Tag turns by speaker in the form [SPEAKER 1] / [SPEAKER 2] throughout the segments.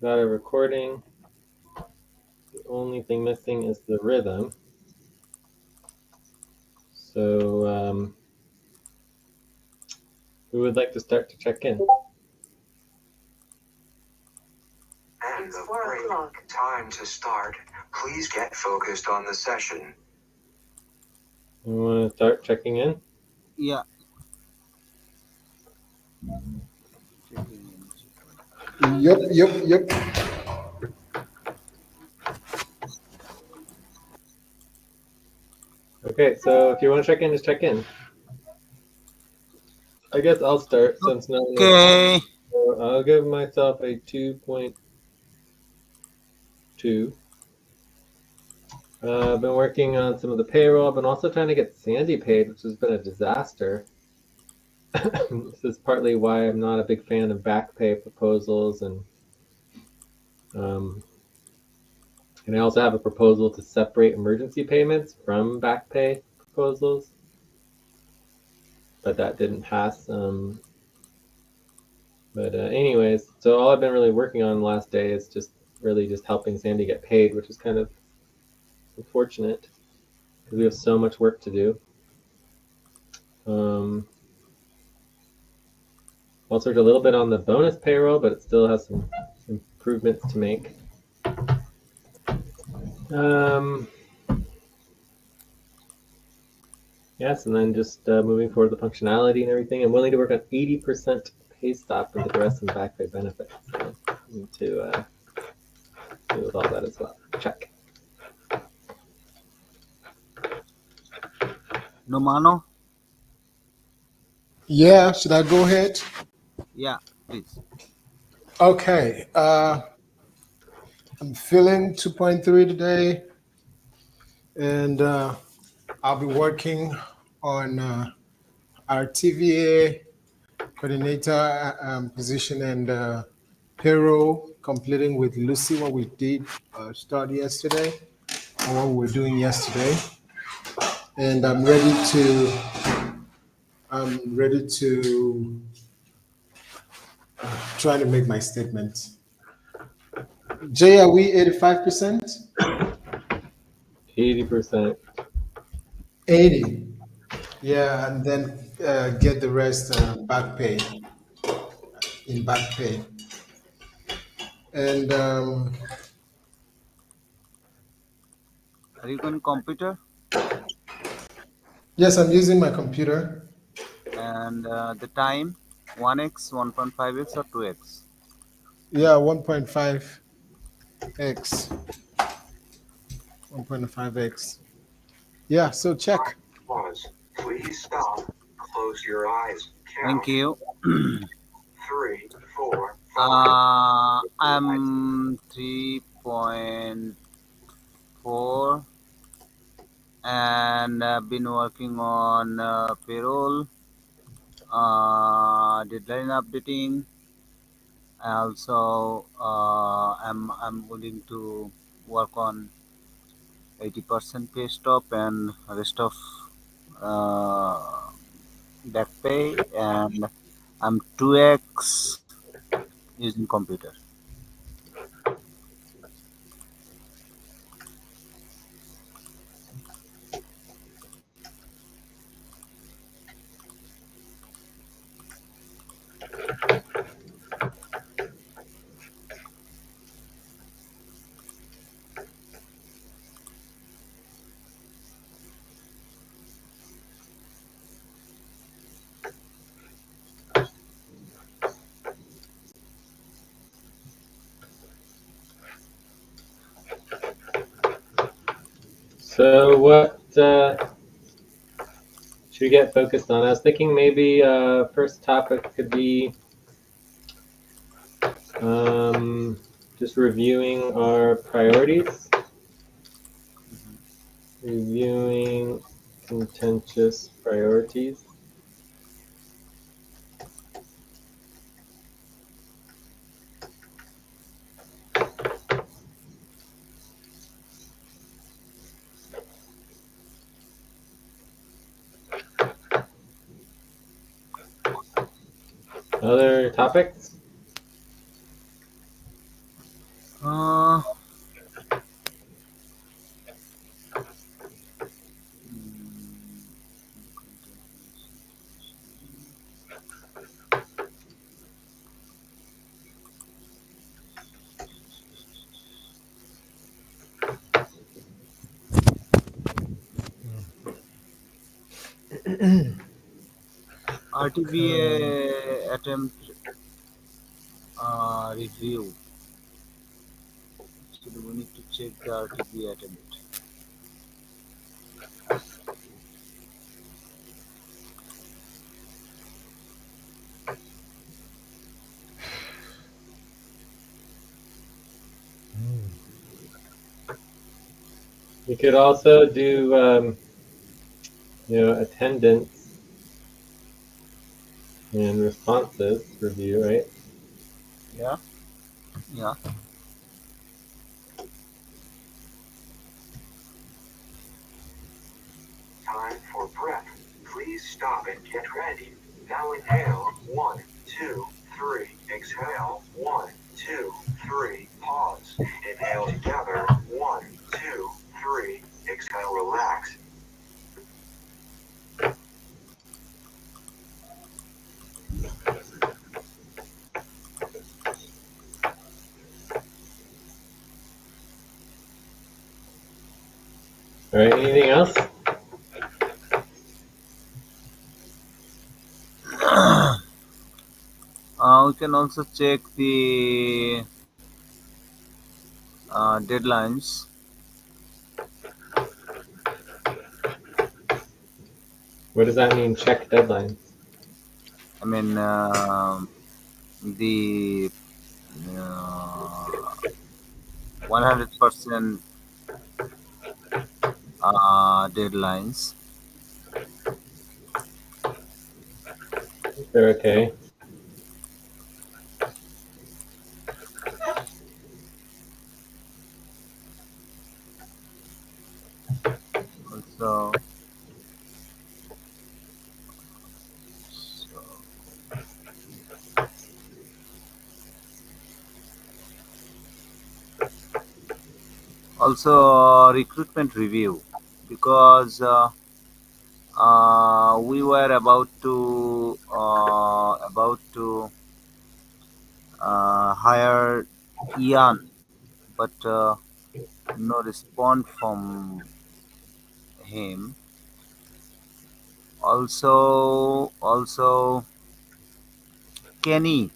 [SPEAKER 1] got a recording. The only thing missing is the rhythm. So who would like to start to check in?
[SPEAKER 2] And the break. Time to start. Please get focused on the session.
[SPEAKER 1] You want to start checking in?
[SPEAKER 3] Yeah.
[SPEAKER 4] Yep.
[SPEAKER 1] Okay, so if you want to check in, just check in. I guess I'll start since no one
[SPEAKER 3] Okay.
[SPEAKER 1] So I'll give myself a 2.2. I've been working on some of the payroll. I've been also trying to get Sandy paid, which has been a disaster. This is partly why I'm not a big fan of back pay proposals, and I also have a proposal to separate emergency payments from back pay proposals, but that didn't pass. Anyways, so all I've been really working on the last day is just helping Sandy get paid, which is kind of unfortunate because we have so much work to do. Also worked a little bit on the bonus payroll, but it still has some improvements to make. Yes, and then just moving forward the functionality and everything. I'm willing to work on 80% pay stop and the rest in back pay benefits. So I need to do with all that as well. Check.
[SPEAKER 3] No mano?
[SPEAKER 4] Yeah, should I go ahead?
[SPEAKER 3] Yeah, please.
[SPEAKER 4] Okay. I'm feeling 2.3 today, and I'll be working on our TVA coordinator position and payroll, completing with Lucy what we did start yesterday and what we were doing yesterday. And I'm ready to try to make my statement. Jay, are we 85%?
[SPEAKER 1] 80%.
[SPEAKER 4] 80. Yeah, and then get the rest back pay, in back pay. And
[SPEAKER 3] Are you on computer?
[SPEAKER 4] yes, I'm using my computer.
[SPEAKER 3] And the time? 1x, 1.5x or 2x?
[SPEAKER 4] Yeah, 1.5x. 1.5x. Yeah, so check.
[SPEAKER 2] Pause. Please stop. Close your eyes.
[SPEAKER 3] Thank you.
[SPEAKER 2] 3, 4, 5.
[SPEAKER 3] I'm 3.4 and I've been working on payroll, deadline updating. I also I'm willing to work on 80% pay stop and rest of uh, back pay, and I'm 2x using computer.
[SPEAKER 1] So what should we get focused on? I was thinking maybe first topic could be just reviewing our priorities. Reviewing contentious priorities. Other topics?
[SPEAKER 3] Uh, RTBA attempt review. So we need to check the RTBA attempt.
[SPEAKER 1] You could also do, attendance and responses review, right?
[SPEAKER 3] Yeah. Yeah.
[SPEAKER 2] Time for breath. Please stop and get ready. Now inhale. 1, 2, 3. Exhale. 1, 2, 3. Pause. Inhale together. 1, 2, 3. Exhale. Relax.
[SPEAKER 1] All right, anything else?
[SPEAKER 3] We can also check the deadlines.
[SPEAKER 1] What does that mean, check deadlines?
[SPEAKER 3] I mean, the 100% deadlines.
[SPEAKER 1] They're okay.
[SPEAKER 3] Also, recruitment review, because we were about to hire Ian, but no response from him. Also Kenny.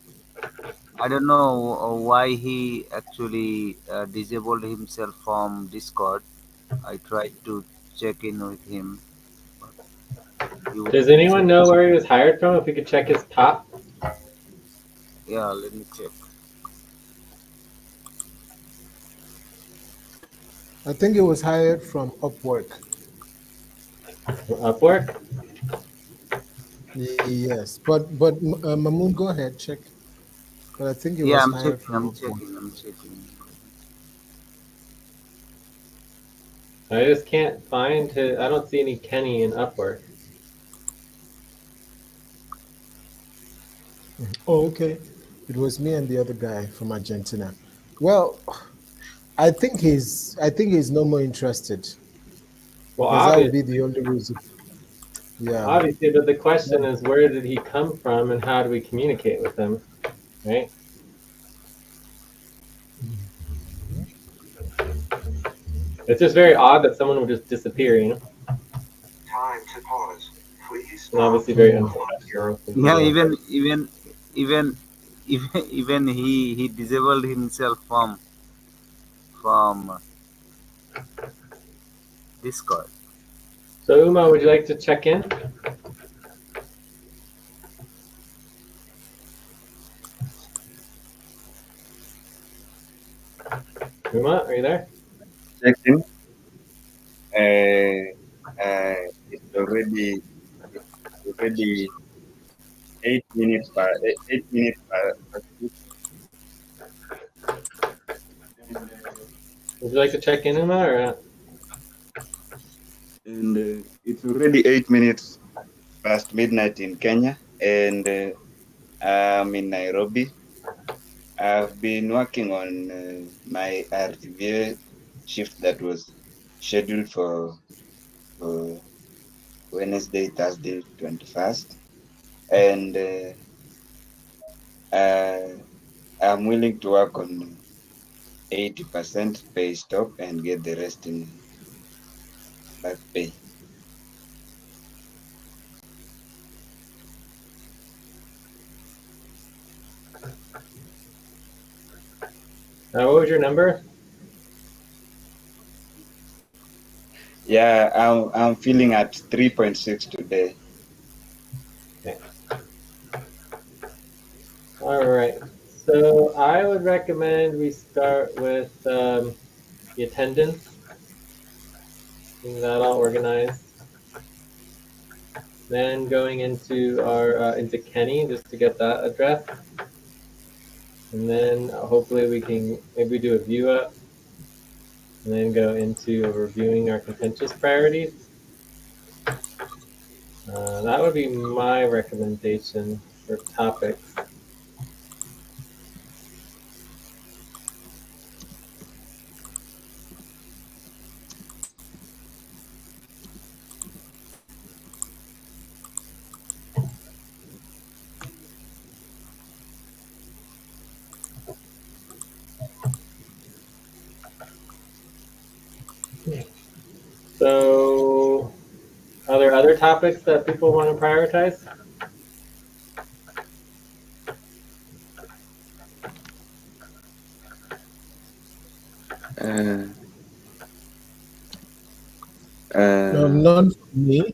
[SPEAKER 3] I don't know why he actually disabled himself from Discord. I tried to check in with him, but he was
[SPEAKER 1] Does anyone
[SPEAKER 3] disabled.
[SPEAKER 1] know where he was hired from? If we could check his top.
[SPEAKER 3] Yeah, let me check.
[SPEAKER 4] I think it was hired from Upwork.
[SPEAKER 1] Upwork?
[SPEAKER 4] Yes, but Mamoon, go ahead, check. But I think it
[SPEAKER 3] Yeah,
[SPEAKER 4] was
[SPEAKER 3] I'm
[SPEAKER 4] hired
[SPEAKER 3] checking.
[SPEAKER 4] from
[SPEAKER 3] I'm
[SPEAKER 4] Upwork.
[SPEAKER 3] checking. I'm checking.
[SPEAKER 1] I just can't find his. I don't see any Kenny in Upwork.
[SPEAKER 4] Oh, okay. It was me and the other guy from Argentina. Well, I think he's no more interested
[SPEAKER 1] Well,
[SPEAKER 4] because that would be the only reason. Yeah.
[SPEAKER 1] obviously, but the question is, where did he come from, and how do we communicate with him, right? It's just very odd that someone would just disappear, you know.
[SPEAKER 2] Time to pause. Please
[SPEAKER 1] And
[SPEAKER 2] stop.
[SPEAKER 1] obviously, very
[SPEAKER 4] Mm.
[SPEAKER 1] unprofessional.
[SPEAKER 3] Yeah, even even he disabled himself from Discord.
[SPEAKER 1] So, Uma, would you like to check in? Uma, are you there?
[SPEAKER 5] Checked in. It's already 8 minutes per 8 minutes per speech.
[SPEAKER 1] Would you like to check in, Uma, or
[SPEAKER 5] And it's already 8 minutes past midnight in Kenya, and I'm in Nairobi. I've been working on my RTVA shift that was scheduled for Wednesday, Thursday, 21st, and I'm willing to work on 80% pay stop and get the rest in back pay.
[SPEAKER 1] What was your number?
[SPEAKER 5] Yeah, I'm feeling at 3.6 today.
[SPEAKER 1] Okay. All right. So I would recommend we start with the attendance, getting that all organized. Then going into our into Kenny just to get that addressed, and then hopefully we can maybe do a view up, and then go into reviewing our contentious priorities. That would be my recommendation for topics. So, are there other topics that people want to prioritize?
[SPEAKER 5] Uh, uh,
[SPEAKER 4] None for me.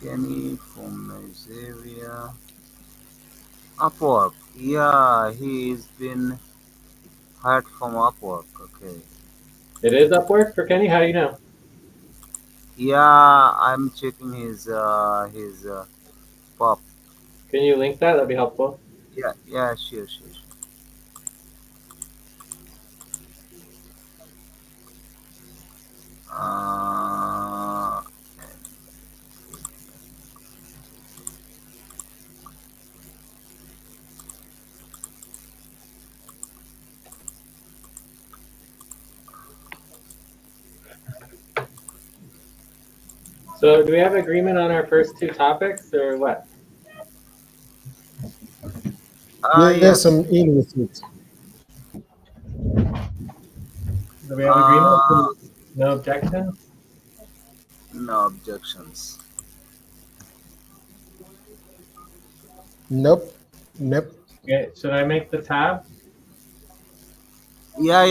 [SPEAKER 3] Kenny from Nigeria. Upwork. Yeah, he's been hired from Upwork. Okay.
[SPEAKER 1] It is Upwork for Kenny. How do you know?
[SPEAKER 3] Yeah, I'm checking his pop.
[SPEAKER 1] Can you link that? That'd be helpful.
[SPEAKER 3] Yeah, yeah, sure. Uh,
[SPEAKER 1] So, do we have agreement on our first two topics, or what?
[SPEAKER 4] Yes, I'm
[SPEAKER 3] yes.
[SPEAKER 4] in with it.
[SPEAKER 1] Do we have agreement?
[SPEAKER 3] Uh,
[SPEAKER 1] No objections?
[SPEAKER 3] no objections.
[SPEAKER 4] Nope. Nope.
[SPEAKER 1] Okay, should I make the tab?
[SPEAKER 3] Yeah.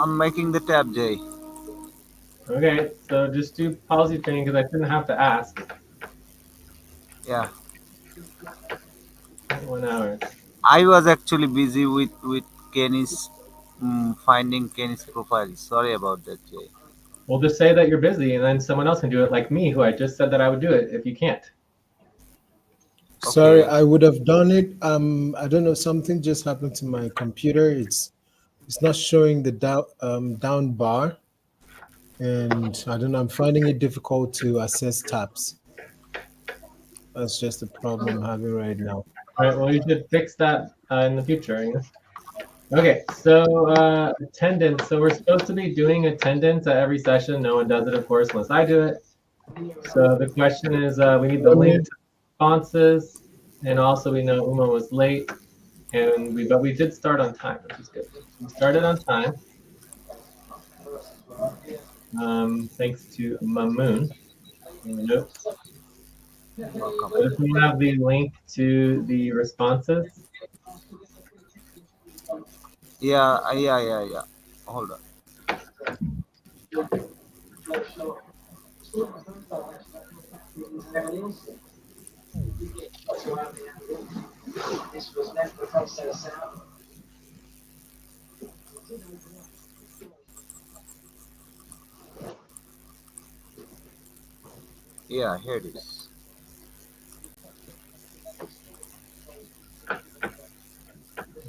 [SPEAKER 3] I'm making the tab, Jay.
[SPEAKER 1] Okay, so just do policy training because I shouldn't have to ask.
[SPEAKER 3] Yeah.
[SPEAKER 1] 1 hour.
[SPEAKER 3] I was actually busy with Kenny's finding Kenny's profile. Sorry about that, Jay.
[SPEAKER 1] We'll just say that you're busy, and then someone else can do it, like me, who I just said that I would do it if you can't.
[SPEAKER 4] Sorry,
[SPEAKER 3] Okay.
[SPEAKER 4] I would have done it. I don't know. Something just happened to my computer. It's not showing the down bar, and I don't know. I'm finding it difficult to access tabs. That's just the problem I'm having right now.
[SPEAKER 1] All right, well, you should fix that in the future. You know? Okay, so attendance. So we're supposed to be doing attendance at every session. No one does it, of course, unless I do it. So the question is, we need the link to responses, and also we know Uma was late, but we did start on time, which is good. We started on time, thanks to Mamoon. Notes.
[SPEAKER 3] Welcome.
[SPEAKER 1] So if you have the link to the responses,
[SPEAKER 3] Yeah. Hold on. Yeah, here it is.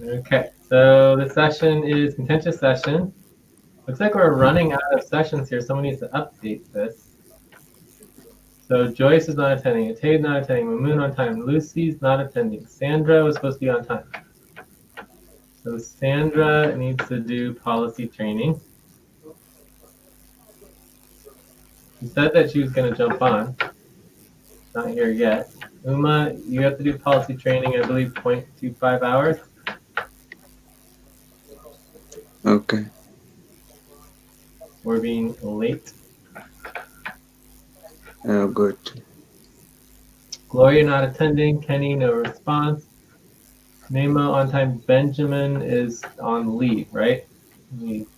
[SPEAKER 1] okay. So the session is contentious session. Looks like we're running out of sessions here. Someone needs to update this. So Joyce is not attending. Atade's not attending. Mamoon on time. Lucy's not attending. Sandra was supposed to be on time. So Sandra needs to do policy training. She said that she was going to jump on. Not here yet. Uma, you have to do policy training, I believe, 0.25 hours.
[SPEAKER 5] Okay.
[SPEAKER 1] We're being late.
[SPEAKER 5] Good.
[SPEAKER 1] Gloria not attending. Kenny, no response. Nemo on time. Benjamin is on leave, right? Leave.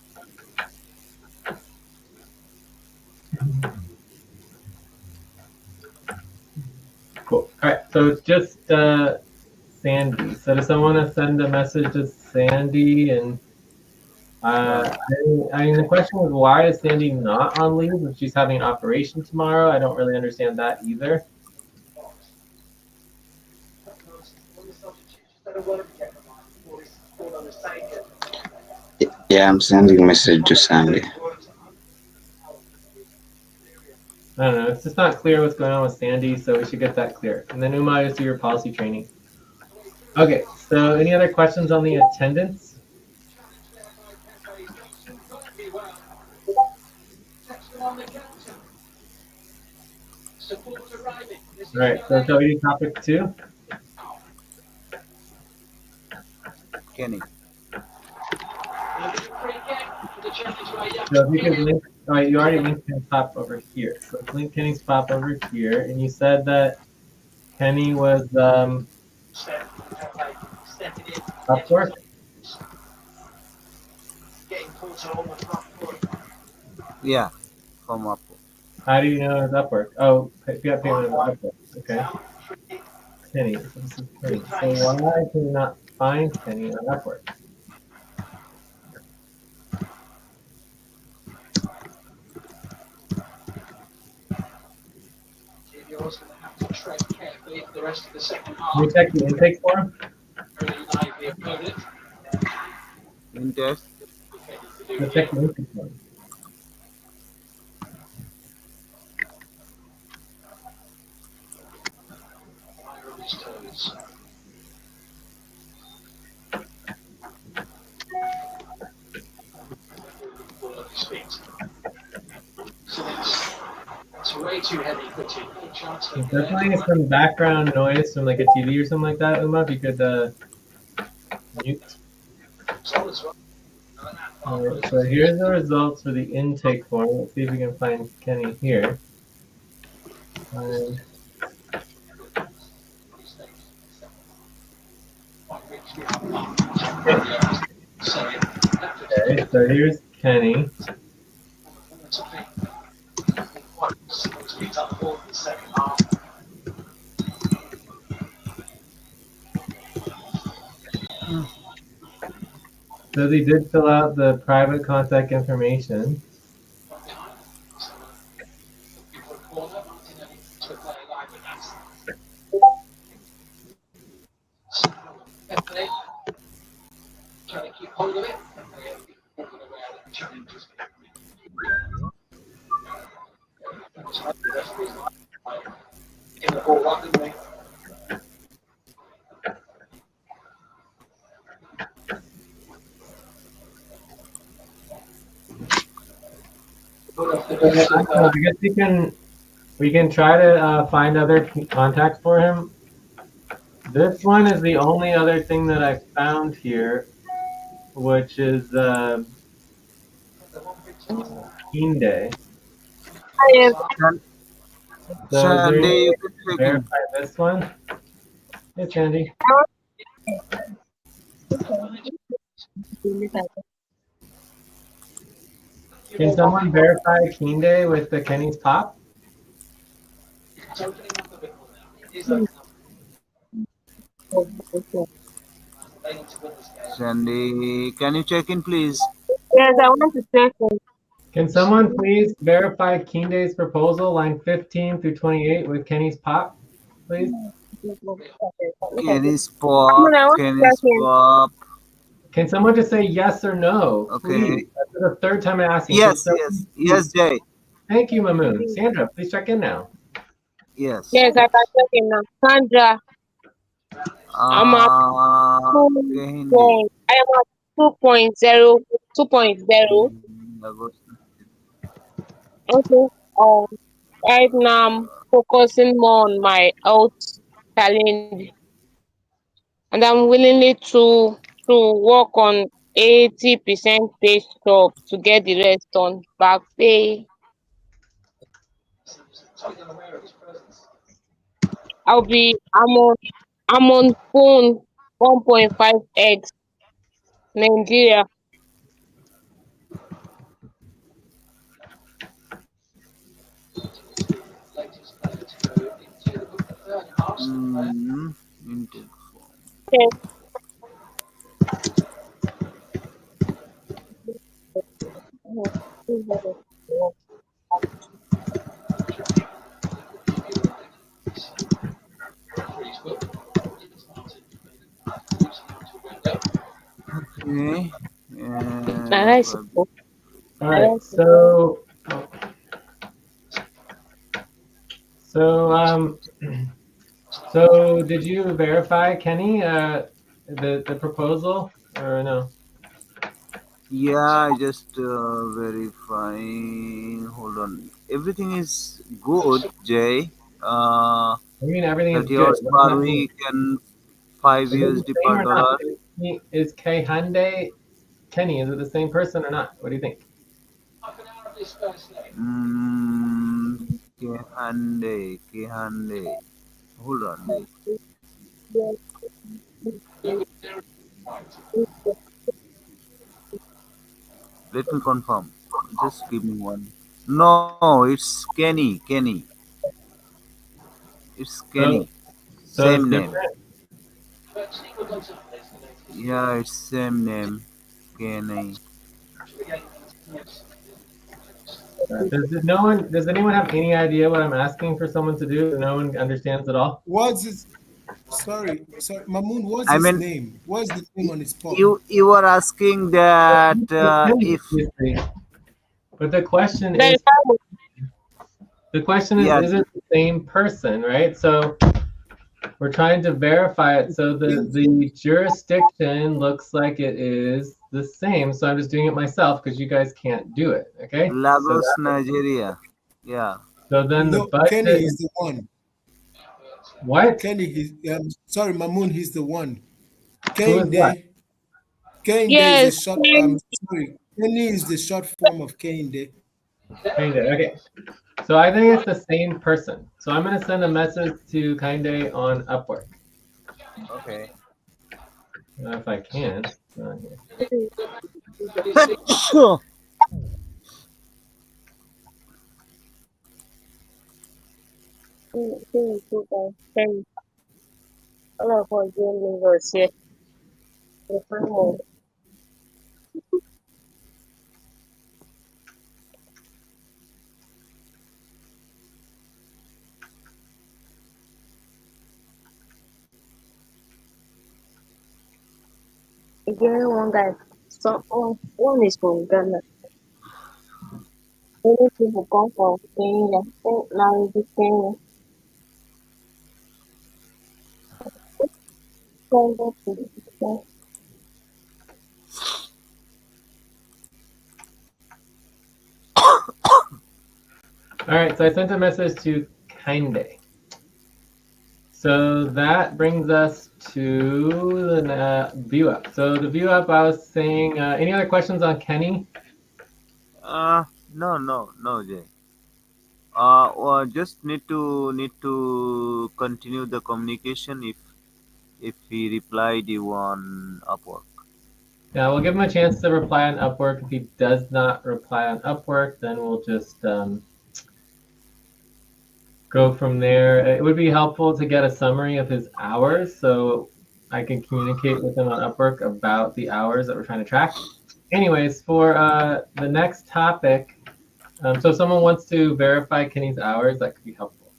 [SPEAKER 1] Cool. All right. So it's just Sandy. So does someone want to send a message to Sandy? And I mean, the question was, why is Sandy not on leave if she's having an operation tomorrow? I don't really understand that either.
[SPEAKER 5] Yeah, I'm sending message to Sandy.
[SPEAKER 1] I don't know. It's just not clear what's going on with Sandy, so we should get that clear. And then Uma, just do your policy training. Okay. So any other questions on the attendance? All right. So shall we do topic 2?
[SPEAKER 3] Kenny.
[SPEAKER 1] So if you could link, all right, you already linked Kenny's pop over here. So link Kenny's pop over here, and you said that Kenny was Upwork.
[SPEAKER 3] Yeah, from up.
[SPEAKER 1] How do you know it's Upwork? Oh, you got payment on Upwork. Okay. Kenny. So this is Kenny. So why can you not find Kenny on Upwork? Can you check the intake form?
[SPEAKER 3] Interest.
[SPEAKER 1] Let's check the intake form. There's definitely some background noise from like a TV or something like that, Uma. If you could mute. All right, so here's the results for the intake form. Let's see if we can find Kenny here. Okay, so here's Kenny. So they did fill out the private contact information. I guess we can try to find other contacts for him. This one is the only other thing that I found here, which is Keen Day. So
[SPEAKER 3] Sandy, you can check in.
[SPEAKER 1] verify this one. Hey, Sandy. Can someone verify Keen Day with the Kenny's Pop?
[SPEAKER 3] Sandy, can you check in, please?
[SPEAKER 6] Yes, I want to check in.
[SPEAKER 1] Can someone please verify Keen Day's proposal, line 15 through 28 with Kenny's Pop, please?
[SPEAKER 3] Kenny's pop. Kenny's pop.
[SPEAKER 1] Can someone just say yes or no?
[SPEAKER 3] Okay.
[SPEAKER 1] Please. That's the third time I'm asking.
[SPEAKER 3] Yes, yes, yes, Jay.
[SPEAKER 1] Thank you, Mamoon. Sandra, please check in now.
[SPEAKER 3] Yes.
[SPEAKER 6] Yes, I can check it now. Sandra, I'm at
[SPEAKER 3] Kehinde.
[SPEAKER 6] I am at 2.0, 2.0.
[SPEAKER 3] Agosto.
[SPEAKER 6] Okay. Um, right now I'm focusing more on my health challenge, and I'm willingly to work on 80% pay stop to get the rest on back pay. I'm on phone 1.5x Nigeria.
[SPEAKER 3] Mm, Intel form.
[SPEAKER 6] Yes,
[SPEAKER 3] Okay.
[SPEAKER 6] nice.
[SPEAKER 1] All right. So so did you verify, Kenny, the proposal or no?
[SPEAKER 3] Yeah, I just verifying. Hold on. Everything is good, Jay. Uh,
[SPEAKER 1] I mean, everything is
[SPEAKER 3] 30
[SPEAKER 1] good.
[SPEAKER 3] hours
[SPEAKER 1] What does
[SPEAKER 3] per
[SPEAKER 1] that mean?
[SPEAKER 3] week and 5
[SPEAKER 1] Is it the
[SPEAKER 3] USD
[SPEAKER 1] same
[SPEAKER 3] per
[SPEAKER 1] or not?
[SPEAKER 3] dollar.
[SPEAKER 1] Is K Hyundai Kenny? Is it the same person or not? What do you think?
[SPEAKER 3] Kehande, Kehande. Hold on, wait. Let me confirm. Just give me one. No, it's Kenny, Kenny. It's Kenny.
[SPEAKER 1] So so it's
[SPEAKER 3] Same name.
[SPEAKER 1] different.
[SPEAKER 3] Yeah, it's same name. Kenny.
[SPEAKER 1] Does anyone have any idea what I'm asking for someone to do? No one understands at all.
[SPEAKER 4] What's his? Sorry, Mamoon. What's
[SPEAKER 3] I
[SPEAKER 4] his
[SPEAKER 3] mean,
[SPEAKER 4] name? What's the name on his pod?
[SPEAKER 3] you were asking that
[SPEAKER 1] It's Kenny,
[SPEAKER 3] if
[SPEAKER 1] obviously. But the question
[SPEAKER 6] Then
[SPEAKER 1] is,
[SPEAKER 3] yeah,
[SPEAKER 1] is it the same person, right? So we're trying to verify it. So the jurisdiction looks like it is the same. So I'm just doing it myself because you guys can't do it. Okay.
[SPEAKER 3] Lagos, Nigeria. Yeah.
[SPEAKER 1] So then the
[SPEAKER 4] No, Kenny
[SPEAKER 1] budget
[SPEAKER 4] is
[SPEAKER 1] is
[SPEAKER 4] the one.
[SPEAKER 1] what?
[SPEAKER 4] Kenny, sorry, Mamoon. He's the one.
[SPEAKER 1] Who is what?
[SPEAKER 4] Kehinde. Kehinde is a
[SPEAKER 6] yes,
[SPEAKER 4] short. Sorry, Kenny is the short form of Kehinde.
[SPEAKER 1] Kinda. Okay. So I think it's the same person. So I'm gonna send a message to Kinde on Upwork.
[SPEAKER 3] Okay.
[SPEAKER 1] If I can. Here.
[SPEAKER 3] Sure.
[SPEAKER 6] ten. All of us doing Lagos here. The final. Again, one guy. So one is from Ghana. Many people come from Kenya. Now it's Kenya. Congo to
[SPEAKER 1] All right. So I sent a message to Kinde. So that brings us to the view up. So the view up, I was saying, any other questions on Kenny?
[SPEAKER 3] No, Jay. Well, just need to continue the communication if he replied you on Upwork.
[SPEAKER 1] Yeah, we'll give him a chance to reply on Upwork. If he does not reply on Upwork, then we'll just go from there. It would be helpful to get a summary of his hours so I can communicate with him on Upwork about the hours that we're trying to track. Anyways, for the next topic, so if someone wants to verify Kenny's hours, that could be helpful.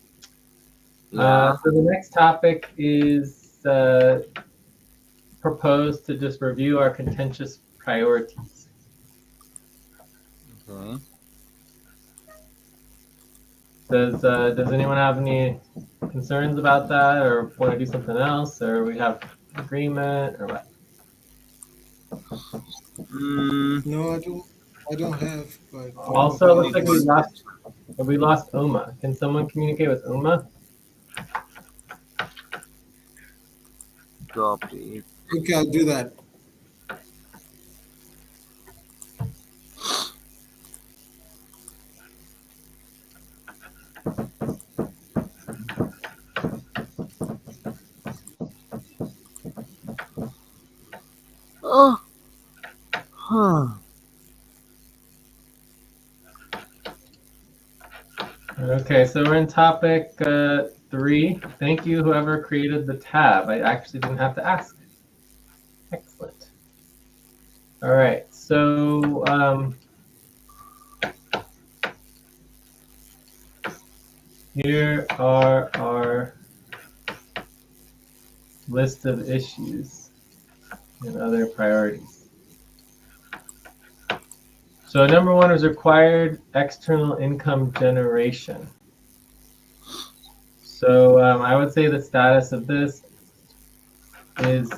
[SPEAKER 3] Yeah.
[SPEAKER 1] So the next topic is proposed to just review our contentious priorities.
[SPEAKER 3] Okay.
[SPEAKER 1] Does anyone have any concerns about that, or want to do something else, or we have agreement, or what?
[SPEAKER 3] Mm,
[SPEAKER 4] No, I don't have, but
[SPEAKER 1] Also, it looks like we lost Oma. Can someone communicate with Oma?
[SPEAKER 3] to update.
[SPEAKER 4] okay, I'll do that.
[SPEAKER 3] Oh, huh.
[SPEAKER 1] Okay, so we're in topic 3. Thank you, whoever created the tab. I actually didn't have to ask. Excellent. All right, so here are our list of issues and other priorities. So number 1 is required external income generation. So I would say the status of this is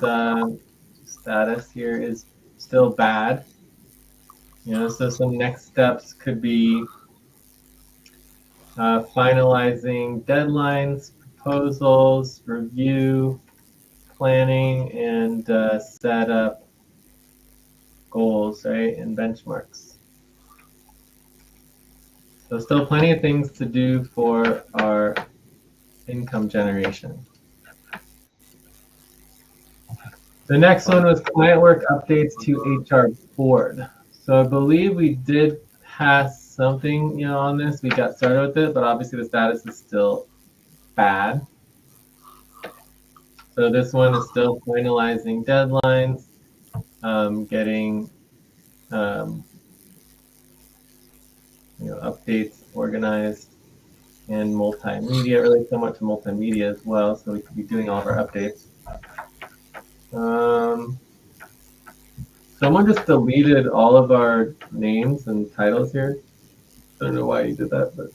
[SPEAKER 1] status here is still bad. So some next steps could be finalizing deadlines, proposals, review, planning, and set up goals, right, and benchmarks. So still plenty of things to do for our income generation. The next one was client work updates to HR board. So I believe we did pass something, on this. We got started with it, but obviously the status is still bad. So this one is still finalizing deadlines, getting updates organized, and multimedia, really somewhat to multimedia as well, so we could be doing all of our updates. Someone just deleted all of our names and titles here. I don't know why you did that, but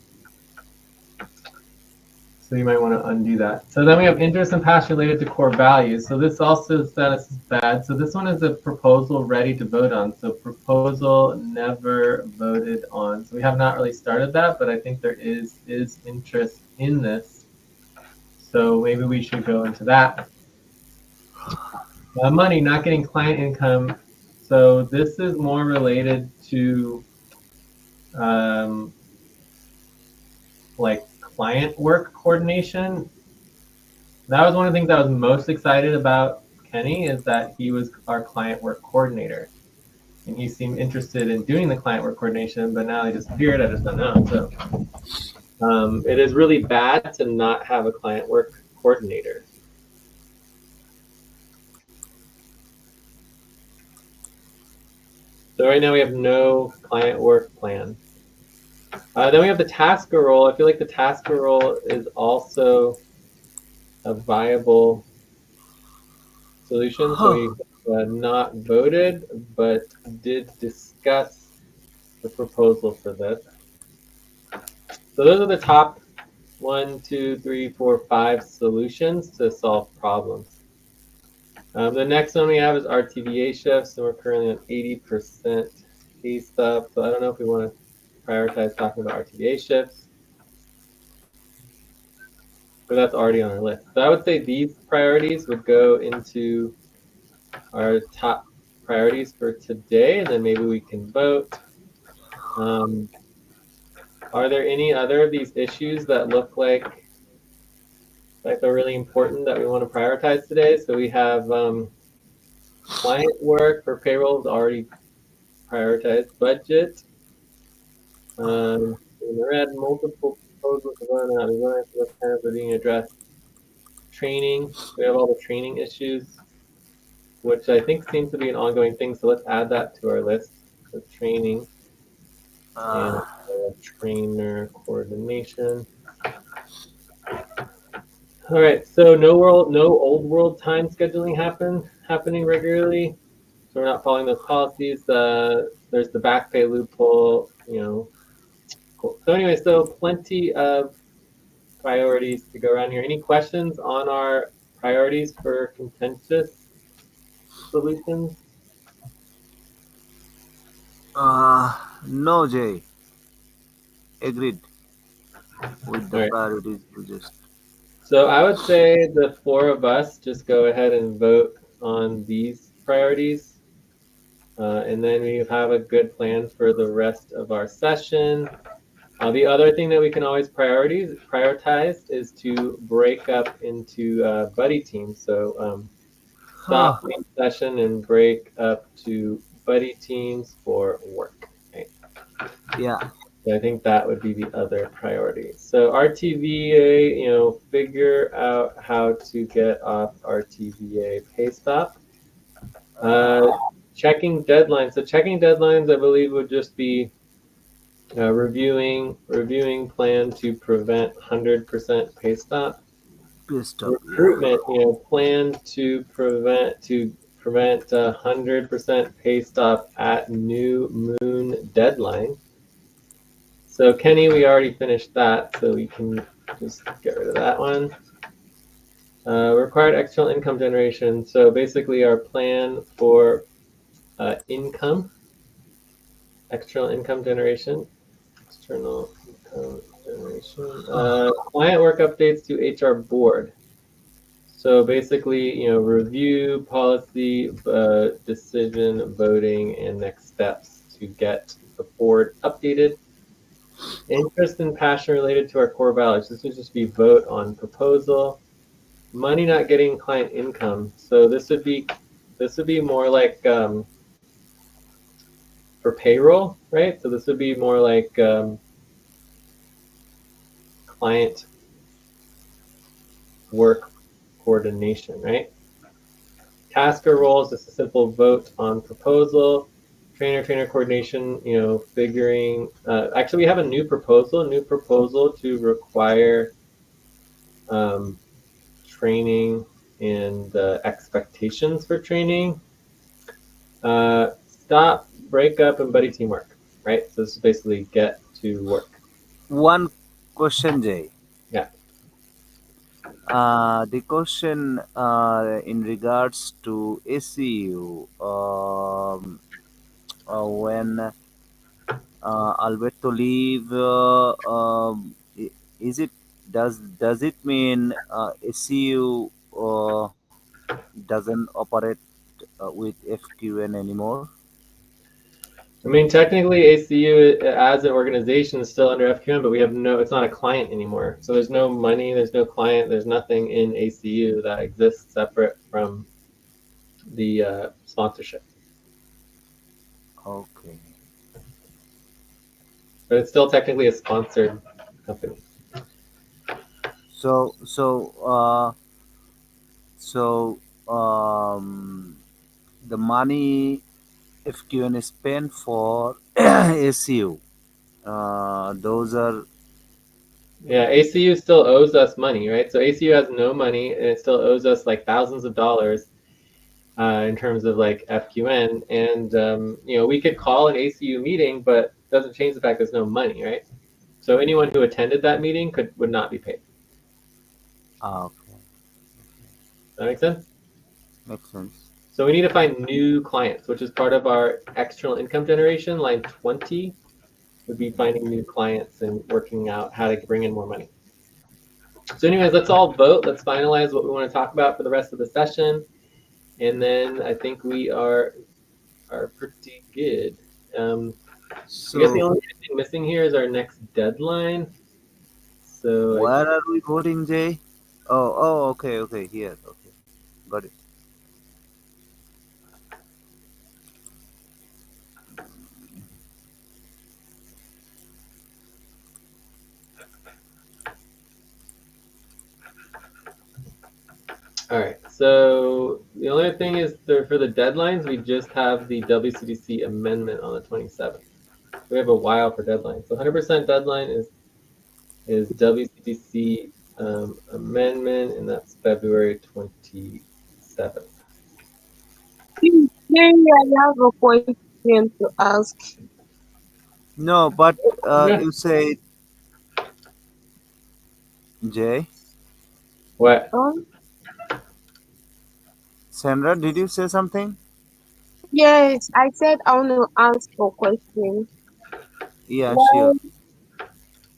[SPEAKER 1] so you might want to undo that. So then we have interest and passion related to core values. So this also status is bad. So this one is a proposal ready to vote on. So proposal never voted on. So we have not really started that, but I think there is interest in this. So maybe we should go into that. Money, not getting client income. So this is more related to like client work coordination. That was one of the things I was most excited about Kenny, is that he was our client work coordinator. And he seemed interested in doing the client work coordination, but now he disappeared. I just don't know. So it is really bad to not have a client work coordinator. So right now we have no client work plan. Then we have the tasker role. I feel like the tasker role is also a viable solution. So we not voted, but did discuss the proposal for this. So those are the top 1, 2, 3, 4, 5 solutions to solve problems. The next one we have is RTVA shifts, and we're currently on 80% pay stuff. So I don't know if we want to prioritize talking about RTVA shifts, but that's already on our list. So I would say these priorities would go into our top priorities for today, and then maybe we can vote. Are there any other of these issues that look like they're really important that we want to prioritize today? So we have client work for payroll is already prioritized. Budget. In the red, multiple proposals what kind of are being addressed. Training. We have all the training issues, which I think seems to be an ongoing thing. So let's add that to our list. The training and trainer coordination. All right, so no old world time scheduling happening regularly. So we're not following those policies. There's the back pay loophole. Cool. So anyway, so plenty of priorities to go around here. Any questions on our priorities for contentious solutions?
[SPEAKER 3] No, Jay. Agreed with the
[SPEAKER 1] All right.
[SPEAKER 3] priorities you just.
[SPEAKER 1] So I would say the four of us just go ahead and vote on these priorities. And then we have a good plan for the rest of our session. The other thing that we can always prioritize is to break up into buddy teams. So stop main session and break up to buddy teams for work. Right?
[SPEAKER 3] Yeah.
[SPEAKER 1] So I think that would be the other priority. So RTVA, figure out how to get off RTVA pay stop. Checking deadlines. So checking deadlines, I believe, would just be reviewing plan to prevent 100% pay stop.
[SPEAKER 3] Pissed off. Yeah.
[SPEAKER 1] Recruitment, plan to prevent 100% pay stop at new moon deadline. So Kenny, we already finished that, so we can just get rid of that one. Required external income generation. So basically, our plan for external income generation. External income generation. Client work updates to HR board. So basically, review policy, decision, voting, and next steps to get the board updated. Interest and passion related to our core values. This would just be vote on proposal. Money not getting client income. So this would be more like for payroll, right? So this would be more like client work coordination, right? Tasker roles, just a simple vote on proposal. Trainer coordination, figuring. Actually, we have a new proposal to require training and expectations for training. Stop, break up, and buddy teamwork, right? So this is basically get to work.
[SPEAKER 3] One question, Jay.
[SPEAKER 1] Yeah.
[SPEAKER 3] The question in regards to ACU, when Alberto leave, is it does it mean ACU doesn't operate with FQN anymore?
[SPEAKER 1] I mean, technically, ACU as an organization is still under FQM, but it's not a client anymore. So there's no money, there's no client, there's nothing in ACU that exists separate from the sponsorship.
[SPEAKER 3] Okay.
[SPEAKER 1] But it's still technically a sponsored company.
[SPEAKER 3] So so uh, so the money FQN is spent for ACU. Those are
[SPEAKER 1] Yeah, ACU still owes us money, right? So ACU has no money and it still owes us like thousands of dollars in terms of like FQN. And, we could call an ACU meeting, but it doesn't change the fact there's no money, right? So anyone who attended that meeting would not be paid.
[SPEAKER 3] okay.
[SPEAKER 1] Does that make sense?
[SPEAKER 3] Makes sense.
[SPEAKER 1] So we need to find new clients, which is part of our external income generation. Line 20 would be finding new clients and working out how to bring in more money. So anyways, let's all vote. Let's finalize what we want to talk about for the rest of the session. And then I think we are pretty good. I guess the
[SPEAKER 3] So
[SPEAKER 1] only thing missing here is our next deadline. So
[SPEAKER 3] where are we voting, Jay? Okay, here. Okay, got it.
[SPEAKER 1] all right. So the only thing is for the deadlines, we just have the WCDC amendment on the 27th. We have a while for deadline. So 100% deadline is WCDC amendment, and that's February 27th.
[SPEAKER 6] Maybe I have a question to ask.
[SPEAKER 3] No, but
[SPEAKER 1] Yeah.
[SPEAKER 3] you said Jay.
[SPEAKER 1] What?
[SPEAKER 3] Sandra, did you say something?
[SPEAKER 6] Yes, I said I want to ask a question.
[SPEAKER 3] Yeah, sure.
[SPEAKER 6] Well,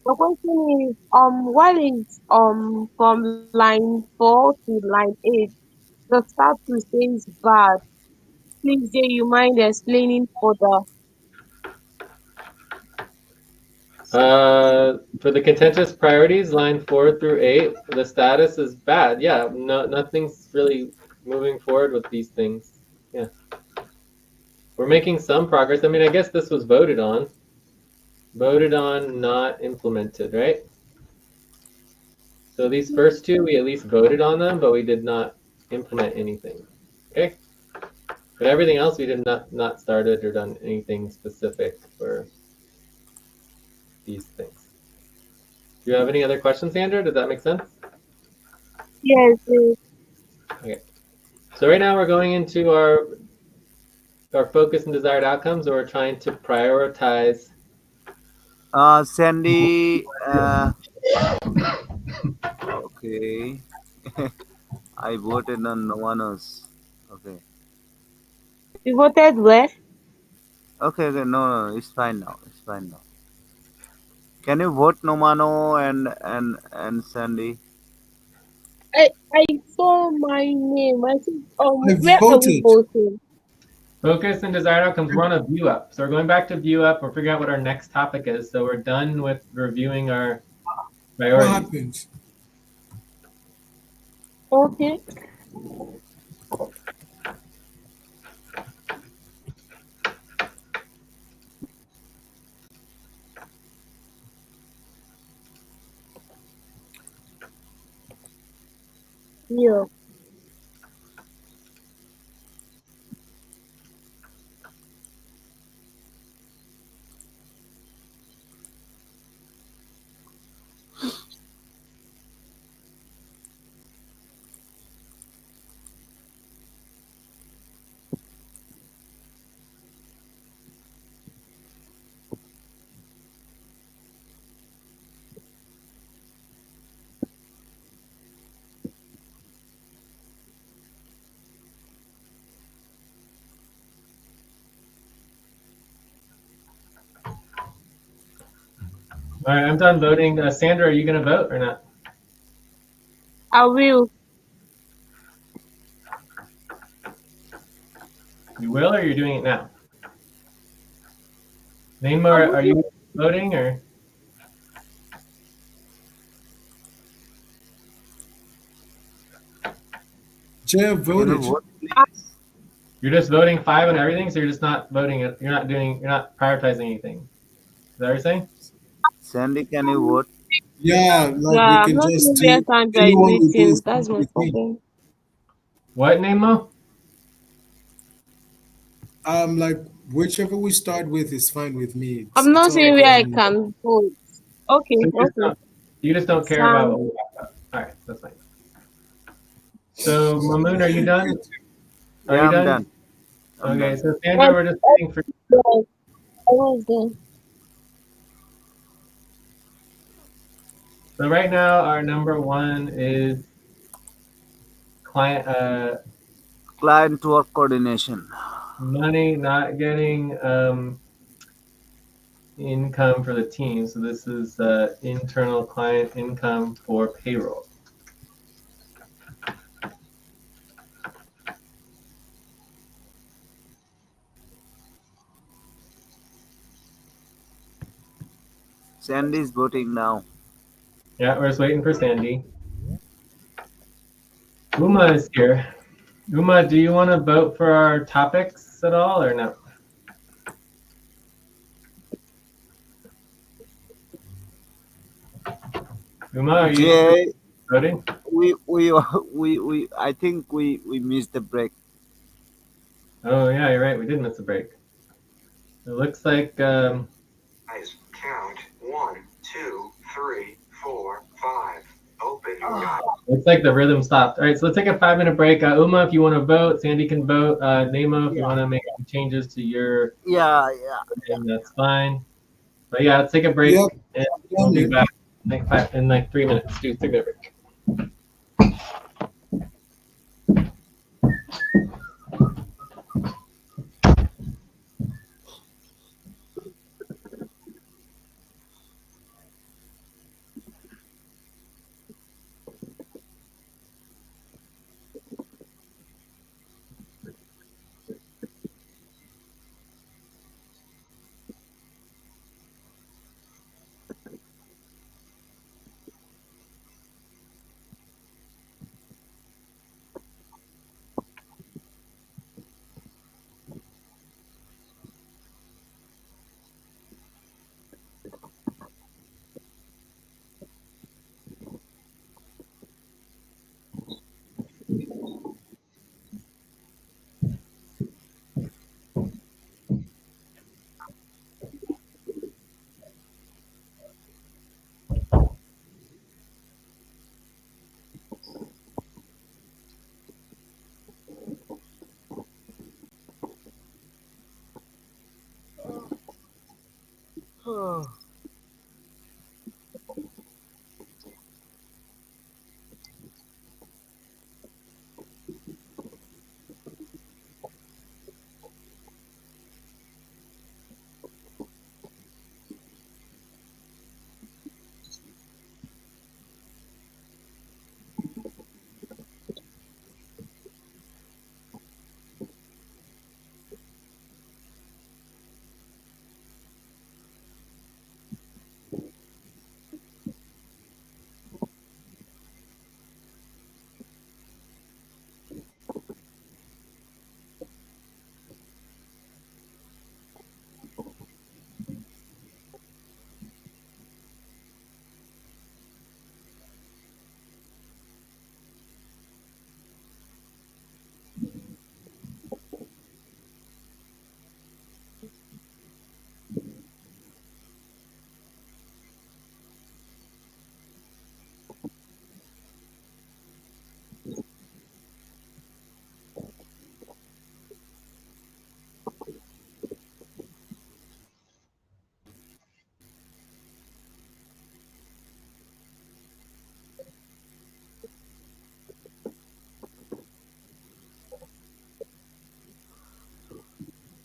[SPEAKER 6] the question is, what is from line 4 to line 8? The start to says bad. Please, do you mind explaining further?
[SPEAKER 1] For the contentious priorities, line 4 through 8, the status is bad. Yeah, no, nothing's really moving forward with these things. Yeah, we're making some progress. I mean, I guess this was voted on, not implemented, right? So these first two, we at least voted on them, but we did not implement anything. Okay, but everything else, we did not started or done anything specific for these things. Do you have any other questions, Sandra? Does that make sense?
[SPEAKER 6] Yes, yes.
[SPEAKER 1] Okay. So right now we're going into our focus and desired outcomes, or we're trying to prioritize.
[SPEAKER 3] Sandy. Okay. I voted on Novanos. Okay.
[SPEAKER 6] You voted where?
[SPEAKER 3] Okay. Okay. No, no, it's fine now. It's fine now. Can you vote Nomano and Sandy?
[SPEAKER 6] I saw my name. I said,
[SPEAKER 4] I
[SPEAKER 6] where are we
[SPEAKER 4] voted.
[SPEAKER 6] voting?
[SPEAKER 1] Focus and desired outcomes. We're on a view up. So we're going back to view up. We're figuring out what our next topic is. So we're done with reviewing our
[SPEAKER 4] What
[SPEAKER 1] priorities.
[SPEAKER 4] happened?
[SPEAKER 6] Okay. Yeah.
[SPEAKER 1] All right, I'm done voting. Sandra, are you going to vote or not?
[SPEAKER 6] I will.
[SPEAKER 1] You will, or you're doing it now? Neymar,
[SPEAKER 6] I'm
[SPEAKER 1] are you voting or?
[SPEAKER 4] Jay
[SPEAKER 3] Can you
[SPEAKER 4] voted.
[SPEAKER 3] vote,
[SPEAKER 6] I,
[SPEAKER 3] please?
[SPEAKER 1] You're just voting 5 on everything, so you're just not voting it. You're not doing. You're not prioritizing anything. Is that what you're saying?
[SPEAKER 3] Sandy, can you vote?
[SPEAKER 4] Yeah, like we
[SPEAKER 6] yeah, I'm
[SPEAKER 4] can
[SPEAKER 6] not
[SPEAKER 4] just
[SPEAKER 6] sure where
[SPEAKER 4] do
[SPEAKER 6] Sandra is
[SPEAKER 4] anyone we do
[SPEAKER 6] eating.
[SPEAKER 4] is fine
[SPEAKER 6] That's my
[SPEAKER 4] with me.
[SPEAKER 6] problem.
[SPEAKER 1] What, Nemo?
[SPEAKER 4] Like whichever we start with is fine with me.
[SPEAKER 6] I'm
[SPEAKER 4] It's
[SPEAKER 6] not
[SPEAKER 4] all
[SPEAKER 6] saying where
[SPEAKER 4] good
[SPEAKER 6] I
[SPEAKER 4] on me.
[SPEAKER 6] can vote. Okay,
[SPEAKER 1] So
[SPEAKER 6] okay.
[SPEAKER 1] you just don't care about what
[SPEAKER 6] Sam,
[SPEAKER 1] we talk about. All right, that's fine. So Mamoon, are you done? Are
[SPEAKER 3] Yeah,
[SPEAKER 1] you
[SPEAKER 3] I'm
[SPEAKER 1] done?
[SPEAKER 3] done. I'm
[SPEAKER 1] Okay,
[SPEAKER 3] done.
[SPEAKER 1] so Sandra,
[SPEAKER 6] what
[SPEAKER 1] we're just waiting for.
[SPEAKER 6] was there?
[SPEAKER 1] So right now, our number one is client
[SPEAKER 3] Client work coordination.
[SPEAKER 1] money not getting income for the team. So this is internal client income for payroll.
[SPEAKER 3] Sandy is voting now.
[SPEAKER 1] Yeah, we're just waiting for Sandy. Uma is here. Uma, do you want to vote for our topics at all or no? Uma, are you
[SPEAKER 3] Jay,
[SPEAKER 1] voting?
[SPEAKER 3] we I think we missed the break.
[SPEAKER 1] Oh yeah, you're right. We did miss a break. It looks like
[SPEAKER 2] Guys, count 1, 2, 3, 4, 5. Open your eyes.
[SPEAKER 1] the rhythm stopped. All right, so let's take a 5-minute break. Uma, if you want to vote, Sandy can vote. Nemo, if you
[SPEAKER 3] Yeah,
[SPEAKER 1] want to make any changes to your,
[SPEAKER 3] yeah, yeah, yeah.
[SPEAKER 1] and that's fine. But yeah, let's take a break,
[SPEAKER 4] Yep,
[SPEAKER 1] and we'll
[SPEAKER 4] done
[SPEAKER 1] be
[SPEAKER 4] it.
[SPEAKER 1] back in like 3 minutes. Do 3 minute break.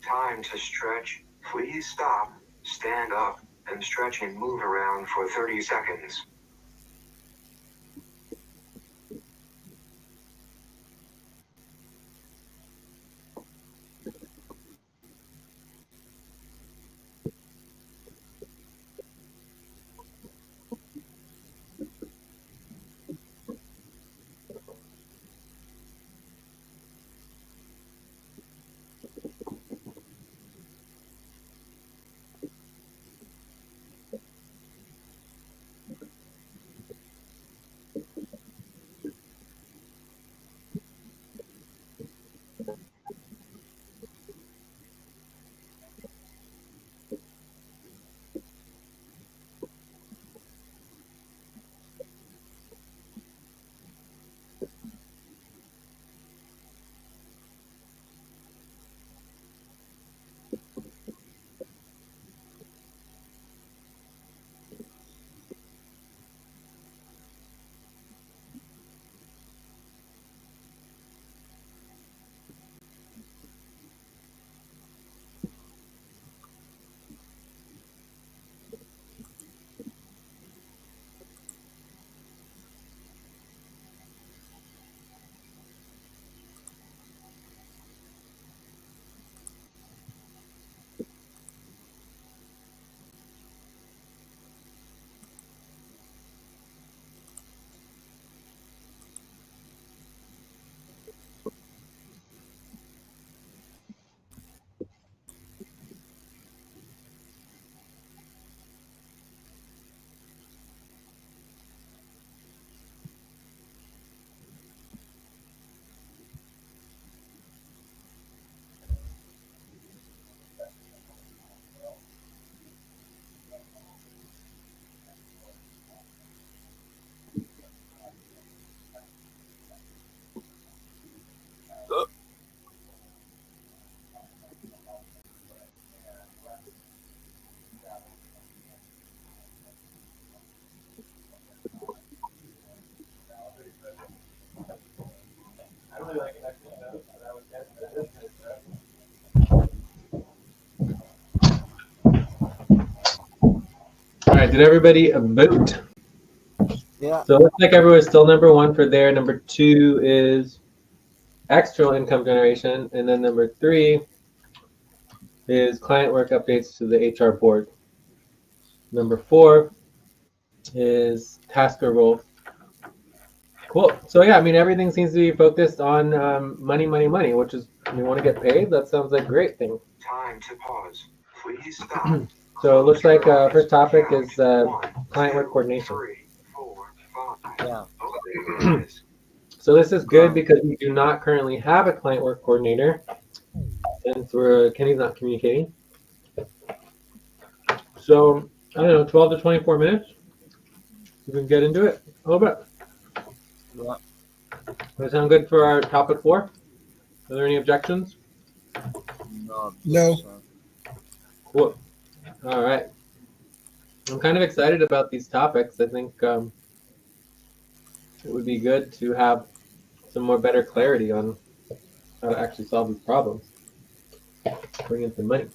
[SPEAKER 2] Time to stretch. Please stop, stand up, and stretch and move around for 30 seconds.
[SPEAKER 1] right, did everybody vote?
[SPEAKER 3] Yeah.
[SPEAKER 1] So it looks like everyone's still number one for there. Number two is external income generation. And then number three is client work updates to the HR board. Number four is tasker role. Cool. So yeah, I mean, everything seems to be focused on money, money, money, which is, you want to get paid? That sounds like a great thing.
[SPEAKER 2] Time to pause. Please stop.
[SPEAKER 1] So it looks
[SPEAKER 2] Close
[SPEAKER 1] like
[SPEAKER 2] your eyes.
[SPEAKER 1] first topic
[SPEAKER 2] Count.
[SPEAKER 1] is
[SPEAKER 2] 1,
[SPEAKER 1] client work
[SPEAKER 2] 2,
[SPEAKER 1] coordination.
[SPEAKER 2] 3, 4, 5.
[SPEAKER 3] Yeah.
[SPEAKER 2] Open your eyes.
[SPEAKER 1] So this is good
[SPEAKER 3] Go.
[SPEAKER 1] because we do not currently have a client work coordinator since Kenny's not communicating. So I don't know, 12 to 24 minutes. We can get into it a little bit.
[SPEAKER 3] Yeah.
[SPEAKER 1] Does that sound good for our topic 4? Are there any objections?
[SPEAKER 3] No.
[SPEAKER 4] No.
[SPEAKER 3] objection.
[SPEAKER 1] Cool. All right. I'm kind of excited about these topics. I think it would be good to have some more better clarity on how to actually solve these problems. Bring in some money.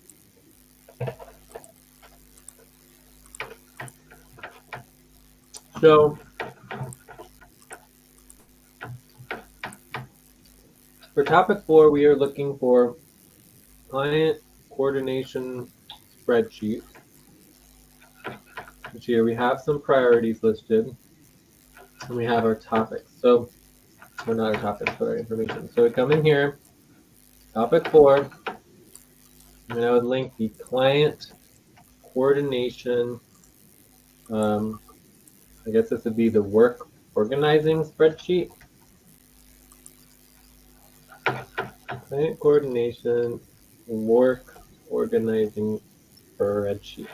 [SPEAKER 1] So for topic 4, we are looking for client coordination spreadsheet. Which here we have some priorities listed, and we have our topics. So, well, not our topics, but our information. So we come in here, topic 4, and I would link the client coordination. I guess this would be the work organizing spreadsheet. Client coordination work organizing spreadsheet.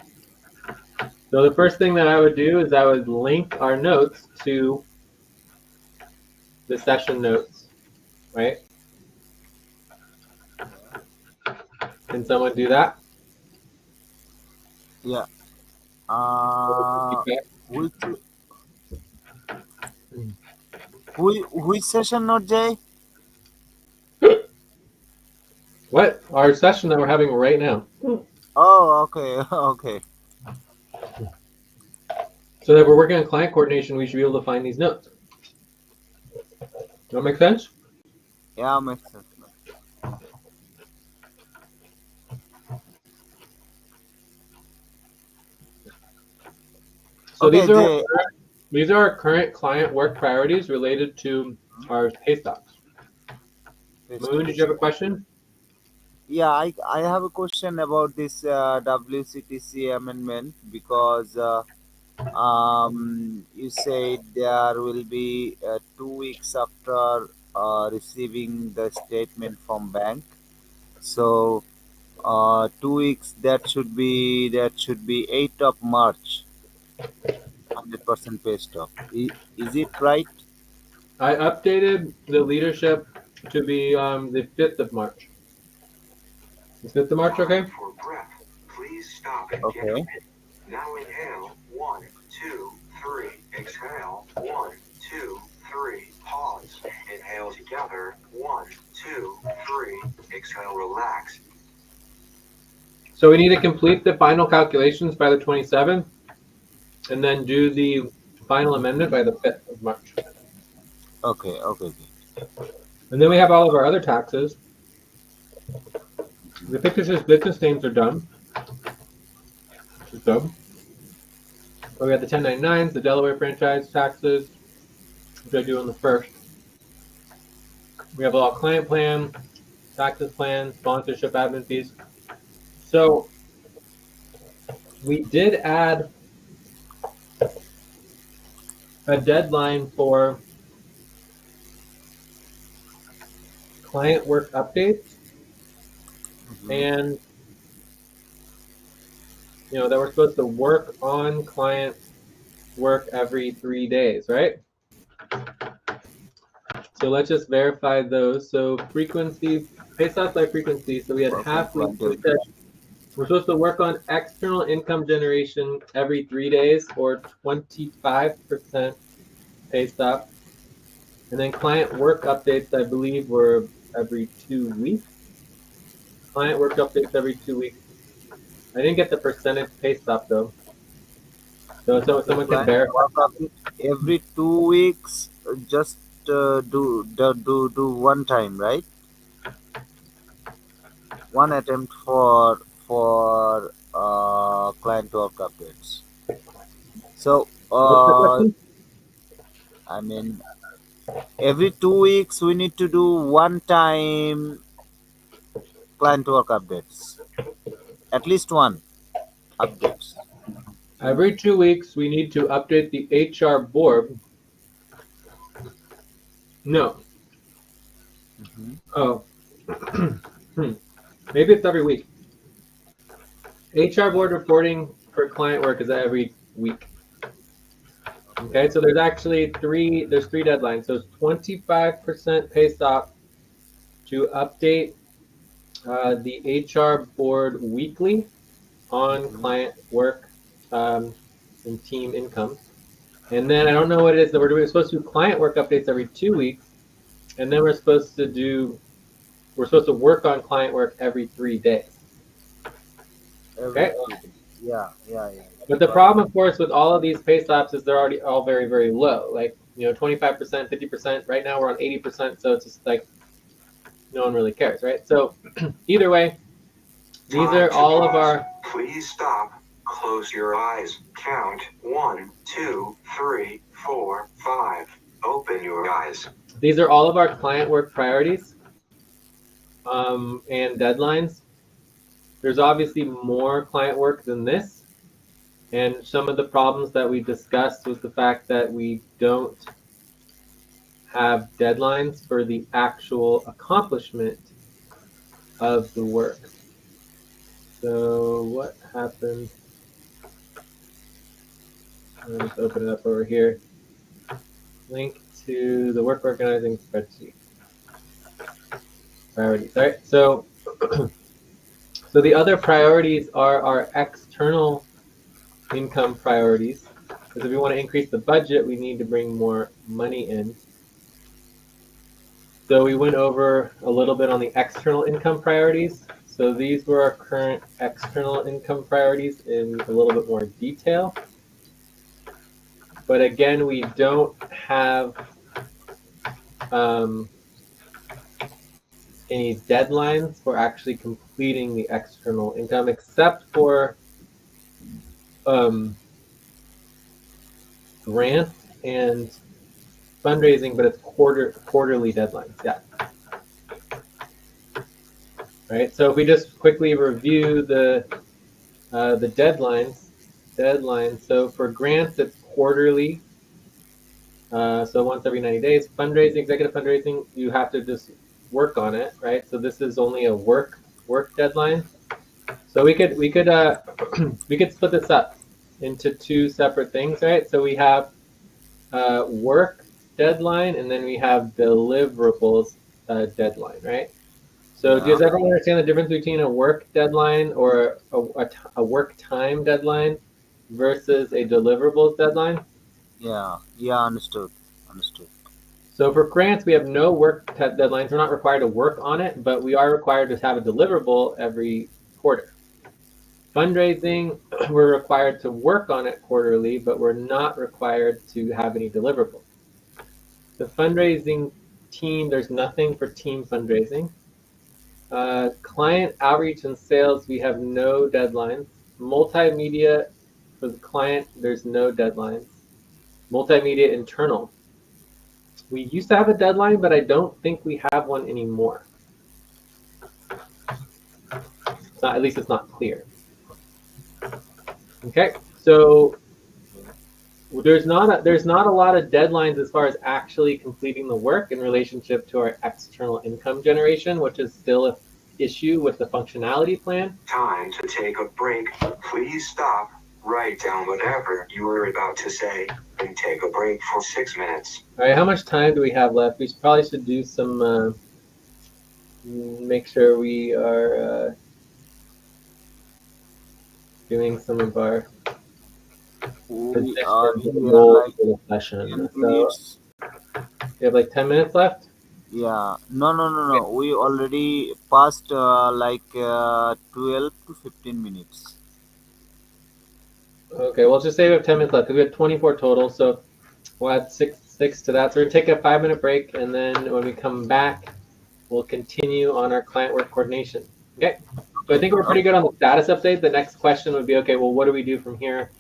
[SPEAKER 1] So the first thing that I would do is I would link our notes to the session notes, right? Can someone do that?
[SPEAKER 3] Yeah.
[SPEAKER 1] Okay.
[SPEAKER 3] Which which session, not Jay?
[SPEAKER 1] What? Our session that we're having right now.
[SPEAKER 3] Oh, okay. Okay.
[SPEAKER 1] So that we're working on client coordination, we should be able to find these notes. Does that make sense?
[SPEAKER 3] Yeah, makes sense.
[SPEAKER 1] So
[SPEAKER 3] Okay, Jay.
[SPEAKER 1] these are our current client work priorities related to our pay stocks. Moon, did you have a question?
[SPEAKER 3] Yeah, I have a question about this WCTC amendment because you said there will be 2 weeks after receiving the statement from bank. So 2 weeks that should be 8th of March, 100% pay stop. Is it right?
[SPEAKER 1] I updated the leadership to be the 5th of March. Is 5th of March okay?
[SPEAKER 2] Time for breath. Please stop and get
[SPEAKER 3] Okay.
[SPEAKER 2] ready. Now inhale. 1, 2, 3. Exhale. 1, 2, 3. Pause. Inhale together. 1, 2, 3. Exhale. Relax.
[SPEAKER 1] So we need to complete the final calculations by the 27th and then do the final amendment by the 5th of March.
[SPEAKER 3] Okay. Okay.
[SPEAKER 1] And then we have all of our other taxes. The fictitious business names are done. Which is done. But we have the 1099s, the Delaware franchise taxes, which I do on the 1st. We have all client plan, taxes plan, sponsorship admin fees. So we did add a deadline for client work updates, and that we're supposed to work on client work every 3 days, right? So let's just verify those. So frequency, based off by frequency. So we had half week. So we said we're supposed to work on external income generation every 3 days or 25% pay stop. And then client work updates, I believe, were every 2 weeks. Client work updates every 2 weeks. I didn't get the percentage pay stop though. So
[SPEAKER 3] The
[SPEAKER 1] someone can
[SPEAKER 3] client
[SPEAKER 1] verify.
[SPEAKER 3] work update every 2 weeks. Just do one time, right? One attempt for client work updates. So
[SPEAKER 1] What's the question?
[SPEAKER 3] I mean, every 2 weeks we need to do one time client work updates. At least one updates.
[SPEAKER 1] Every 2 weeks, we need to update the HR board. No.
[SPEAKER 3] Hmm.
[SPEAKER 1] Oh. Maybe it's every week. HR board reporting for client work is every week. Okay, so there's actually three deadlines. So it's 25% pay stop to update the HR board weekly on
[SPEAKER 3] Hmm.
[SPEAKER 1] client work and team income. And then I don't know what it is that we're doing. We're supposed to do client work updates every 2 weeks, and then we're supposed to work on client work every 3 days.
[SPEAKER 3] Every
[SPEAKER 1] Okay.
[SPEAKER 3] 3 days. Yeah, yeah, yeah, yeah.
[SPEAKER 1] But the
[SPEAKER 3] Got it.
[SPEAKER 1] problem, of course, with all of these pay stops is they're already all very, very low. Like 25%, 50%. Right now we're on 80%, so it's just like no one really cares, right? So either way, these
[SPEAKER 2] Time
[SPEAKER 1] are
[SPEAKER 2] to
[SPEAKER 1] all of
[SPEAKER 2] pause.
[SPEAKER 1] our
[SPEAKER 2] Please stop. Close your eyes. Count 1, 2, 3, 4, 5. Open your eyes.
[SPEAKER 1] these are all of our client work priorities and deadlines. There's obviously more client work than this, and some of the problems that we discussed was the fact that we don't have deadlines for the actual accomplishment of the work. So what happened? I'll just open it up over here. Link to the work organizing spreadsheet. Priorities. All right. So so the other priorities are our external income priorities. Because if we want to increase the budget, we need to bring more money in. So we went over a little bit on the external income priorities. So these were our current external income priorities in a little bit more detail. But again, we don't have um, any deadlines for actually completing the external income, except for um, grants and fundraising, but it's quarterly deadlines. Yeah. Right. So if we just quickly review the deadlines. So for grants, it's quarterly. So once every 90 days. Fundraising, executive fundraising, you have to just work on it, right? So this is only a work deadline. So we could we could split this up into two separate things, right? So we have work deadline, and then we have deliverables deadline, right? So
[SPEAKER 3] Yeah,
[SPEAKER 1] does everyone understand the difference between a work deadline or a work time deadline versus a deliverables deadline?
[SPEAKER 3] yeah, yeah. Understood. Understood.
[SPEAKER 1] So for grants, we have no work deadlines. We're not required to work on it, but we are required to have a deliverable every quarter. Fundraising, we're required to work on it quarterly, but we're not required to have any deliverables. The fundraising team, there's nothing for team fundraising. Client outreach and sales, we have no deadlines. Multimedia, for the client, there's no deadlines. Multimedia internal, we used to have a deadline, but I don't think we have one anymore. It's not, at least it's not clear. Okay, so there's not a lot of deadlines as far as actually completing the work in relationship to our external income generation, which is still an issue with the functionality plan.
[SPEAKER 2] Time to take a break. Please stop. Write down whatever you were about to say and take a break for 6 minutes.
[SPEAKER 1] All right, how much time do we have left? We probably should do some. Make sure we are doing some of our
[SPEAKER 3] We are
[SPEAKER 1] positions and
[SPEAKER 3] here
[SPEAKER 1] goals
[SPEAKER 3] like
[SPEAKER 1] for the
[SPEAKER 3] 10
[SPEAKER 1] session. So
[SPEAKER 3] minutes.
[SPEAKER 1] we have like 10 minutes left.
[SPEAKER 3] Yeah. No, no, no, no. We already passed 12 to 15 minutes.
[SPEAKER 1] Okay, well, just say we have 10 minutes left because we have 24 total. So we'll add six to that. So we're going to take a 5-minute break. And then when we come back, we'll continue on our client work coordination. Okay. So I think we're pretty good on the status update. The next question would be, okay, well, what do we do from here?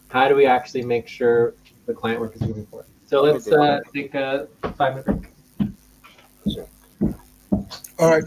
[SPEAKER 1] How do we actually make sure the client work is moving forward? So
[SPEAKER 3] Okay,
[SPEAKER 1] let's
[SPEAKER 3] then.
[SPEAKER 1] take a 5-minute break.
[SPEAKER 3] Sure.
[SPEAKER 4] All right.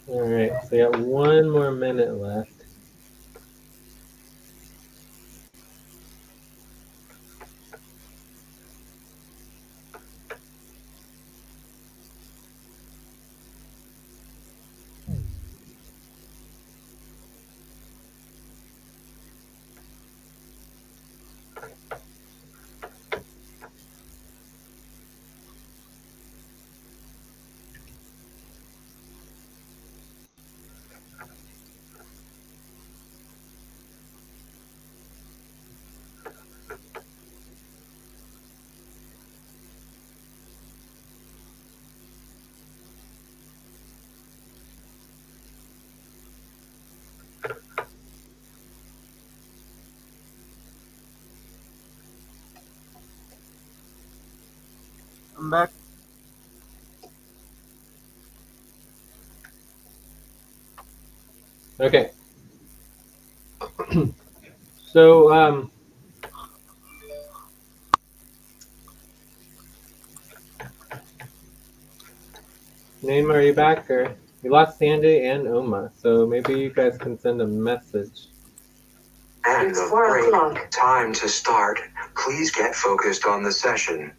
[SPEAKER 1] All right, so we got 1 more minute left.
[SPEAKER 3] I'm back.
[SPEAKER 1] Okay. So, Naima, are you back? Or we lost Sandy and Oma, so maybe you guys can send a message.
[SPEAKER 2] End
[SPEAKER 7] It's
[SPEAKER 2] of
[SPEAKER 7] 4
[SPEAKER 2] break.
[SPEAKER 7] o'clock.
[SPEAKER 2] Time to start. Please get focused on the session.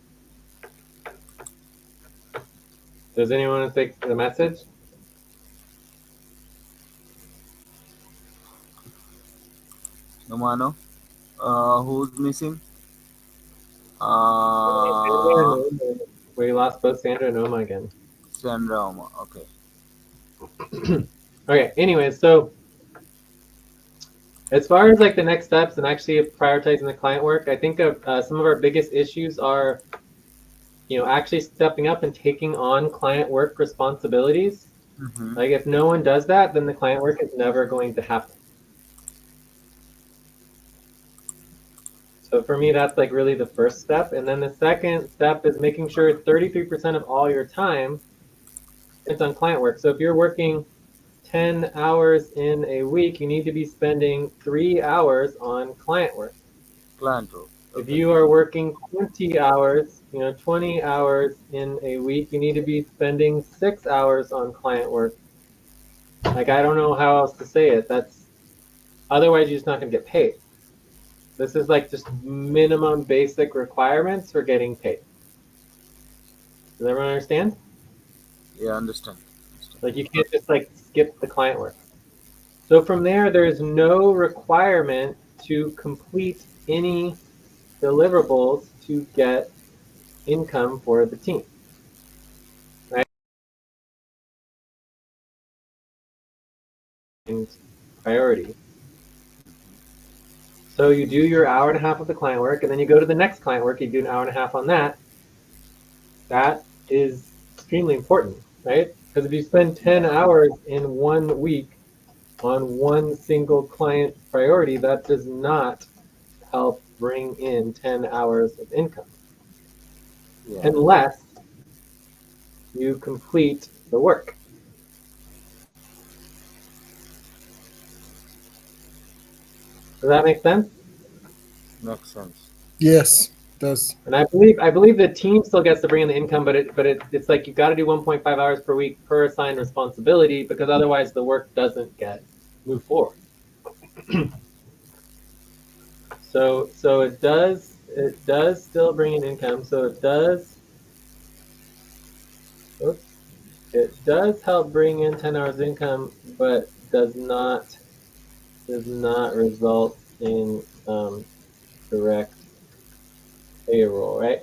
[SPEAKER 1] Does anyone want to take the message?
[SPEAKER 3] No, Mano. Who's missing?
[SPEAKER 1] We lost both Sandra and Oma again.
[SPEAKER 3] Sandra Oma. Okay.
[SPEAKER 1] Okay, anyways, so as far as like the next steps and actually prioritizing the client work, I think of some of our biggest issues are, actually stepping up and taking on client work responsibilities.
[SPEAKER 3] Mm-hmm.
[SPEAKER 1] Like if no one does that, then the client work is never going to happen. So for me, that's like really the first step. And then the second step is making sure 33% of all your time spent on client work. So if you're working 10 hours in a week, you need to be spending 3 hours on client work.
[SPEAKER 3] Client work.
[SPEAKER 1] If
[SPEAKER 3] Okay.
[SPEAKER 1] you are working 20 hours, 20 hours in a week, you need to be spending 6 hours on client work. Like, I don't know how else to say it. Otherwise you're just not going to get paid. This is like just minimum basic requirements for getting paid. Does everyone understand?
[SPEAKER 3] Yeah, understand.
[SPEAKER 1] Like you can't just like skip the client work. So from there's no requirement to complete any deliverables to get income for the team. Right? And priority. So you do your hour and a half of the client work, and then you go to the next client work, you do an hour and a half on that. That is extremely important, right? Because if you spend 10 hours in 1 week on one single client priority, that does not help bring in 10 hours of income.
[SPEAKER 3] Yeah.
[SPEAKER 1] Unless you complete the work. Does that make sense?
[SPEAKER 3] Makes sense.
[SPEAKER 4] Yes, does.
[SPEAKER 1] And I believe the team still gets to bring in the income, but it's like you got to do 1.5 hours per week per assigned responsibility, because otherwise the work doesn't get moved forward. So it does still bring in income. So it does help bring in 10 hours income, but does not result in direct payroll, right?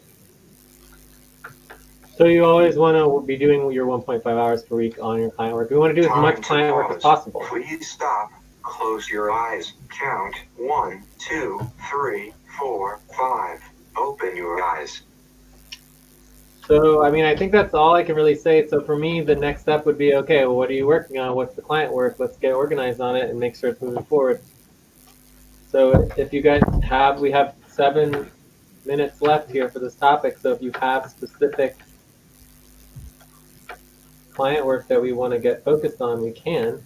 [SPEAKER 1] So you always want to be doing your 1.5 hours per week on your client work. We want to do as much client work as possible.
[SPEAKER 2] Please stop. Close your eyes. Count 1, 2, 3, 4, 5. Open your eyes.
[SPEAKER 1] So, I mean, I think that's all I can really say. So for me, the next step would be, okay, well, what are you working on? What's the client work? Let's get organized on it and make sure it's moving forward. So if you guys we have 7 minutes left here for this topic. So if you have specific client work that we want to get focused on, we can.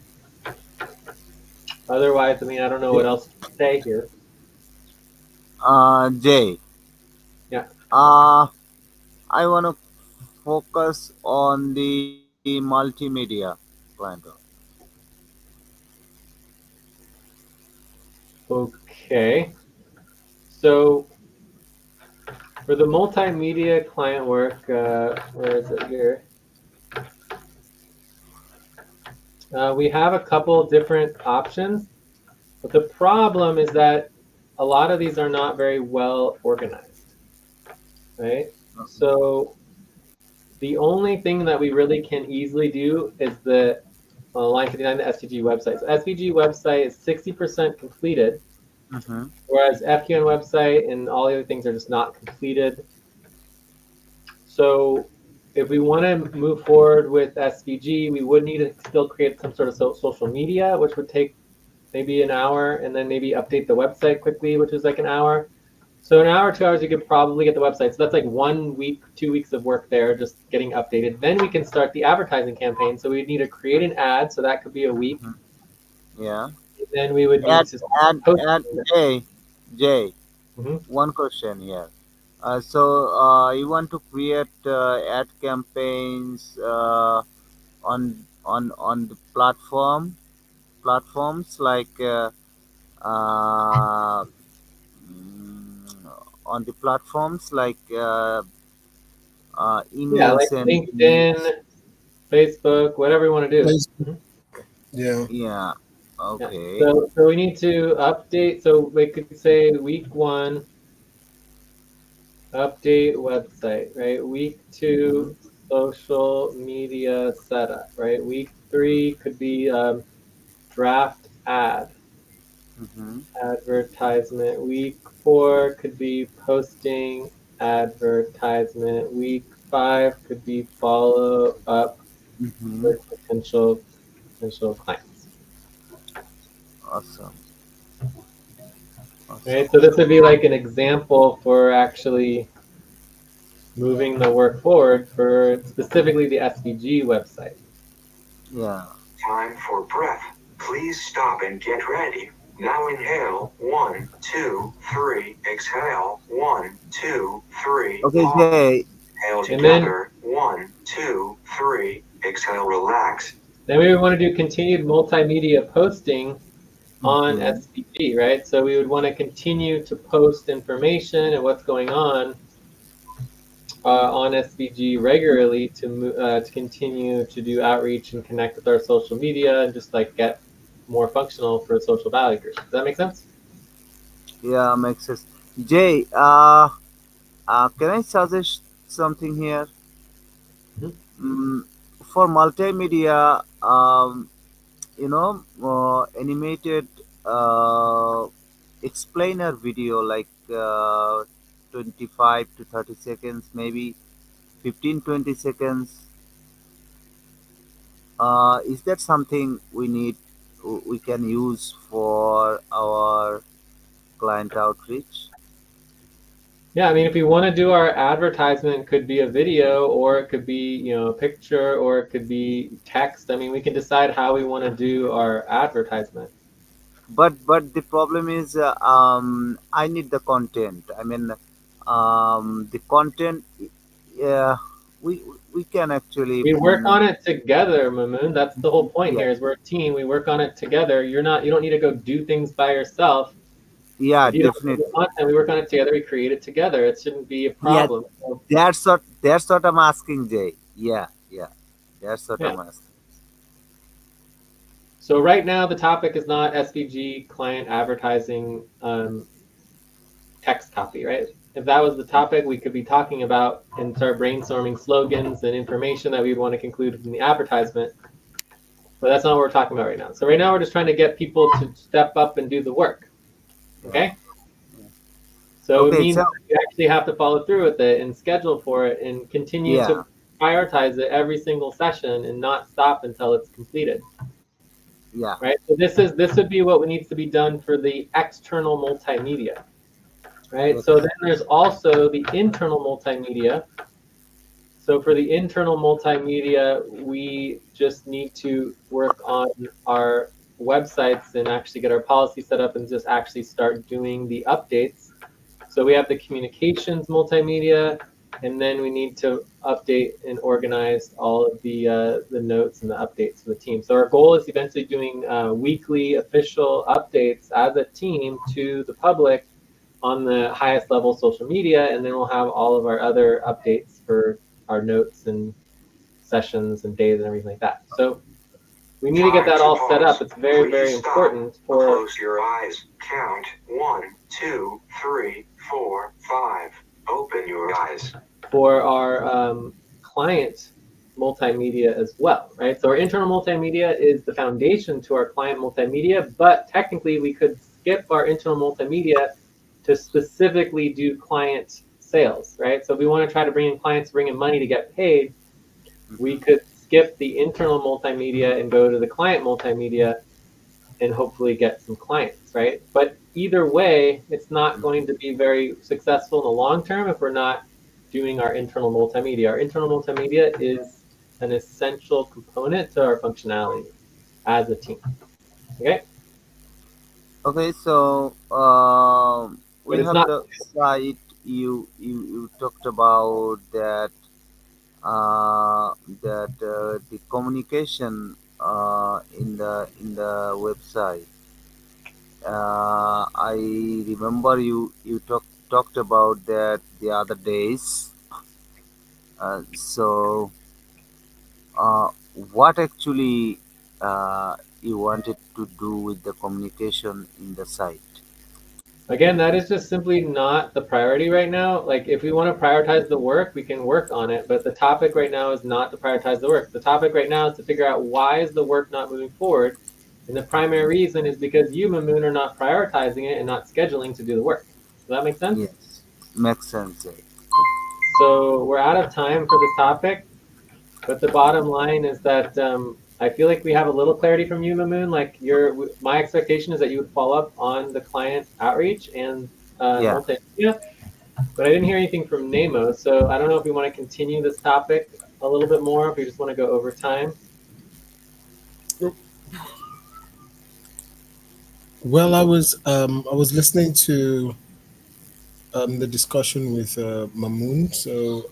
[SPEAKER 1] Otherwise, I mean, I don't know what else to say here.
[SPEAKER 3] Jay.
[SPEAKER 1] Yeah.
[SPEAKER 3] I want to focus on the multimedia client work.
[SPEAKER 1] Okay. So for the multimedia client work, where is it here? We have a couple different options, but the problem is that a lot of these are not very well organized, right?
[SPEAKER 3] Okay.
[SPEAKER 1] So the only thing that we really can easily do is the line 59, the SVG website. So SVG website is 60% completed,
[SPEAKER 3] Mm-hmm.
[SPEAKER 1] whereas FQN website and all the other things are just not completed. So if we want to move forward with SVG, we would need to still create some sort of social media, which would take maybe an hour, and then maybe update the website quickly, which is like an hour. So an hour, 2 hours, you could probably get the website. So that's like 1 week, 2 weeks of work there, just getting updated. Then we can start the advertising campaign. So we'd need to create an ad. So that could be a week.
[SPEAKER 3] Mhm. Yeah.
[SPEAKER 1] Then we would need
[SPEAKER 3] And
[SPEAKER 1] to
[SPEAKER 3] and
[SPEAKER 1] post.
[SPEAKER 3] and Jay,
[SPEAKER 1] Mhm.
[SPEAKER 3] one question here. So you want to create ad campaigns on the platforms like uh, on the platforms like
[SPEAKER 1] Yeah,
[SPEAKER 3] email
[SPEAKER 1] like
[SPEAKER 3] sending.
[SPEAKER 1] LinkedIn, Facebook, whatever you want to do.
[SPEAKER 4] Facebook.
[SPEAKER 1] Mhm.
[SPEAKER 4] Yeah.
[SPEAKER 3] Yeah.
[SPEAKER 1] Yeah.
[SPEAKER 3] Okay.
[SPEAKER 1] So we need to update. So we could say week 1, update website, right? Week
[SPEAKER 3] Mm-hmm.
[SPEAKER 1] 2, social media setup, right? Week 3 could be draft ad,
[SPEAKER 3] Mm-hmm.
[SPEAKER 1] advertisement. Week 4 could be posting advertisement. Week 5 could be follow up
[SPEAKER 3] Mm-hmm.
[SPEAKER 1] with potential clients.
[SPEAKER 3] Awesome. Awesome.
[SPEAKER 1] Right? So this would be like an example for actually moving the work forward for specifically the SVG website.
[SPEAKER 3] Yeah.
[SPEAKER 2] Time for breath. Please stop and get ready. Now inhale. 1, 2, 3. Exhale. 1, 2, 3.
[SPEAKER 3] Okay,
[SPEAKER 2] Pause.
[SPEAKER 3] Jay.
[SPEAKER 2] Inhale
[SPEAKER 1] And then
[SPEAKER 2] together. 1, 2, 3. Exhale. Relax.
[SPEAKER 1] we would want to do continued multimedia posting on
[SPEAKER 3] Mm-hmm.
[SPEAKER 1] SVG, right? So we would want to continue to post information and what's going on SVG regularly to continue to do outreach and connect with our social media and just like get more functional for social value groups. Does that make sense?
[SPEAKER 3] Yeah, makes sense. Jay, can I suggest something here?
[SPEAKER 1] Mhm.
[SPEAKER 3] Mm, for multimedia, animated explainer video like 25 to 30 seconds, maybe 15-20 seconds. Is that something we can use for our client outreach?
[SPEAKER 1] Yeah, I mean, if we want to do our advertisement, it could be a video, or it could be, a picture, or it could be text. I mean, we can decide how we want to do our advertisement.
[SPEAKER 3] But the problem is, I need the content. I mean, the content. Yeah, we we can actually.
[SPEAKER 1] We work on it together, Mamoon. That's the whole point
[SPEAKER 3] Yeah,
[SPEAKER 1] here. Is we're a team. We work on it together. You don't need to go do things by yourself.
[SPEAKER 3] yeah,
[SPEAKER 1] If you don't know the
[SPEAKER 3] definitely.
[SPEAKER 1] content, we work on it together. We create it together. It shouldn't be a
[SPEAKER 3] Yeah,
[SPEAKER 1] problem. So,
[SPEAKER 3] that's what I'm asking, Jay. Yeah, yeah, that's what
[SPEAKER 1] yeah.
[SPEAKER 3] I'm asking.
[SPEAKER 1] So right now the topic is not SVG client advertising text copy, right? If that was the topic, we could be talking about and start brainstorming slogans and information that we'd want to conclude in the advertisement. But that's not what we're talking about right now. So right now we're just trying to get people to step up and do the work.
[SPEAKER 3] Yeah.
[SPEAKER 1] Okay? So it
[SPEAKER 3] Okay,
[SPEAKER 1] means
[SPEAKER 3] so
[SPEAKER 1] you actually have to follow through with it and schedule for it and continue
[SPEAKER 3] yeah,
[SPEAKER 1] to prioritize it every single session and not stop until it's completed.
[SPEAKER 3] yeah.
[SPEAKER 1] Right? So this would be what needs to be done for the external multimedia. Right? So
[SPEAKER 3] Ex-
[SPEAKER 1] then there's also the internal multimedia. So for the internal multimedia, we just need to work on our websites and actually get our policy set up and just actually start doing the updates. So we have the communications multimedia, and then we need to update and organize all of the notes and the updates for the team. So our goal is eventually doing weekly official updates as a team to the public on the highest level social media, and then we'll have all of our other updates for our notes and sessions and days and everything like that. So we need to get
[SPEAKER 2] Time
[SPEAKER 1] that
[SPEAKER 2] to
[SPEAKER 1] all set up.
[SPEAKER 2] pause.
[SPEAKER 1] It's very, very
[SPEAKER 2] Please stop.
[SPEAKER 1] important for
[SPEAKER 2] Close your eyes. Count 1, 2, 3, 4, 5. Open your eyes.
[SPEAKER 1] our client multimedia as well, right? So our internal multimedia is the foundation to our client multimedia, but technically we could skip our internal multimedia to specifically do client sales, right? So if we want to try to bring in clients, bring in money to get paid, we
[SPEAKER 3] mhm.
[SPEAKER 1] could skip the internal multimedia and go to the client multimedia and hopefully get some clients, right? But either way, it's not going to be very successful in the long term if we're not doing our internal multimedia. Our internal multimedia is an essential component to our functionality as a team. Okay,
[SPEAKER 3] Okay, so
[SPEAKER 1] but
[SPEAKER 3] we
[SPEAKER 1] it's
[SPEAKER 3] have
[SPEAKER 1] not.
[SPEAKER 3] the site you talked about that the communication in the website. I remember you talked about that the other days. So uh, what actually you wanted to do with the communication in the site?
[SPEAKER 1] Again, that is just simply not the priority right now. Like, if we want to prioritize the work, we can work on it. But the topic right now is not to prioritize the work. The topic right now is to figure out why is the work not moving forward. And the primary reason is because you, Mamoon, are not prioritizing it and not scheduling to do the work. Does that make sense?
[SPEAKER 3] Yes, makes sense.
[SPEAKER 1] So we're out of time for this topic. But the bottom line is that I feel like we have a little clarity from you, Mamoon. Like, my expectation is that you would follow up on the client outreach and
[SPEAKER 3] Yeah.
[SPEAKER 1] multimedia. But I didn't hear anything from Nemo, so I don't know if we want to continue this topic a little bit more, if we just want to go over time.
[SPEAKER 4] Well, I was listening to the discussion with Mamoon. So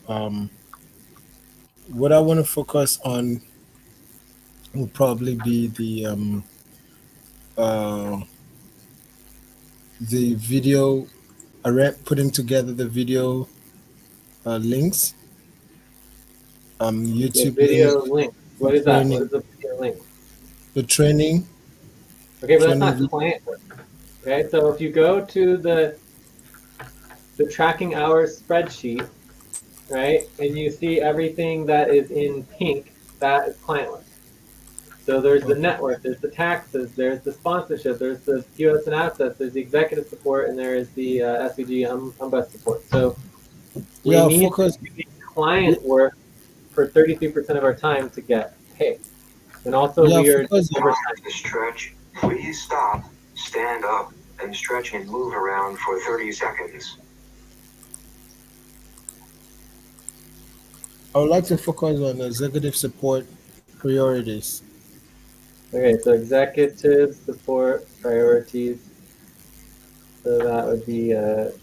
[SPEAKER 4] what I want to focus on will probably be uh, the video, putting together the video links,
[SPEAKER 1] The
[SPEAKER 4] YouTube link,
[SPEAKER 1] video link.
[SPEAKER 4] the
[SPEAKER 1] What is that? What
[SPEAKER 4] training,
[SPEAKER 1] is the video link?
[SPEAKER 4] the training,
[SPEAKER 1] Okay, but that's
[SPEAKER 4] training.
[SPEAKER 1] not client work. Okay, so if you go to the tracking hours spreadsheet, right, and you see everything that is in pink, that is client work. So there's the
[SPEAKER 4] Okay.
[SPEAKER 1] network, there's the taxes, there's the sponsorship, there's the POS and assets, there's the executive support, and there is the SVG UMBUS support. So we
[SPEAKER 4] Yeah,
[SPEAKER 1] need
[SPEAKER 4] focus. Yeah,
[SPEAKER 1] client work for 33% of our time to get paid. And also
[SPEAKER 4] yeah,
[SPEAKER 1] we are
[SPEAKER 4] focus.
[SPEAKER 1] overtime.
[SPEAKER 2] To stretch, please stop, stand up, and stretch and move around for 30 seconds.
[SPEAKER 4] I would like to focus on executive support priorities.
[SPEAKER 1] Okay, so executive support priorities. So that would be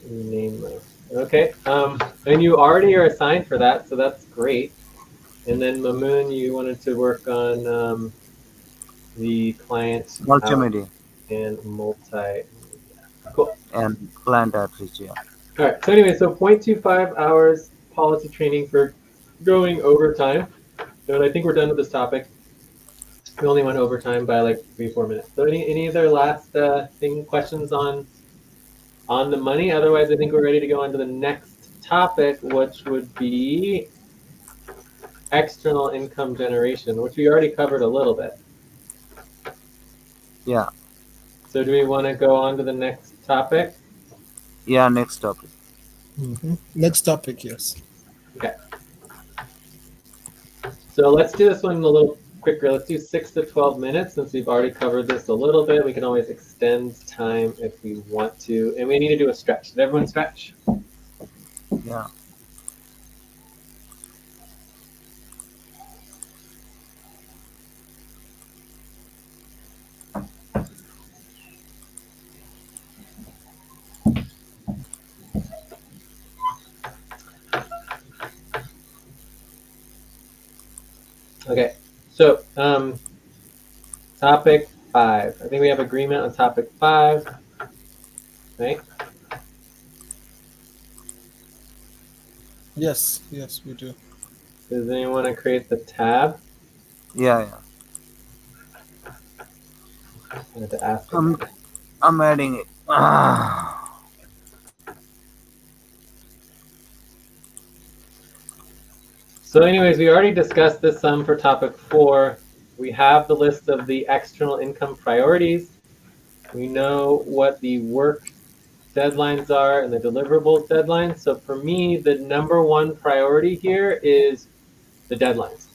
[SPEAKER 1] name. Okay, and you already are assigned for that, so that's great. And then Mamoon, you wanted to work on the client out
[SPEAKER 3] Multimedia
[SPEAKER 1] and multi. Cool.
[SPEAKER 3] and client outreach. Yeah.
[SPEAKER 1] All right. So anyway, so 0.25 hours policy training for going overtime. And I think we're done with this topic. We only went overtime by like 3-4 minutes. So any other last questions on the money? Otherwise, I think we're ready to go on to the next topic, which would be external income generation, which we already covered a little bit.
[SPEAKER 3] Yeah.
[SPEAKER 1] So do we want to go on to the next topic?
[SPEAKER 3] Yeah. Next topic.
[SPEAKER 4] Next topic, yes.
[SPEAKER 1] Okay. So let's do this one a little quicker. Let's do 6 to 12 minutes since we've already covered this a little bit. We can always extend time if we want to. And we need to do a stretch. Did everyone stretch?
[SPEAKER 3] Yeah.
[SPEAKER 1] Okay. So topic 5. I think we have agreement on topic 5, right?
[SPEAKER 4] Yes, yes, we do.
[SPEAKER 1] Does anyone want to create the tab?
[SPEAKER 3] Yeah. Yeah.
[SPEAKER 1] I have to ask
[SPEAKER 3] I'm
[SPEAKER 1] everyone.
[SPEAKER 3] I'm adding it.
[SPEAKER 1] So anyways, we already discussed this some for topic 4. We have the list of the external income priorities. We know what the work deadlines are and the deliverables deadlines. So for me, the number one priority here is the deadlines.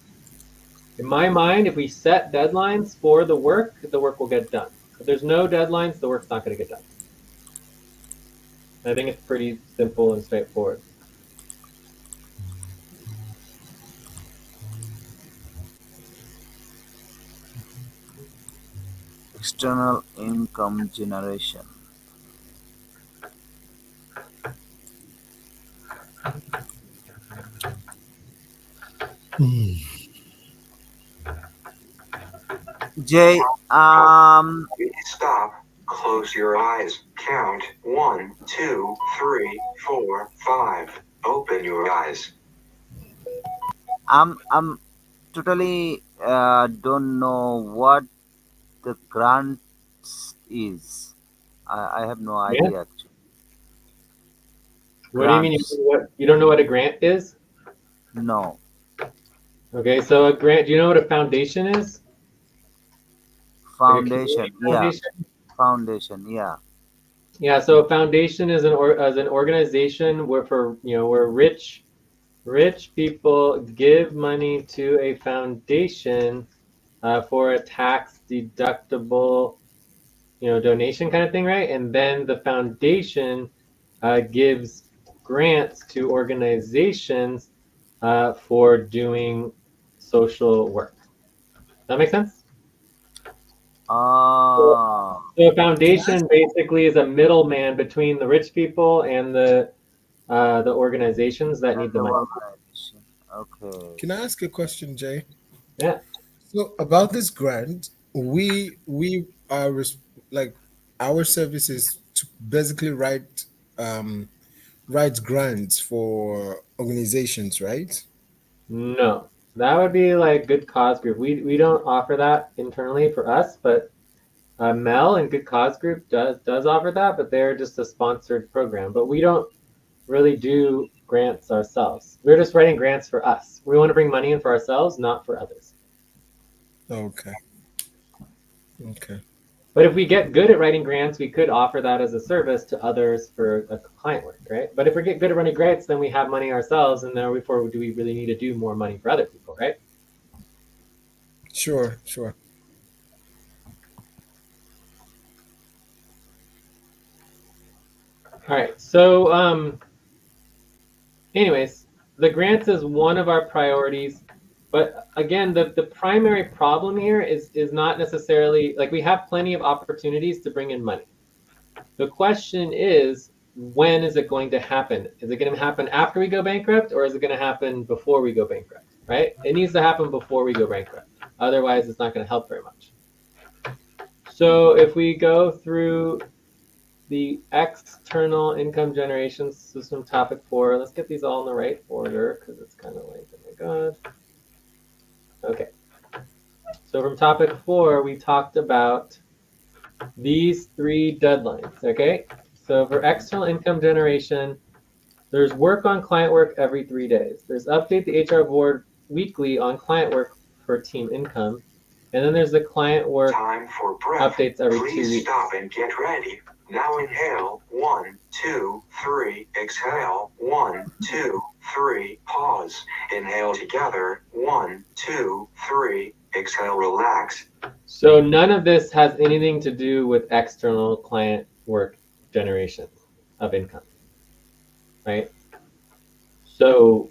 [SPEAKER 1] In my mind, if we set deadlines for the work will get done. If there's no deadlines, the work's not going to get done. I think it's pretty simple and straightforward.
[SPEAKER 3] External income generation. Jay,
[SPEAKER 2] Please stop. Close your eyes. Count 1, 2, 3, 4, 5. Open your eyes.
[SPEAKER 3] I'm totally don't know what the grant is. I have no
[SPEAKER 1] Yeah.
[SPEAKER 3] idea actually.
[SPEAKER 1] What do you mean
[SPEAKER 3] Grants.
[SPEAKER 1] you don't know what a grant is?
[SPEAKER 3] No.
[SPEAKER 1] Okay, so a grant, do you know what a foundation is? Like a
[SPEAKER 3] Foundation.
[SPEAKER 1] community
[SPEAKER 3] Yeah.
[SPEAKER 1] foundation?
[SPEAKER 3] Foundation. Yeah.
[SPEAKER 1] Yeah, so a foundation is an organization where rich people give money to a foundation for a tax deductible, donation kind of thing, right? And then the foundation gives grants to organizations for doing social work. That make sense?
[SPEAKER 3] Ah.
[SPEAKER 1] So a
[SPEAKER 4] Can I
[SPEAKER 1] foundation basically is a middleman between the rich people and the organizations that
[SPEAKER 3] And
[SPEAKER 1] need the
[SPEAKER 3] the
[SPEAKER 1] money.
[SPEAKER 3] organization. Okay.
[SPEAKER 4] can I ask a question, Jay?
[SPEAKER 1] Yeah.
[SPEAKER 4] So about this grant, we are like our service is to basically um write grants for organizations, right?
[SPEAKER 1] No, that would be like Good Cause Group. We don't offer that internally for us, but Mel and Good Cause Group does offer that, but they're just a sponsored program. But we don't really do grants ourselves. We're just writing grants for us. We want to bring money in for ourselves, not for others.
[SPEAKER 4] Okay. Okay.
[SPEAKER 1] But if we get good at writing grants, we could offer that as a service to others for a client work, right? But if we get good at running grants, then we have money ourselves, and therefore do we really need to do more money for other people, right?
[SPEAKER 4] Sure, sure.
[SPEAKER 1] All right. So, anyways, the grants is one of our priorities. But again, the primary problem here is not necessarily like we have plenty of opportunities to bring in money. The question is, when is it going to happen? Is it going to happen after we go bankrupt, or is it going to happen before we go bankrupt? Right? It needs to happen before we go bankrupt. Otherwise, it's not going to help very much. So if we go through the external income generation system topic 4, let's get these all in the right order because it's kind of like, oh my god. Okay. So from topic 4, we talked about these 3 deadlines. Okay. So for external income generation, there's work on client work every 3 days. There's update the HR board weekly on client work for team income. And then there's the client work
[SPEAKER 2] Time for breath.
[SPEAKER 1] updates every 2
[SPEAKER 2] Please
[SPEAKER 1] weeks.
[SPEAKER 2] stop and get ready. Now inhale. 1, 2, 3. Exhale. 1, 2, 3. Pause. Inhale together. 1, 2, 3. Exhale. Relax.
[SPEAKER 1] So none of this has anything to do with external client work generation of income, right? So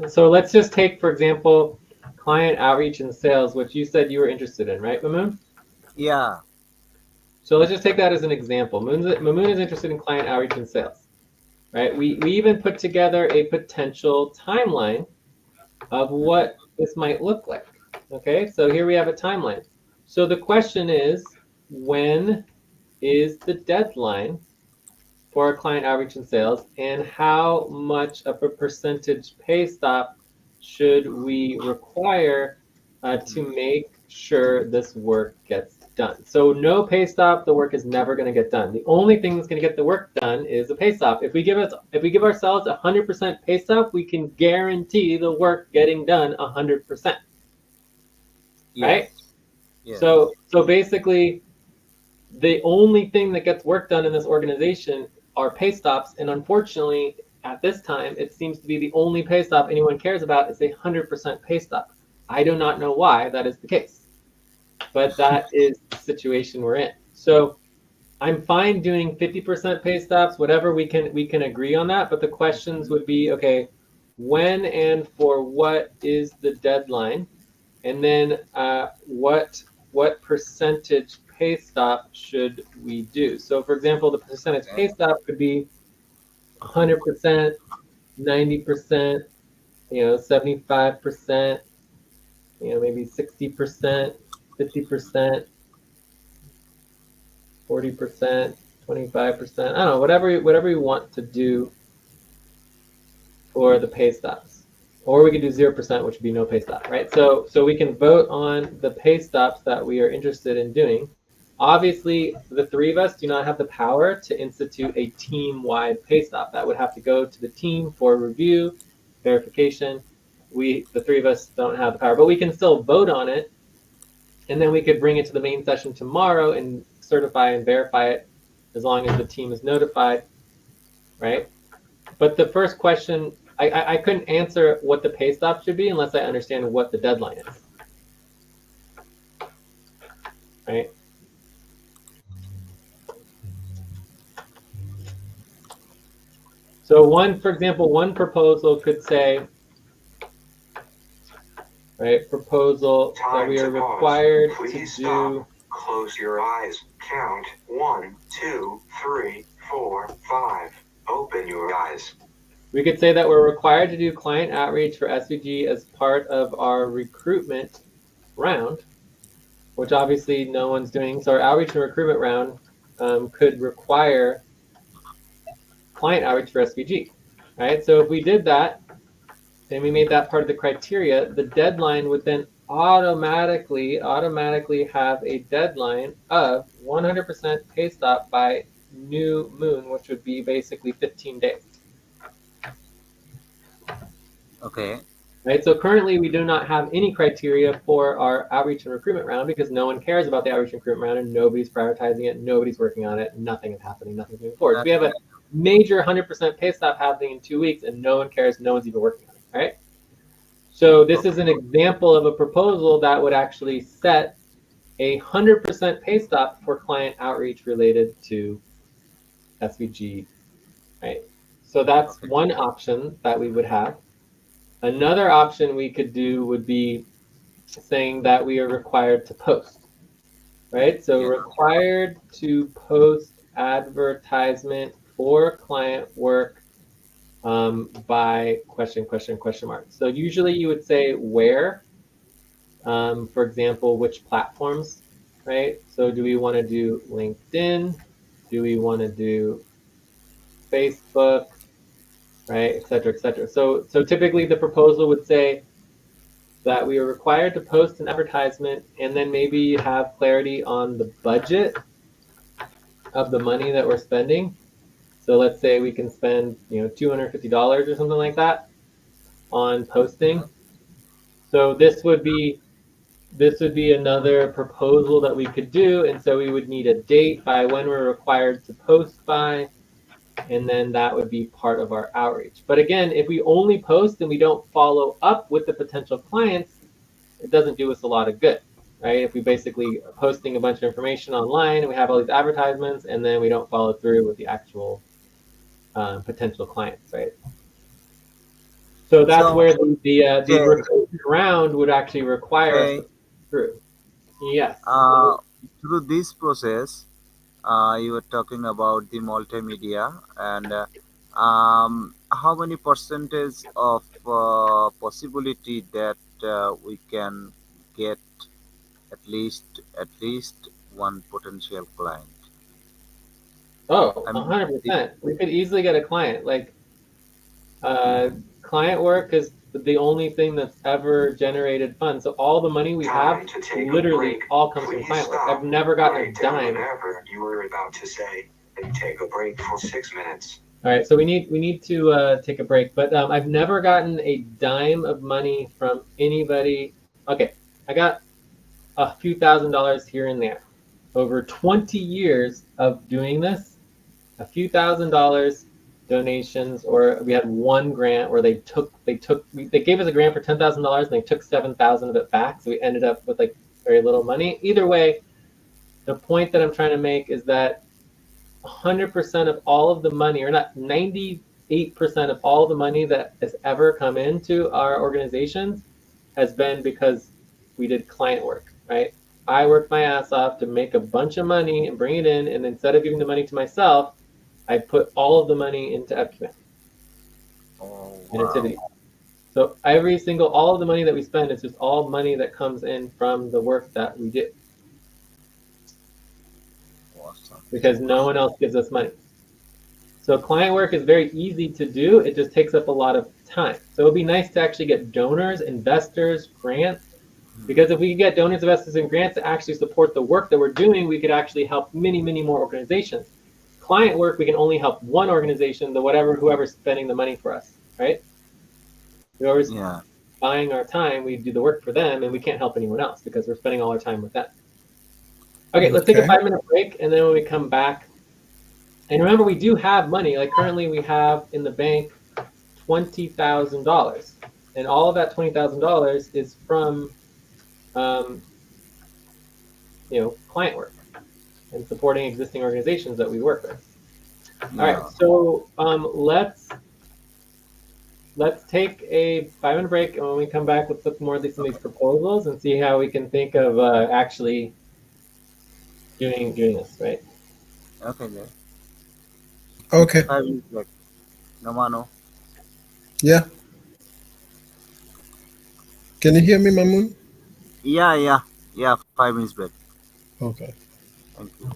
[SPEAKER 1] so let's just take, for example, client outreach and sales, which you said you were interested in, right, Mamoon?
[SPEAKER 3] Yeah.
[SPEAKER 1] So let's just take that as an example. Mamoon is interested in client outreach and sales, right? We even put together a potential timeline of what this might look like. Okay, so here we have a timeline. So the question is, when is the deadline for our client outreach and sales, and how much of a percentage pay stop should we require to make sure this work gets done? So no pay stop, the work is never going to get done. The only thing that's going to get the work done is a pay stop. If we give ourselves 100% pay stop, we can guarantee the work getting done 100%.
[SPEAKER 3] Yes.
[SPEAKER 1] Right?
[SPEAKER 3] Yes.
[SPEAKER 1] So basically, the only thing that gets work done in this organization are pay stops, and unfortunately, at this time, it seems to be the only pay stop anyone cares about is a 100% pay stop. I do not know why that is the case. but that is the situation we're in. So I'm fine doing 50% pay stops, whatever we can agree on that. But the questions would be, okay, when and for what is the deadline, and then what percentage pay stop should we do? So, for example, the percentage pay stop could be 100%, 90%, 75%, maybe 60%, 50%. 40%, 25%. I don't know, whatever you want to do for the pay stops. Or we could do 0%, which would be no pay stop, right? So we can vote on the pay stops that we are interested in doing. Obviously, the three of us do not have the power to institute a team-wide pay stop. That would have to go to the team for review, verification. The three of us don't have the power, but we can still vote on it, and then we could bring it to the main session tomorrow and certify and verify it as long as the team is notified, right? But the first question, I couldn't answer what the pay stop should be unless I understand what the deadline is, right? So for example, one proposal could say, right, proposal that we are required to do.
[SPEAKER 2] Close your eyes. Count 1, 2, 3, 4, 5. Open your eyes.
[SPEAKER 1] We could say that we're required to do client outreach for SVG as part of our recruitment round, which obviously no one's doing. So our outreach and recruitment round could require client outreach for SVG, right? So if we did that, and we made that part of the criteria, the deadline would then automatically have a deadline of 100% pay stop by new moon, which would be basically 15 days.
[SPEAKER 3] Okay.
[SPEAKER 1] Right. So currently we do not have any criteria for our outreach and recruitment round because no one cares about the outreach and recruitment round and nobody's prioritizing it, nobody's working on it, nothing is happening, nothing's moving forward. So we have a major 100% pay stop happening in 2 weeks and no one cares, no one's even working on it, right? So this is an example of a proposal that would actually set a 100% pay stop for client outreach related to SVG, right? So that's one option that we would have. Another option we could do would be saying that we are required to post, right? So required to post advertisement for client work by question mark. So usually you would say where, for example, which platforms, right? So do we want to do LinkedIn? Do we want to do Facebook, right, et cetera, et cetera. So typically the proposal would say that we are required to post an advertisement and then maybe have clarity on the budget of the money that we're spending. So let's say we can spend, $250 or something like that on posting. So this would be another proposal that we could do. And so we would need a date by when we're required to post by, and then that would be part of our outreach. But again, if we only post and we don't follow up with the potential clients, it doesn't do us a lot of good, right? If we basically are posting a bunch of information online and we have all these advertisements and then we don't follow through with the actual potential clients, right? So that's where the recruitment round would actually require us to go through. Yes.
[SPEAKER 3] Through this process, you were talking about the multimedia and how many percentage of possibility that we can get at least one potential client.
[SPEAKER 1] Oh, 100%. We could easily get a client. Like client work is the only thing that's ever generated funds. So all the money we have literally all comes from client work. I've never gotten a dime.
[SPEAKER 2] Whatever you were about to say, and take a break for 6 minutes.
[SPEAKER 1] All right, so we need to take a break, but I've never gotten a dime of money from anybody. Okay, I got a few $1,000s here and there. Over 20 years of doing this, a few $1,000s donations, or we had one grant where they gave us a grant for $10,000 and they took 7,000 of it back, so we ended up with like very little money. Either way, the point that I'm trying to make is that 100% of all of the money, or not 98% of all the money that has ever come into our organizations has been because we did client work, right? I worked my ass off to make a bunch of money and bring it in, and instead of giving the money to myself, I put all of the money into FQM
[SPEAKER 3] Oh,
[SPEAKER 1] and
[SPEAKER 3] wow.
[SPEAKER 1] activity. So all of the money that we spend is just all money that comes in from the work that we do,
[SPEAKER 3] Awesome.
[SPEAKER 1] because no one else gives us money. So client work is very easy to do. It just takes up a lot of time. So it'd be nice to actually get donors, investors, grants, because if we could get donors, investors, and grants to actually support the work that we're doing, we could actually help many, many more organizations. Client work, we can only help one organization, whoever's spending the money for us, right? Whoever's
[SPEAKER 3] Yeah.
[SPEAKER 1] buying our time, we do the work for them, and we can't help anyone else because we're spending all our time with them. Okay, let's take a
[SPEAKER 4] Okay.
[SPEAKER 1] 5-minute break, and then when we come back, and remember, we do have money. Like currently, we have in the bank $20,000, and all of that $20,000 is from, client work and supporting existing organizations that we work with. All right,
[SPEAKER 3] Yeah.
[SPEAKER 1] so let's take a 5-minute break, and when we come back, let's look more at some of these proposals and see how we can think of actually doing this, right?
[SPEAKER 3] Okay, then.
[SPEAKER 4] Okay.
[SPEAKER 3] 5 minutes back. No, mano.
[SPEAKER 4] Yeah. Can you hear me, Mamun?
[SPEAKER 3] Yeah, yeah. Yeah, 5 minutes back.
[SPEAKER 4] Okay.
[SPEAKER 3] Thank you.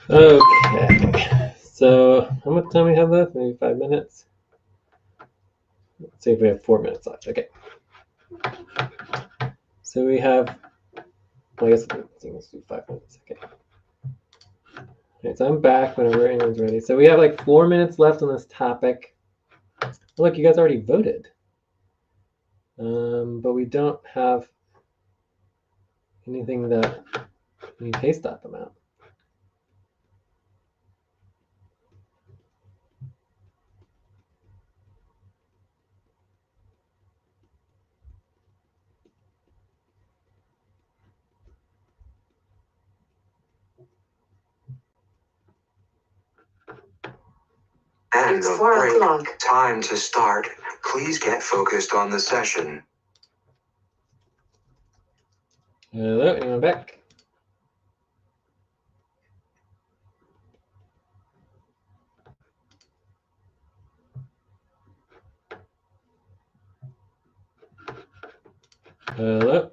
[SPEAKER 1] Okay, so how much time we have left? Maybe 5 minutes. Let's see if we have 4 minutes left. Okay. So we have, well, I guess let's do 5 minutes. Okay. Okay, so I'm back whenever anyone's ready. So we have like 4 minutes left on this topic. Look, you guys already voted. But we don't have anything that any pay stop amount.
[SPEAKER 2] End of break. Time to start. Please get focused on the session.
[SPEAKER 1] Hello, anyone back? Hello?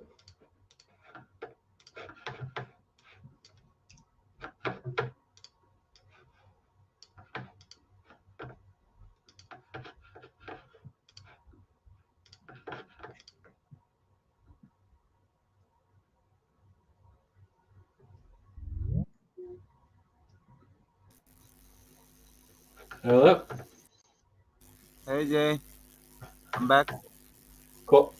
[SPEAKER 1] Hello?
[SPEAKER 3] Hey Jay, I'm back.
[SPEAKER 1] Cool.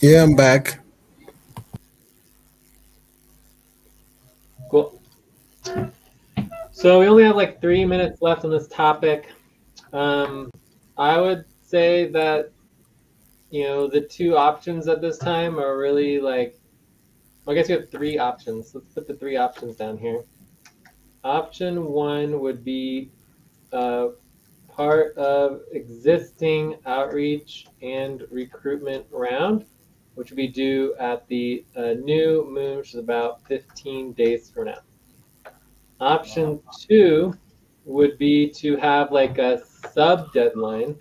[SPEAKER 4] Yeah, I'm back.
[SPEAKER 1] Cool. So we only have like 3 minutes left on this topic. I would say that, the two options at this time are really like, I guess we have 3 options. Let's put the 3 options down here. Option 1 would be part of existing outreach and recruitment round, which would be due at the new moon, which is about 15 days from now. Option 2 would be to have like a sub deadline.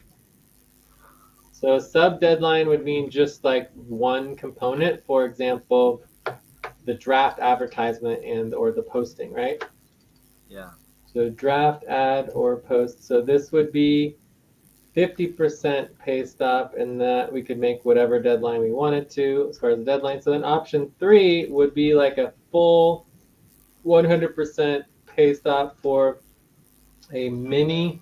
[SPEAKER 1] So sub deadline would mean just like one component, for example, the draft advertisement and or the posting, right?
[SPEAKER 3] Yeah.
[SPEAKER 1] So draft ad or post. So this would be 50% pay stop, and that we could make whatever deadline we wanted to as far as the deadline. So then option 3 would be like a full 100% pay stop for a mini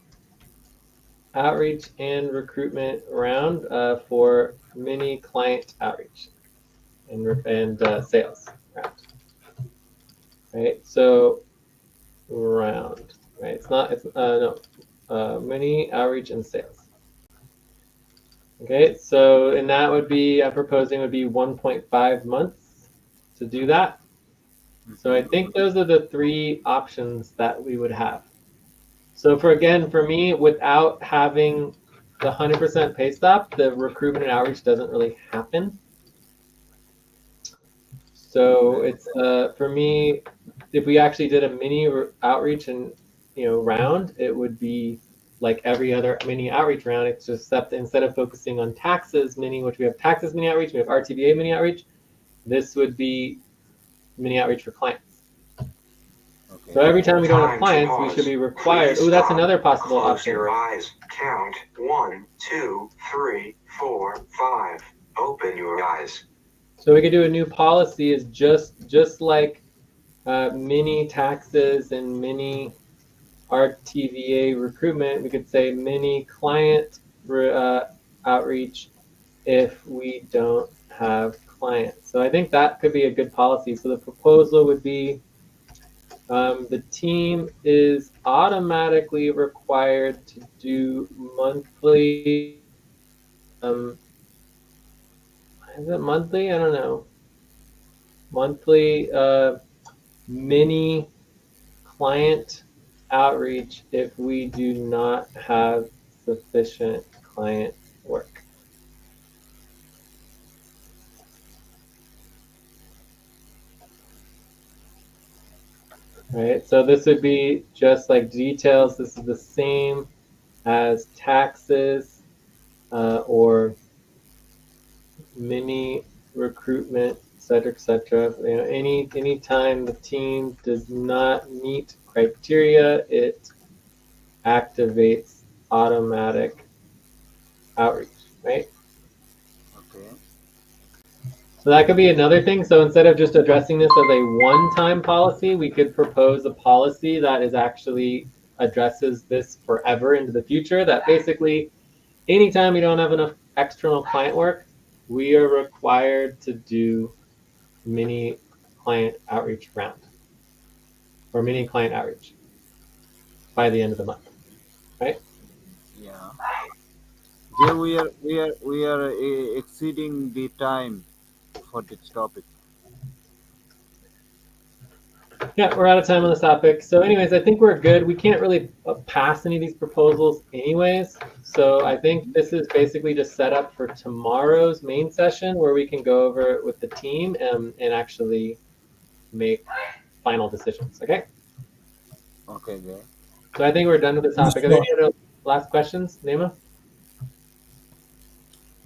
[SPEAKER 1] outreach and recruitment round for mini client outreach and sales round. Right. So round. Right. It's no mini outreach and sales. Okay. So and that would be I'm proposing would be 1.5 months to do that. So I think those are the 3 options that we would have. So for me, without having the 100% pay stop, the recruitment and outreach doesn't really happen. So it's for me, if we actually did a mini outreach and round, it would be like every other mini outreach round, except instead of focusing on taxes mini, which we have taxes mini outreach, we have RTVA mini outreach. This would be mini outreach for clients.
[SPEAKER 3] Okay.
[SPEAKER 1] So every time we don't have clients, we should be required. Oh, that's another possible
[SPEAKER 2] Close
[SPEAKER 1] option.
[SPEAKER 2] your eyes. Count 1, 2, 3, 4, 5. Open your eyes.
[SPEAKER 1] So we could do a new policy is just like mini taxes and mini RTVA recruitment. We could say mini client outreach if we don't have clients. So I think that could be a good policy. So the proposal would be the team is automatically required to do monthly. Is it monthly? I don't know. Monthly mini client outreach if we do not have sufficient client work. Right, so this would be just like details. This is the same as taxes or mini recruitment, et cetera. Any time the team does not meet criteria, it activates automatic outreach, right?
[SPEAKER 3] Okay.
[SPEAKER 1] So that could be another thing. So instead of just addressing this as a one-time policy, we could propose a policy that is actually addresses this forever into the future. That basically, anytime we don't have enough external client work, we are required to do mini client outreach round or mini client outreach by the end of the month, right?
[SPEAKER 3] Yeah. Jay, we are exceeding the time for this topic.
[SPEAKER 1] Yeah, we're out of time on this topic. So, anyways, I think we're good. We can't really pass any of these proposals, anyways. So, I think this is basically just set up for tomorrow's main session where we can go over it with the team and actually make final decisions. Okay.
[SPEAKER 3] Okay, Jay.
[SPEAKER 1] So, I think we're done with this topic. Are there
[SPEAKER 4] Sure.
[SPEAKER 1] any other last questions, Nema?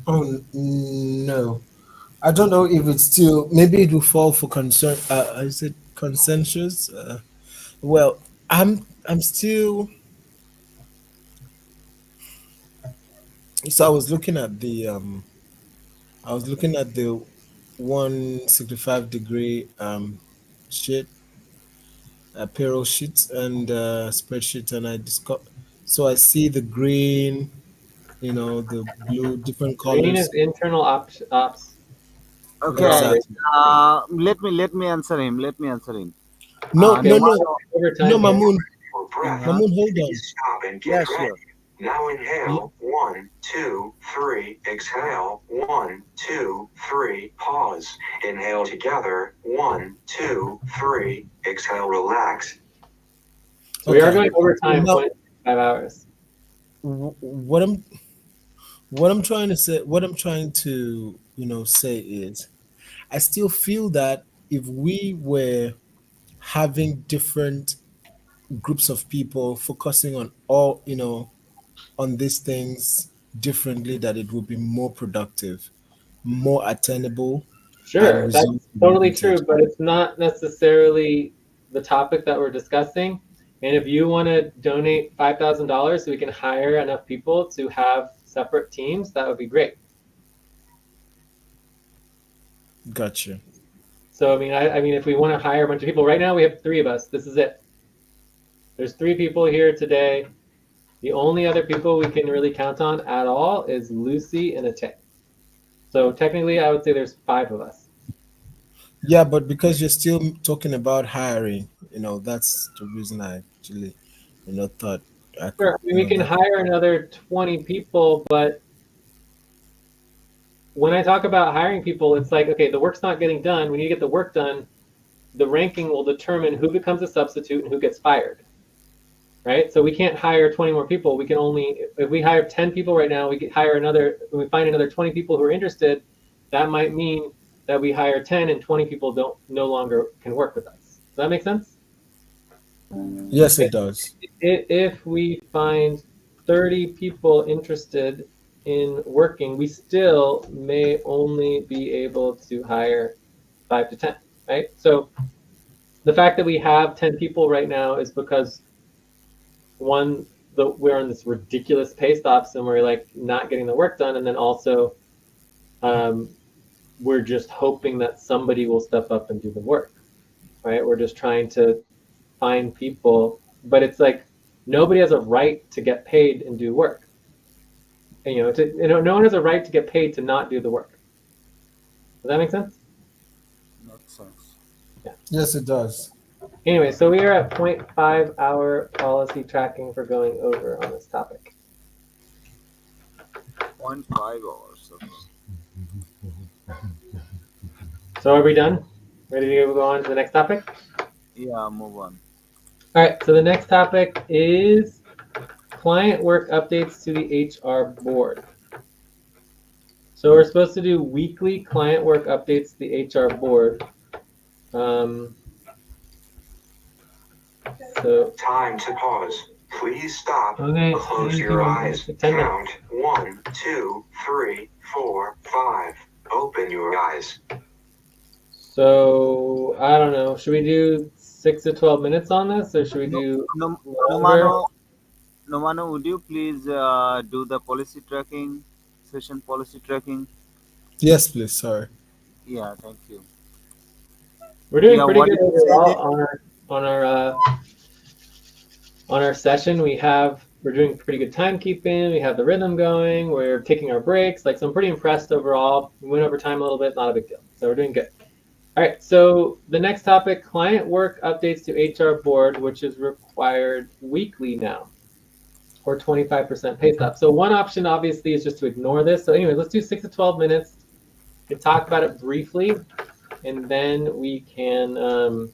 [SPEAKER 4] Oh no, I don't know if it's still. Maybe it will fall for concern. Is it consensus? Well, I'm still. So I was looking at the 165 degree sheet, payroll sheet and spreadsheet, and I discover. So I see the green, the blue, different
[SPEAKER 1] Green is
[SPEAKER 4] colors.
[SPEAKER 1] internal ops
[SPEAKER 3] Okay.
[SPEAKER 1] operations.
[SPEAKER 4] Exactly.
[SPEAKER 3] Let me answer him. Let me answer him.
[SPEAKER 4] No,
[SPEAKER 1] Okay,
[SPEAKER 4] no,
[SPEAKER 1] we're
[SPEAKER 4] no,
[SPEAKER 3] Nomano.
[SPEAKER 1] going over
[SPEAKER 4] no,
[SPEAKER 1] time here.
[SPEAKER 4] Mamoon,
[SPEAKER 2] For breath,
[SPEAKER 3] Uh-huh.
[SPEAKER 4] Mamoon, hold on.
[SPEAKER 2] please stop and
[SPEAKER 3] Yeah,
[SPEAKER 2] get
[SPEAKER 3] sure.
[SPEAKER 2] ready. Now
[SPEAKER 4] Yeah,
[SPEAKER 2] inhale, one, two, three. Exhale, one, two, three. Pause. Inhale together, one, two, three. Exhale, relax.
[SPEAKER 1] So we are
[SPEAKER 4] okay.
[SPEAKER 1] going over time,
[SPEAKER 4] Now,
[SPEAKER 1] 0.5 hours.
[SPEAKER 4] what I'm trying to say, what I'm trying to, say is, I still feel that if we were having different groups of people focusing on all, on these things differently, that it would be more productive, more attainable, and
[SPEAKER 1] Sure,
[SPEAKER 4] result
[SPEAKER 1] that's totally
[SPEAKER 4] oriented.
[SPEAKER 1] true, but it's not necessarily the topic that we're discussing. And if you want to donate $5,000 so we can hire enough people to have separate teams, that would be great.
[SPEAKER 4] Gotcha.
[SPEAKER 1] So I mean, if we want to hire a bunch of people, right now we have three of us. This is it. There's three people here today. The only other people we can really count on at all is Lucy and Ate. So technically, I would say there's five of us.
[SPEAKER 4] Yeah, but because you're still talking about hiring, that's the reason I actually, thought I
[SPEAKER 1] Sure,
[SPEAKER 4] could,
[SPEAKER 1] I mean, we can
[SPEAKER 4] that.
[SPEAKER 1] hire another 20 people, but when I talk about hiring people, it's like, okay, the work's not getting done. We need to get the work done. The ranking will determine who becomes a substitute and who gets fired, right? So we can't hire 20 more people. We can only, if we hire 10 people right now, we hire another, we find another 20 people who are interested. That might mean that we hire 10 and 20 people don't no longer can work with us. Does that make sense?
[SPEAKER 4] Yes, it does.
[SPEAKER 1] If we find 30 people interested in working, we still may only be able to hire 5 to 10, right? So the fact that we have 10 people right now is because one, we're on this ridiculous pay stops and we're like not getting the work done, and then also um, we're just hoping that somebody will step up and do the work, right? We're just trying to find people, but it's like nobody has a right to get paid and do work. And, no one has a right to get paid to not do the work. Does that make sense?
[SPEAKER 3] Makes sense.
[SPEAKER 1] Yeah.
[SPEAKER 4] Yes, it does.
[SPEAKER 1] Anyway, so we are at 0.5 hour policy tracking for going over on this topic.
[SPEAKER 3] 0.5 hours. Okay.
[SPEAKER 1] So are we done? Ready to go on to the next topic?
[SPEAKER 3] Yeah, move on.
[SPEAKER 1] All right, so the next topic is client work updates to the HR board. So we're supposed to do weekly client work updates to the HR board. Um, so
[SPEAKER 2] Time to pause. Please stop.
[SPEAKER 1] okay,
[SPEAKER 2] Close your eyes. Count 1, 2, 3, 4, 5. Open your eyes.
[SPEAKER 1] So I don't know. Should we do 6 to 12 minutes on this, or should we
[SPEAKER 3] No,
[SPEAKER 1] do
[SPEAKER 3] no,
[SPEAKER 1] longer?
[SPEAKER 3] Nomano, Nomano, would you please do the policy tracking, session policy tracking?
[SPEAKER 4] Yes, please. Sorry.
[SPEAKER 3] Yeah, thank you.
[SPEAKER 1] We're doing
[SPEAKER 3] Yeah,
[SPEAKER 1] pretty
[SPEAKER 3] what
[SPEAKER 1] good
[SPEAKER 3] did you say
[SPEAKER 1] overall
[SPEAKER 3] there?
[SPEAKER 1] on our on our session. We're doing pretty good timekeeping. We have the rhythm going. We're taking our breaks. Like, so I'm pretty impressed overall. We went over time a little bit, not a big deal. So we're doing good. All right. So the next topic: client work updates to HR board, which is required weekly now, or 25% pay stop. So one option obviously is just to ignore this. So anyway, let's do 6 to 12 minutes. We can talk about it briefly, and then we can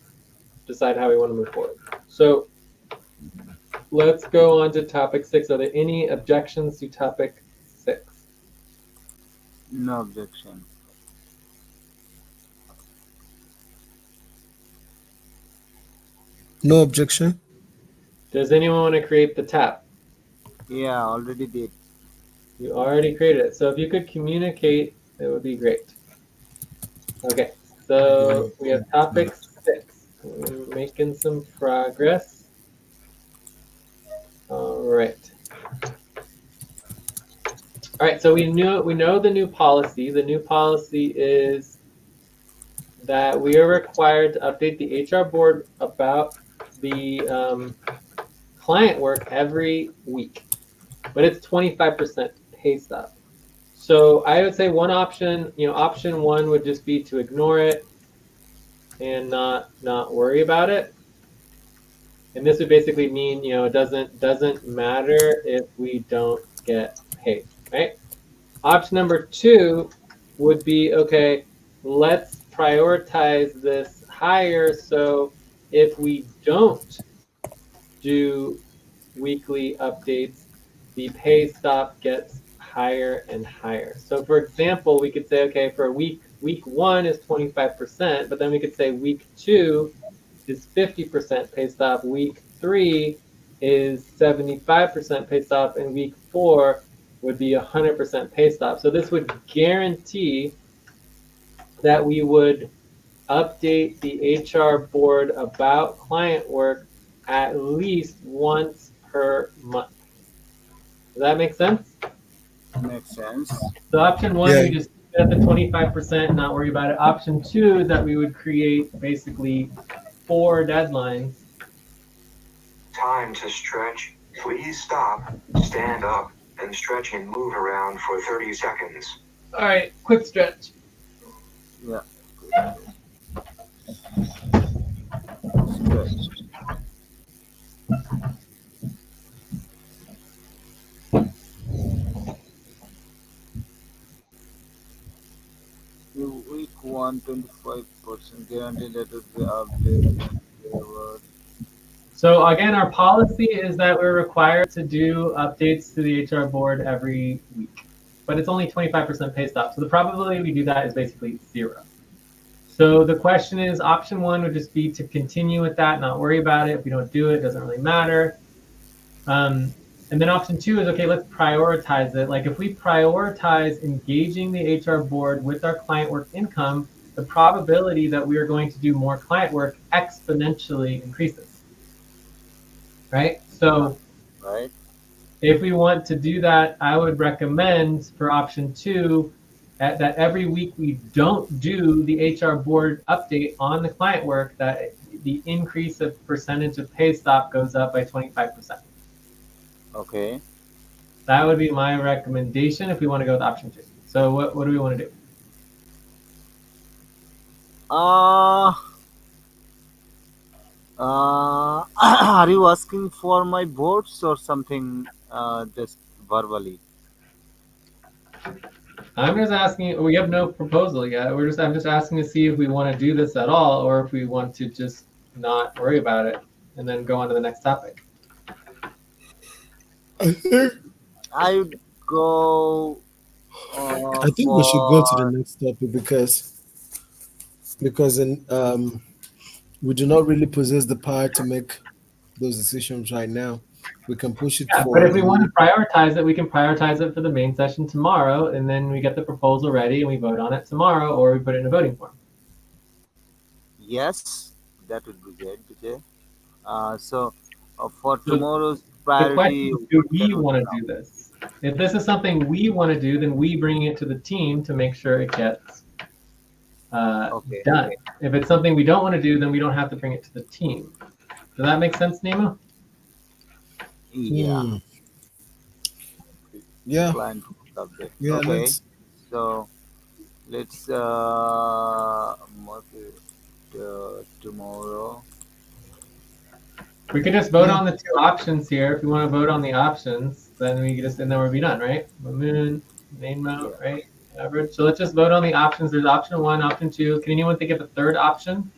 [SPEAKER 1] decide how we want to move forward. So let's go on to topic 6. Are there any objections to topic 6?
[SPEAKER 3] No objection.
[SPEAKER 4] No objection.
[SPEAKER 1] Does anyone want to create the tab?
[SPEAKER 3] Yeah, already did.
[SPEAKER 1] You already created it. So if you could communicate, it would be great. Okay, so we have topic 6. We're making some progress. All right. All right, so we know the new policy. The new policy is that we are required to update the HR board about the client work every week, but it's 25% pay stop. So I would say one option, option one would just be to ignore it and not worry about it. And this would basically mean, it doesn't matter if we don't get paid, right? Option number 2 would be, okay, let's prioritize this higher. So if we don't do weekly updates, the pay stop gets higher and higher. So for example, we could say, okay, for week 1 is 25%, but then we could say week 2 is 50% pay stop, week 3 is 75% pay stop, and week 4 would be 100% pay stop. So this would guarantee that we would update the HR board about client work at least once per month. Does that make sense?
[SPEAKER 3] Makes sense.
[SPEAKER 1] So option 1,
[SPEAKER 4] Yeah.
[SPEAKER 1] we just set the 25%, not worry about it. Option 2 is that we would create basically 4 deadlines.
[SPEAKER 2] Time to stretch. Please stop, stand up, and stretch and move around for 30 seconds.
[SPEAKER 1] All right, quick stretch.
[SPEAKER 3] Yeah. Stretch. Week 1, 25% guarantee that would be updated.
[SPEAKER 1] So again, our policy is that we're required to do updates to the HR board every week, but it's only 25% pay stop. So the probability we do that is basically 0. So the question is, option 1 would just be to continue with that, not worry about it. If we don't do it, it doesn't really matter. And then option 2 is, okay, let's prioritize it. Like if we prioritize engaging the HR board with our client work income, the probability that we are going to do more client work exponentially increases. Right? So
[SPEAKER 3] Right?
[SPEAKER 1] if we want to do that, I would recommend for option 2 that every week we don't do the HR board update on the client work, that the increase of percentage of pay stop goes up by 25%.
[SPEAKER 3] Okay.
[SPEAKER 1] That would be my recommendation if we want to go with option 2. So what do we want to do?
[SPEAKER 3] Uh, are you asking for my votes or something just verbally?
[SPEAKER 1] I'm just asking. We have no proposal yet. I'm just asking to see if we want to do this at all, or if we want to just not worry about it and then go on to the next topic.
[SPEAKER 4] I think
[SPEAKER 3] I would go
[SPEAKER 4] I think we should go to the
[SPEAKER 3] for
[SPEAKER 4] next topic because we do not really possess the power to make those decisions right now. We can push it
[SPEAKER 1] Yeah, but
[SPEAKER 4] for
[SPEAKER 1] if we want to prioritize it, we can prioritize it for the main session tomorrow, and then we get the proposal ready and we vote on it tomorrow, or we put it in a voting form.
[SPEAKER 3] yes, that would be great, Vijay. So for
[SPEAKER 1] So
[SPEAKER 3] tomorrow's
[SPEAKER 1] the question
[SPEAKER 3] priority,
[SPEAKER 1] is, do
[SPEAKER 3] what can
[SPEAKER 1] we
[SPEAKER 3] we
[SPEAKER 1] want
[SPEAKER 3] do
[SPEAKER 1] to
[SPEAKER 3] now?
[SPEAKER 1] do this? If this is something we want to do, then we bring it to the team to make sure it gets
[SPEAKER 3] Okay.
[SPEAKER 1] done. If it's something we don't want to do, then we don't have to bring it to the team. Does that make sense, Nemo?
[SPEAKER 3] Yeah.
[SPEAKER 4] Hmm. Yeah.
[SPEAKER 3] Client update.
[SPEAKER 4] Yeah.
[SPEAKER 3] Okay.
[SPEAKER 4] Let's.
[SPEAKER 3] So let's mark it tomorrow.
[SPEAKER 1] We could just vote
[SPEAKER 4] Yeah.
[SPEAKER 1] on the two options here. If you want to vote on the options, then we could just, and then we'll be done, right? Moon, main mode,
[SPEAKER 3] Yeah.
[SPEAKER 1] right? Average. So let's just vote on the options. There's option 1, option 2. Can anyone think of a third option?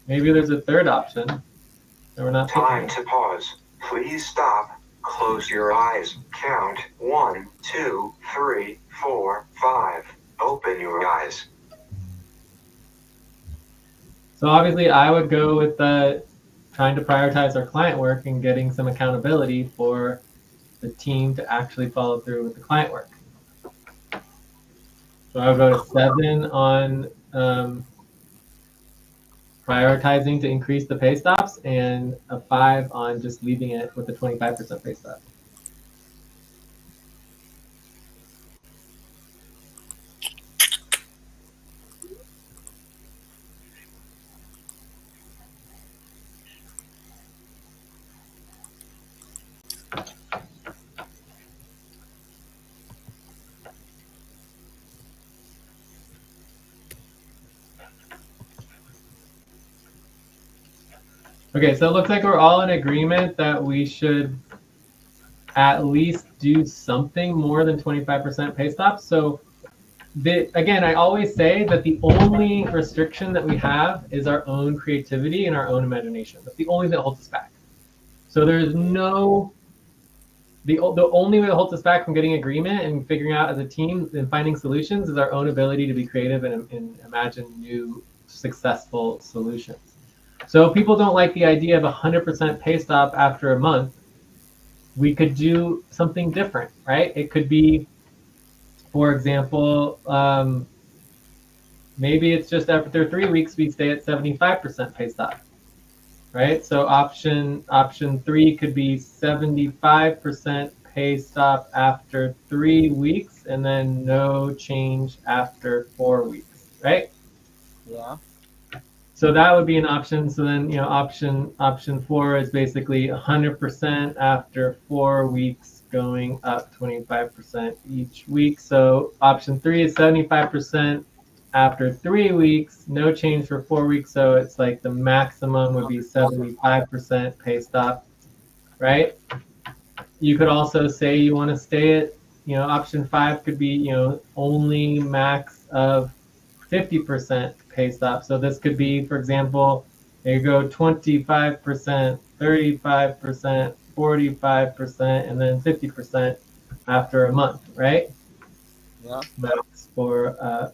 [SPEAKER 1] Maybe there's a third option that we're not thinking
[SPEAKER 2] Time
[SPEAKER 1] of.
[SPEAKER 2] to pause. Please stop. Close your eyes. Count 1, 2, 3, 4, 5. Open your eyes.
[SPEAKER 1] So obviously I would go with the trying to prioritize our client work and getting some accountability for the team to actually follow through with the client work. So I would go to 7 on prioritizing to increase the pay stops and a 5 on just leaving it with the 25% pay stop. Okay, so it looks like we're all in agreement that we should at least do something more than 25% pay stops. So again, I always say that the only restriction that we have is our own creativity and our own imagination. That's the only thing that holds us back. So there's no, the only way that holds us back from getting agreement and figuring out as a team and finding solutions is our own ability to be creative and imagine new successful solutions. So if people don't like the idea of 100% pay stop after a month, we could do something different, right? It could be, for example, maybe it's just after 3 weeks we stay at 75% pay stop, right? So option 3 could be 75% pay stop after 3 weeks and then no change after 4 weeks, right?
[SPEAKER 3] Yeah.
[SPEAKER 1] So that would be an option. So then, option 4 is basically 100% after 4 weeks, going up 25% each week. So option 3 is 75% after 3 weeks, no change for 4 weeks. So it's like the maximum would be 75% pay stop, right? You could also say you want to stay at, option 5 could be, only max of 50% pay stop. So this could be, for example, there you go 25%, 35%, 45%, and then 50% after a month, right?
[SPEAKER 3] Yeah.
[SPEAKER 1] Max for a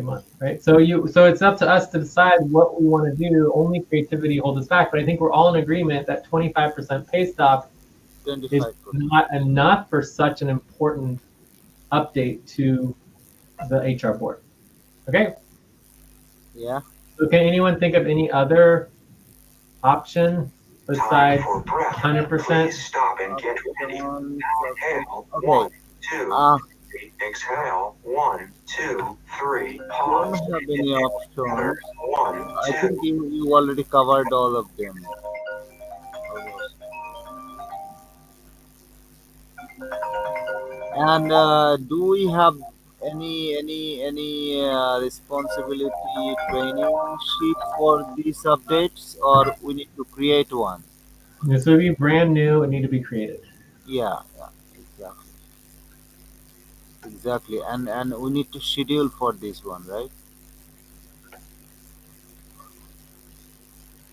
[SPEAKER 1] month, right? So it's up to us to decide what we want to do. Only creativity holds us back, but I think we're all in agreement that 25% pay stop is
[SPEAKER 3] 25%.
[SPEAKER 1] not enough for such an important update to the HR board. Okay.
[SPEAKER 3] Yeah.
[SPEAKER 1] So can anyone think of any other option
[SPEAKER 2] Time
[SPEAKER 1] besides
[SPEAKER 2] for breath.
[SPEAKER 1] 100%?
[SPEAKER 2] Please stop and get ready.
[SPEAKER 3] Option
[SPEAKER 2] Inhale.
[SPEAKER 3] Okay.
[SPEAKER 2] 1, 2,
[SPEAKER 3] Ah,
[SPEAKER 2] 3. Exhale. 1, 2, 3.
[SPEAKER 3] don't
[SPEAKER 2] Pause.
[SPEAKER 3] have any
[SPEAKER 2] Together.
[SPEAKER 3] options.
[SPEAKER 2] 1,
[SPEAKER 3] I
[SPEAKER 2] 2.
[SPEAKER 3] think you already covered all of them. Almost. And do we have any responsibility training sheet for these updates, or we need to create one?
[SPEAKER 1] This would be brand new and need to be created.
[SPEAKER 3] Yeah, yeah, exactly, exactly. And we need to schedule for this one, right?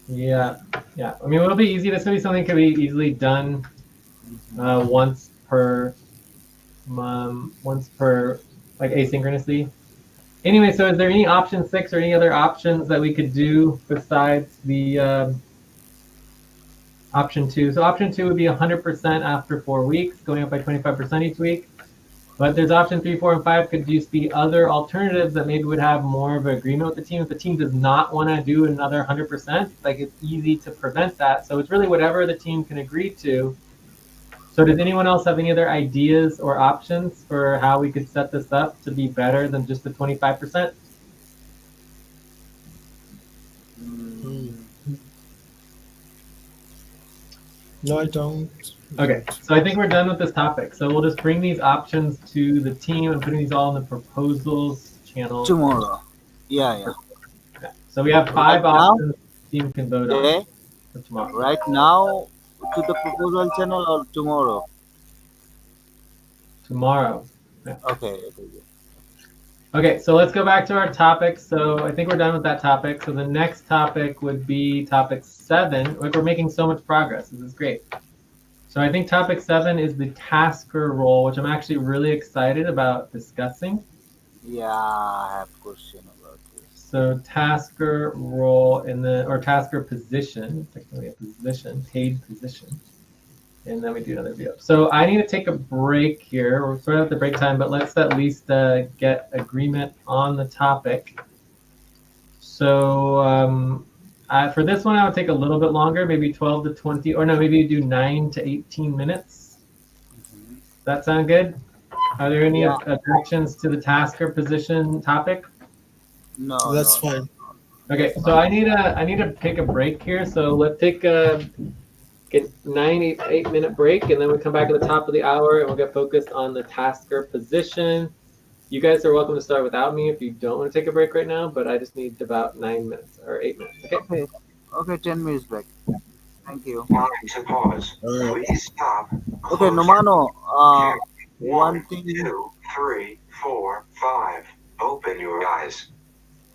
[SPEAKER 1] Yeah, yeah. I mean, it'll be easy. This will be something that can be easily done once per like asynchronously. Anyway, so is there any option 6 or any other options that we could do besides the option 2? So option 2 would be 100% after 4 weeks, going up by 25% each week. But there's option 3, 4, and 5 could just be other alternatives that maybe would have more of an agreement with the team. If the team does not want to do another 100%, like it's easy to prevent that. So it's really whatever the team can agree to. So does anyone else have any other ideas or options for how we could set this up to be better than just the 25%?
[SPEAKER 4] Hmm.
[SPEAKER 3] Mm,
[SPEAKER 4] No, I don't.
[SPEAKER 1] Okay,
[SPEAKER 4] Don't.
[SPEAKER 1] so I think we're done with this topic. So we'll just bring these options to the team and putting these all in the proposals channel.
[SPEAKER 3] tomorrow. Yeah, yeah.
[SPEAKER 1] Yeah. So we have
[SPEAKER 3] Right
[SPEAKER 1] five
[SPEAKER 3] now,
[SPEAKER 1] options the team can vote on
[SPEAKER 3] okay.
[SPEAKER 1] for tomorrow.
[SPEAKER 3] Right now to the proposal channel or tomorrow?
[SPEAKER 1] Tomorrow. Yeah.
[SPEAKER 3] Okay, okay. Yeah.
[SPEAKER 1] Okay, so let's go back to our topic. So I think we're done with that topic. So the next topic would be topic 7. Like we're making so much progress. This is great. So I think topic 7 is the tasker role, which I'm actually really excited about discussing.
[SPEAKER 3] Yeah, I have question about this.
[SPEAKER 1] So tasker role in the or tasker position, technically a position, paid position. And then we do another view. So I need to take a break here. We're sort of at the break time, but let's at least get agreement on the topic. So for this one, I would take a little bit longer, maybe 12 to 20, or no, maybe you do 9 to 18 minutes.
[SPEAKER 3] Mhm.
[SPEAKER 1] Does that sound good? Are there any
[SPEAKER 3] Yeah,
[SPEAKER 1] objections to the tasker position topic?
[SPEAKER 3] no,
[SPEAKER 4] That's
[SPEAKER 3] no, no,
[SPEAKER 4] fine.
[SPEAKER 3] no.
[SPEAKER 1] Okay,
[SPEAKER 3] That's
[SPEAKER 1] so
[SPEAKER 3] fine.
[SPEAKER 1] I need to take a break here. So let's take get 8 minute break, and then we come back at the top of the hour, and we'll get focused on the tasker position. You guys are welcome to start without me if you don't want to take a break right now, but I just need about 9 minutes or 8 minutes. Okay.
[SPEAKER 3] Okay, okay, 10 minutes back. Thank you.
[SPEAKER 2] Time to pause.
[SPEAKER 4] All right.
[SPEAKER 2] Please stop.
[SPEAKER 3] Okay,
[SPEAKER 2] Close your
[SPEAKER 3] Nomano,
[SPEAKER 2] count.
[SPEAKER 3] one
[SPEAKER 2] One,
[SPEAKER 3] thing,
[SPEAKER 2] 2, 3, 4, 5. Open your eyes.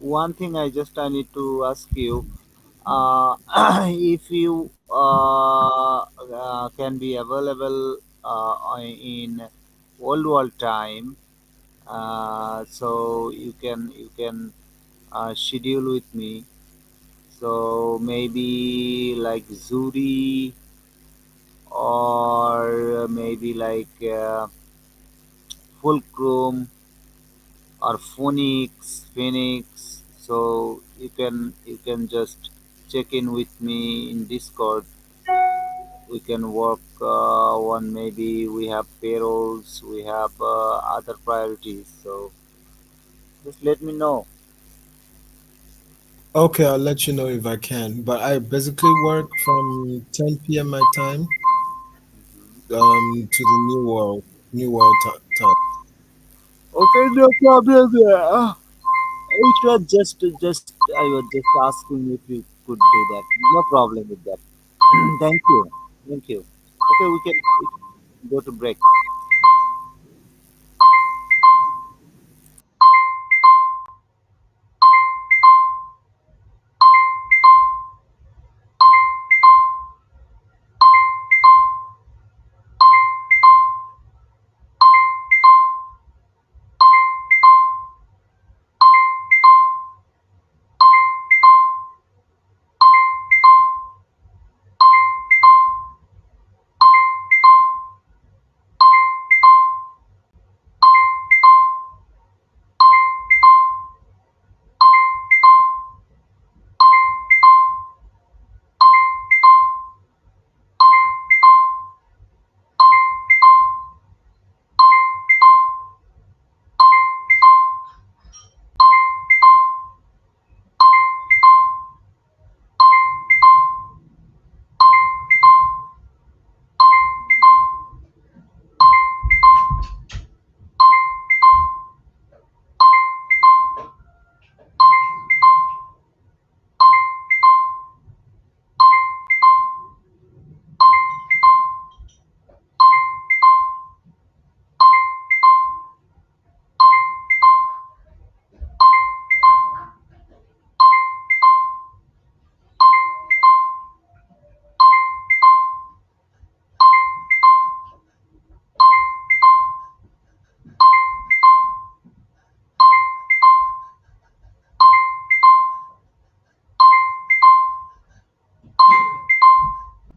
[SPEAKER 3] I need to ask you, uh, if you can be available in world time, so you can schedule with me. So maybe like Zuri or maybe like Fulcrum or Phoenix. So you can just check in with me in Discord. We can work on, maybe we have payrolls, we have other priorities. So just let me know.
[SPEAKER 4] Okay, I'll let you know if I can. But I basically work from 10 p.m. my time to the New World time.
[SPEAKER 3] Okay, no problem there. It was just I was just asking if you could do that. No problem with that. Thank you. Thank you. Okay, we can go to break.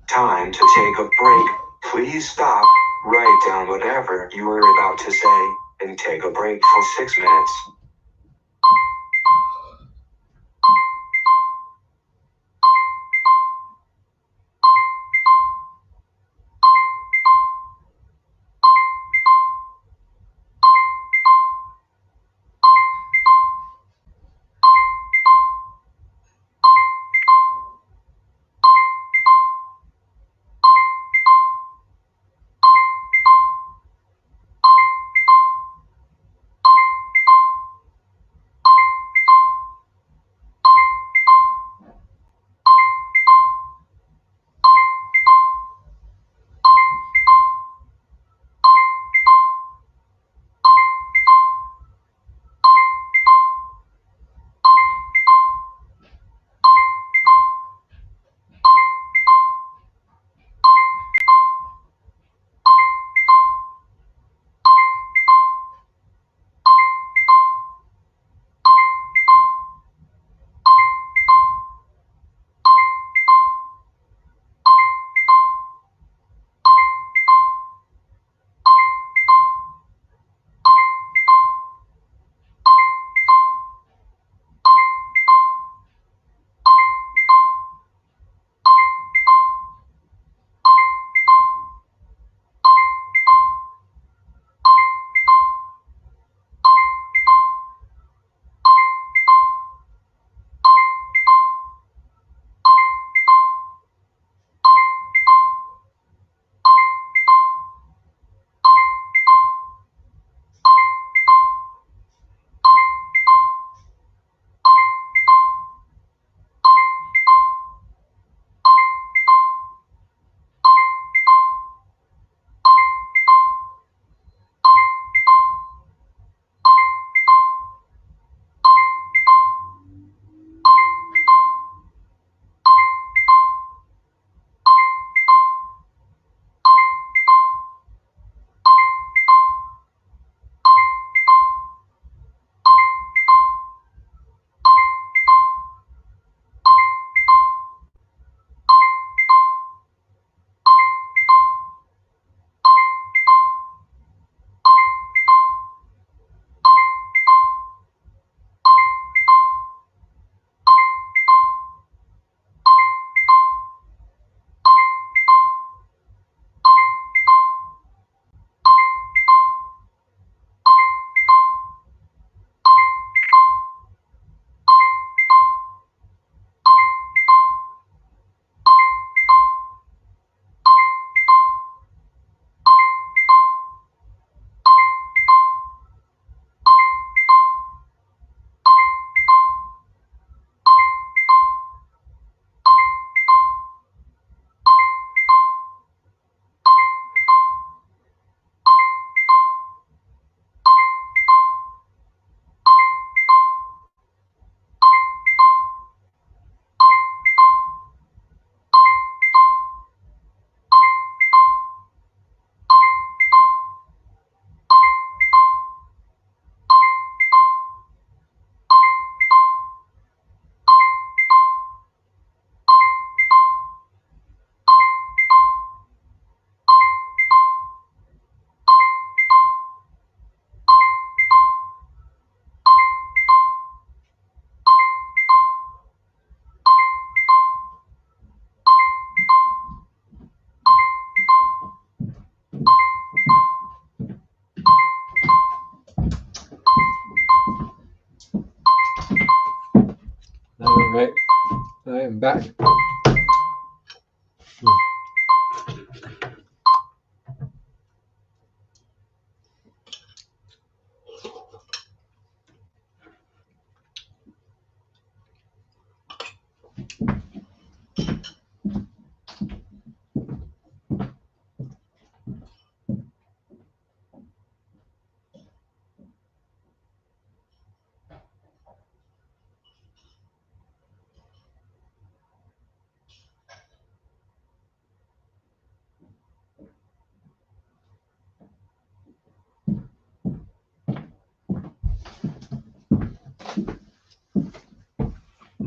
[SPEAKER 2] Time to take a break. Please stop. Write down whatever you were about to say and take a break for 6 minutes.
[SPEAKER 1] back.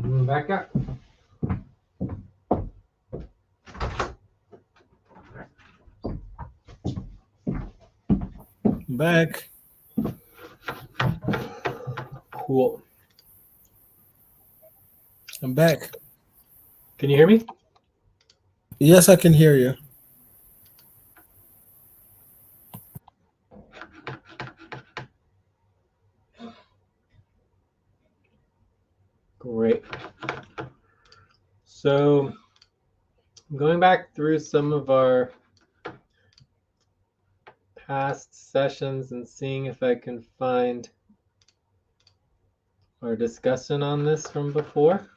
[SPEAKER 1] Back up.
[SPEAKER 4] Back.
[SPEAKER 1] Cool.
[SPEAKER 4] I'm back.
[SPEAKER 1] Can you hear me?
[SPEAKER 4] Yes, I can hear you.
[SPEAKER 1] Great. So going back through some of our past sessions and seeing if I can find our discussion on this from before.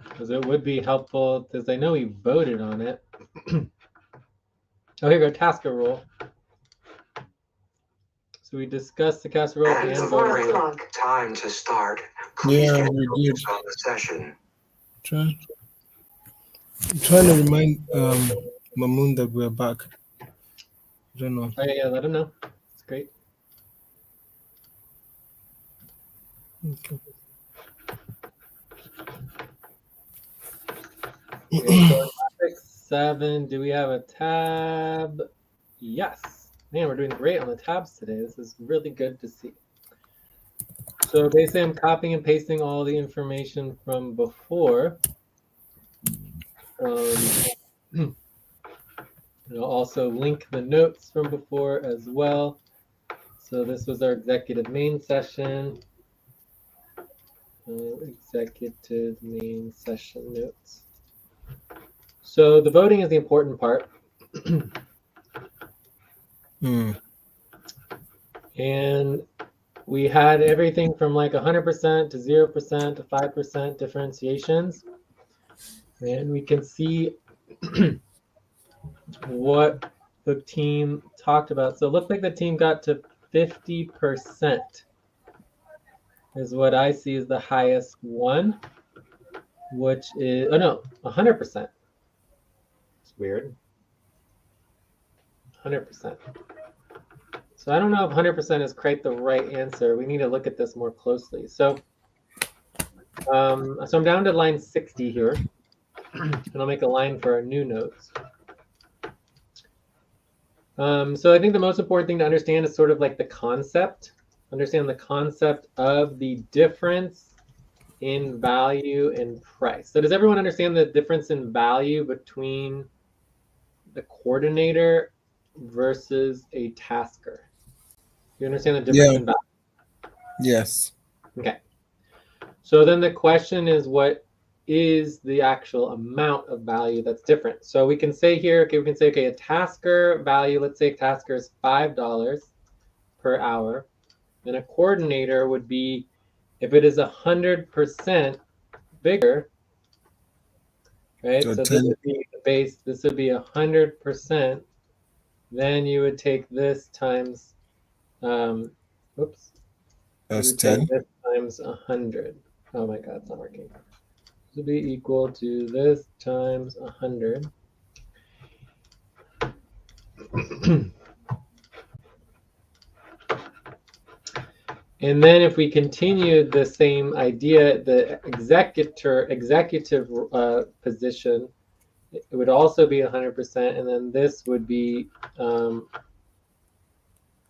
[SPEAKER 1] Because it would be helpful, because I know we voted on it. Oh, here we go, tasker rule. So we discussed the casserole
[SPEAKER 2] And
[SPEAKER 1] and
[SPEAKER 2] for
[SPEAKER 1] voted on it.
[SPEAKER 2] time to start. Please
[SPEAKER 4] Yeah,
[SPEAKER 2] get
[SPEAKER 4] we did.
[SPEAKER 2] focused on the session.
[SPEAKER 4] I'm trying to remind Mamoon that we're back. I don't know.
[SPEAKER 1] Oh, yeah, let him know. It's great.
[SPEAKER 4] Okay.
[SPEAKER 1] Okay, so topic 7, do we have a tab? Yes. Man, we're doing great on the tabs today. This is really good to see. So basically, I'm copying and pasting all the information from before. I'll also link the notes from before as well. So this was our executive main session. Executive main session notes. So the voting is the important part. And we had everything from like 100% to 0% to 5% differentiations. And we can see what the team talked about. So it looked like the team got to 50% is what I see as the highest one, which is, oh no, 100%. It's weird. 100%. So I don't know if 100% is quite the right answer. We need to look at this more closely. So, so I'm down to line 60 here, and I'll make a line for our new notes. So I think the most important thing to understand is sort of like the concept. Understand the concept of the difference in value and price. So does everyone understand the difference in value between the coordinator versus a tasker? You understand the difference in value?
[SPEAKER 4] Yes.
[SPEAKER 1] Okay. So then the question is, what is the actual amount of value that's different? So we can say here, okay, we can say, okay, a tasker value, let's say a tasker is $5 per hour. And a coordinator would be, if it is 100% bigger, right? So this would be the base, this would be 100%. Then you would take this times, oops.
[SPEAKER 4] That's
[SPEAKER 1] You would take
[SPEAKER 4] 10.
[SPEAKER 1] this times 100. Oh my God, it's not working. This would be equal to this times 100. And then if we continued the same idea, the executive position, it would also be 100%. And then this would be, oh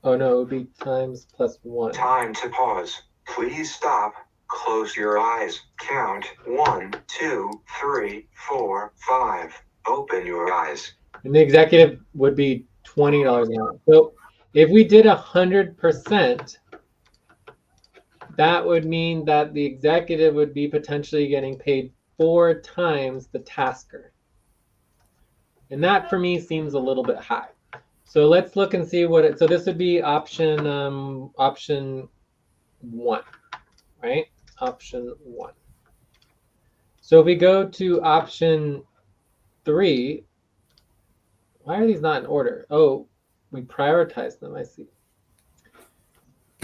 [SPEAKER 1] no, it would be times plus 1.
[SPEAKER 2] Time to pause. Please stop. Close your eyes. Count 1, 2, 3, 4, 5. Open your eyes.
[SPEAKER 1] And the executive would be $20 an hour. So if we did 100%, that would mean that the executive would be potentially getting paid 4 times the tasker. And that for me seems a little bit high. So let's look and see what it, so this would be option 1, right? Option 1. So if we go to option 3, why are these not in order? Oh, we prioritize them, I see.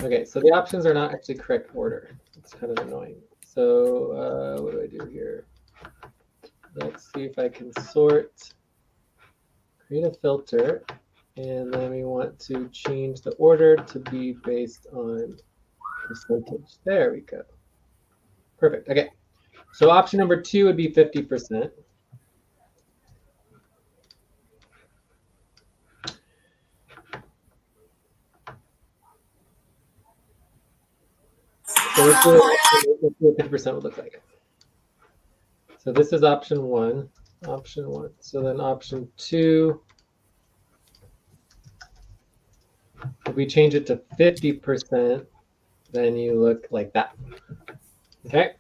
[SPEAKER 1] Okay, so the options are not actually correct order. It's kind of annoying. So what do I do here? Let's see if I can sort, create a filter, and then we want to change the order to be based on percentage. There we go. Perfect. Okay. So option number 2 would be 50%. So let's see what 50% would look like. So this is option 1. Option 1. So then option 2, if we change it to 50%, then you look like that. Okay?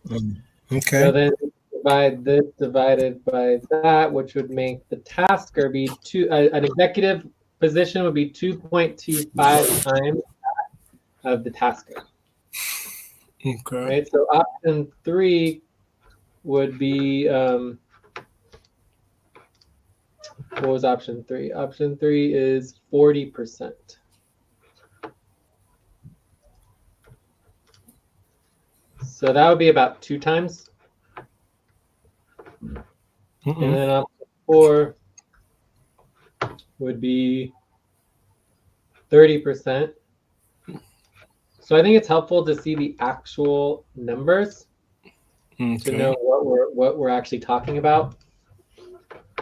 [SPEAKER 4] Okay.
[SPEAKER 1] So then divide this divided by that, which would make the tasker be an executive position would be 2.25 times of the tasker.
[SPEAKER 4] Okay.
[SPEAKER 1] Right? So option 3 would be what was option 3? Option 3 is 40%. So that would be about 2 times. And then option 4 would be 30%. So I think it's helpful to see the actual numbers to know what we're actually talking about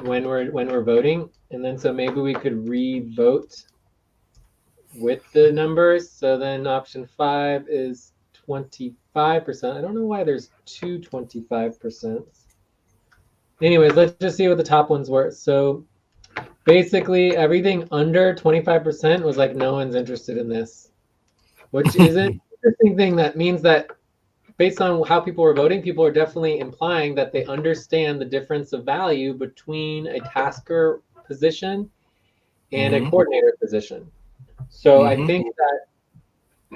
[SPEAKER 1] when we're voting. And then so maybe we could re-vote with the numbers. So then option 5 is 25%. I don't know why there's 2 25%. Anyways, let's just see what the top ones were. So basically everything under 25% was like no one's interested in this, which is an interesting thing. That means that based on how people are voting, people are definitely implying that they understand the difference of value between a tasker position and a coordinator position. So I think that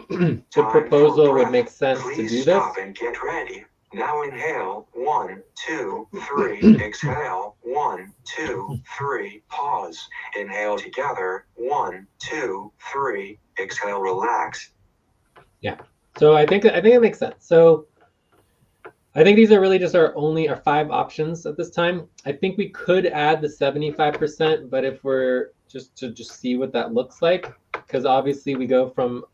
[SPEAKER 1] the proposal would make sense to do
[SPEAKER 2] Please
[SPEAKER 1] this.
[SPEAKER 2] stop and get ready. Now inhale, 1, 2, 3. Exhale, 1, 2, 3. Pause. Inhale together, 1, 2, 3. Exhale, relax.
[SPEAKER 1] Yeah. So I think it makes sense. So I think these are really just our 5 options at this time. I think we could add the 75%, but if we're just to see what that looks like, because obviously we go from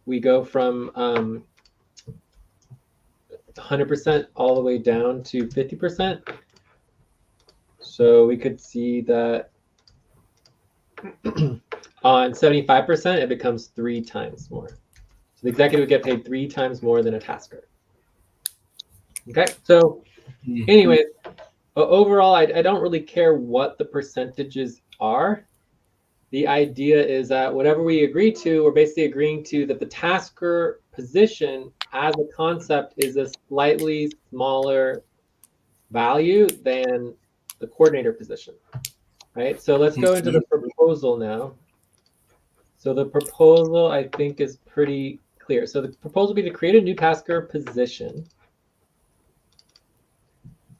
[SPEAKER 1] 100% all the way down to 50%. So we could see that on 75%, it becomes 3 times more. So the executive would get paid 3 times more than a tasker. Okay, so anyways, overall, I don't really care what the percentages are. The idea is that whatever we agree to, we're basically agreeing to that the tasker position as a concept is a slightly smaller value than the coordinator position, right? So let's go into the proposal now. So the proposal, I think, is pretty clear. So the proposal would be to create a new tasker position.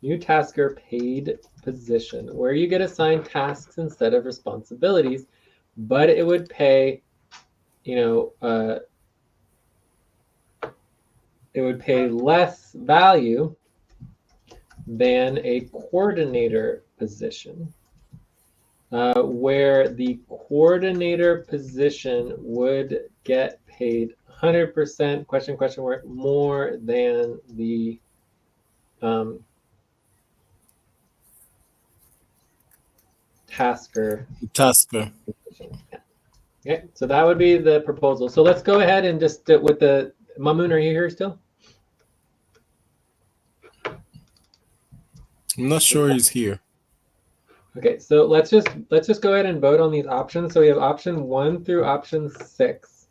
[SPEAKER 1] New tasker paid position, where you get assigned tasks instead of responsibilities, but it would pay, it would pay less value than a coordinator position, where the coordinator position would get paid 100%, question mark, more than the tasker. Okay, so that would be the proposal. So let's go ahead and just with the Mamoon, are you here still?
[SPEAKER 7] I'm not sure he's here.
[SPEAKER 1] Okay, so let's just go ahead and vote on these options. So we have option 1 through option 6.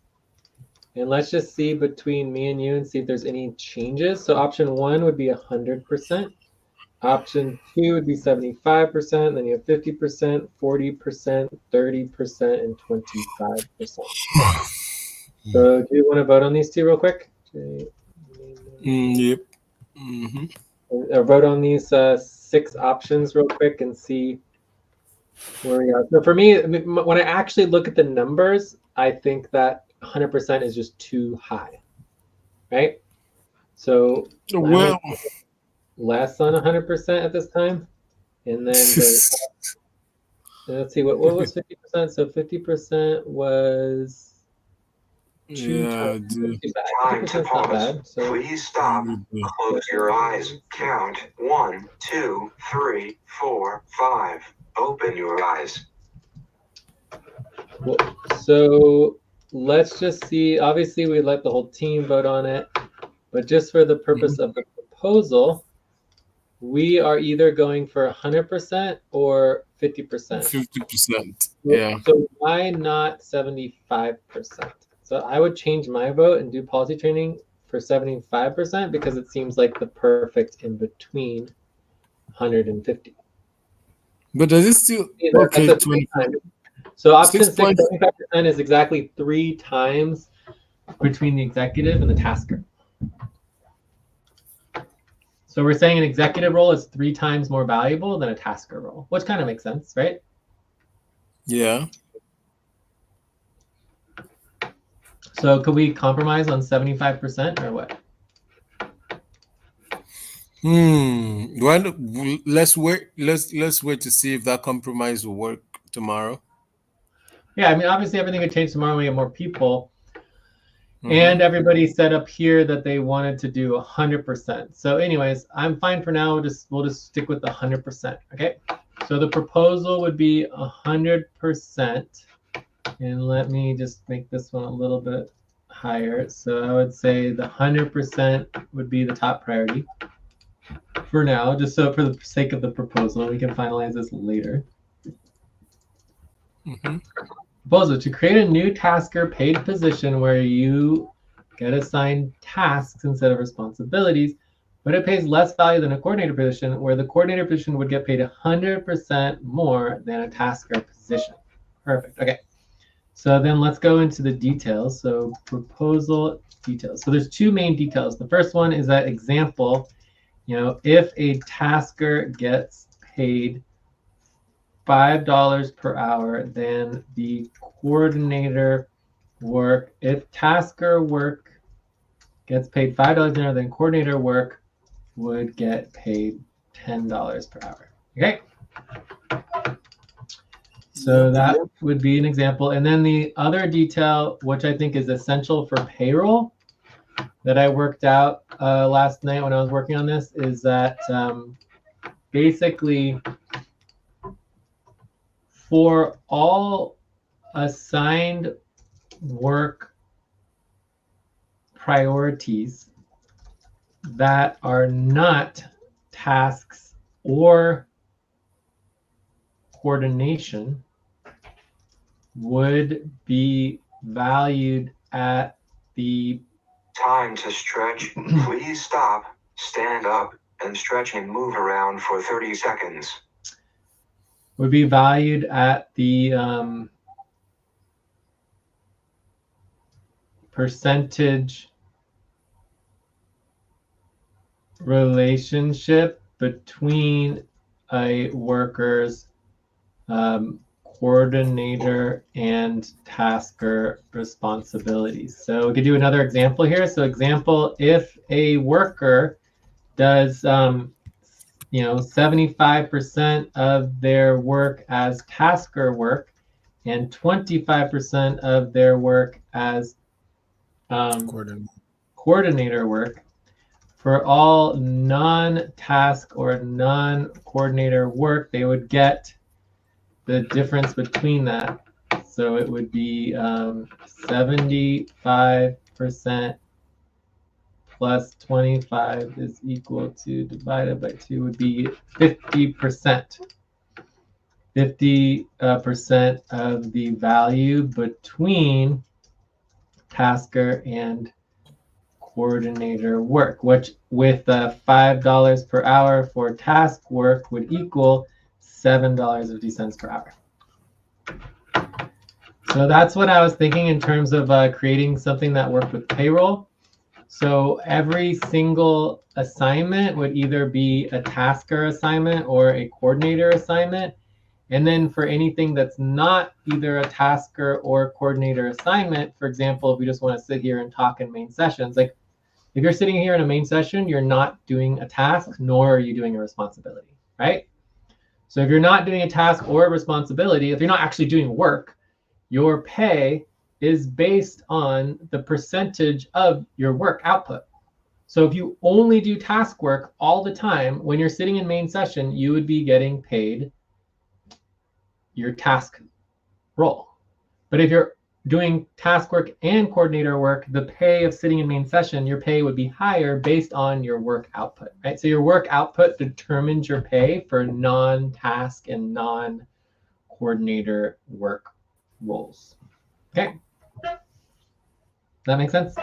[SPEAKER 1] And let's just see between me and you and see if there's any changes. So option 1 would be 100%. Option 2 would be 75%. Then you have 50%, 40%, 30%, and 25%. So do you want to vote on these two real quick?
[SPEAKER 7] Yep. Mm-hmm.
[SPEAKER 1] Or vote on these 6 options real quick and see where we are. So for me, when I actually look at the numbers, I think that 100% is just too high, right? So
[SPEAKER 7] Well,
[SPEAKER 1] less than 100% at this time, and then let's see what was 50%. So 50% was
[SPEAKER 7] yeah,
[SPEAKER 1] too bad.
[SPEAKER 2] Time to
[SPEAKER 1] 50% is not
[SPEAKER 2] pause.
[SPEAKER 1] bad. So
[SPEAKER 2] Please stop. Close your eyes. Count 1, 2, 3, 4, 5. Open your eyes.
[SPEAKER 1] well, so let's just see. Obviously, we let the whole team vote on it, but just for the purpose of the proposal, we are either going for 100% or 50%.
[SPEAKER 7] 50%. Yeah.
[SPEAKER 1] So why not 75%? So I would change my vote and do policy training for 75% because it seems like the perfect in between 150.
[SPEAKER 7] But does it still
[SPEAKER 1] That's a 3 times. So option 6, 75% is exactly 3 times between the executive and the tasker. So we're saying an executive role is 3 times more valuable than a tasker role, which kind of makes sense, right?
[SPEAKER 7] Yeah.
[SPEAKER 1] So could we compromise on 75% or what?
[SPEAKER 7] Let's wait. Let's wait to see if that compromise will work tomorrow.
[SPEAKER 1] Yeah, I mean, obviously everything could change tomorrow when we have more people. And everybody said up here that they wanted to do 100%. So anyways, I'm fine for now. We'll just stick with the 100%. Okay. So the proposal would be 100%. And let me just make this one a little bit higher. So I would say the 100% would be the top priority for now, just so for the sake of the proposal. We can finalize this later. Proposal to create a new tasker paid position where you get assigned tasks instead of responsibilities, but it pays less value than a coordinator position, where the coordinator position would get paid 100% more than a tasker position. Perfect. Okay. So then let's go into the details. So proposal details. So there's 2 main details. The first one is that example, if a tasker gets paid $5 per hour, then the coordinator work, if tasker work gets paid $5 an hour, then coordinator work would get paid $10 per hour. Okay. So that would be an example. And then the other detail, which I think is essential for payroll, that I worked out last night when I was working on this, is that basically for all assigned work priorities that are not tasks or coordination would be valued at the
[SPEAKER 2] Time to stretch. Please stop, stand up, and stretch and move around for 30 seconds.
[SPEAKER 1] Would be valued at the percentage relationship between a worker's coordinator and tasker responsibilities. So we could do another example here. So example, if a worker does 75% of their work as tasker work and 25% of their work as coordinator work, for all non-task or non-coordinator work, they would get the difference between that. So it would be 75% plus 25 is equal to, divided by 2 would be 50%. 50% of the value between tasker and coordinator work, which with $5 per hour for task work would equal $7.50 per hour. So that's what I was thinking in terms of creating something that worked with payroll. So every single assignment would either be a tasker assignment or a coordinator assignment. And then for anything that's not either a tasker or coordinator assignment, for example, if we just want to sit here and talk in main sessions, like if you're sitting here in a main session, you're not doing a task, nor are you doing a responsibility, right? So if you're not doing a task or a responsibility, if you're not actually doing work, your pay is based on the percentage of your work output. So if you only do task work all the time, when you're sitting in main session, you would be getting paid your task role. But if you're doing task work and coordinator work, the pay of sitting in main session, your pay would be higher based on your work output, right? So your work output determines your pay for non-task and non-coordinator work roles. Okay. Does that make sense?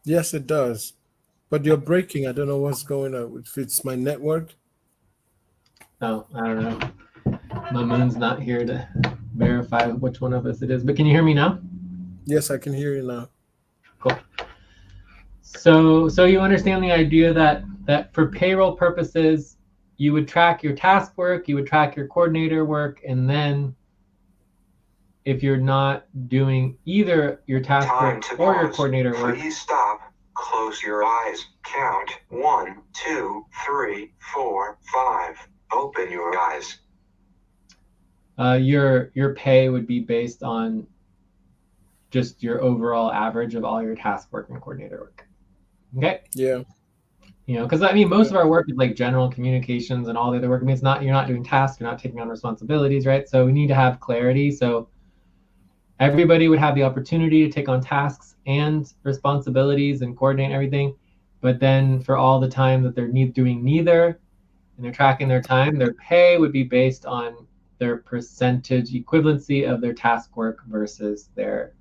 [SPEAKER 4] Yes, it does. But you're breaking. I don't know what's going on. If it's my network.
[SPEAKER 1] Oh, I don't know. Mamoon's not here to verify which one of us it is, but can you hear me now?
[SPEAKER 4] Yes, I can hear you now.
[SPEAKER 1] Cool. So you understand the idea that for payroll purposes, you would track your task work, you would track your coordinator work, and then if you're not doing either your task
[SPEAKER 2] Time
[SPEAKER 1] work
[SPEAKER 2] to
[SPEAKER 1] or your
[SPEAKER 2] pause.
[SPEAKER 1] coordinator work,
[SPEAKER 2] Please stop. Close your eyes. Count 1, 2, 3, 4, 5. Open your eyes.
[SPEAKER 1] your pay would be based on just your overall average of all your task work and coordinator work. Okay.
[SPEAKER 4] Yeah.
[SPEAKER 1] You know, because I mean, most of our work is like general communications and all the other work. I mean, you're not doing tasks, you're not taking on responsibilities, right? So we need to have clarity. So everybody would have the opportunity to take on tasks and responsibilities and coordinate everything. But then for all the time that they're doing neither, and they're tracking their time, their pay would be based on their percentage equivalency of their task work versus their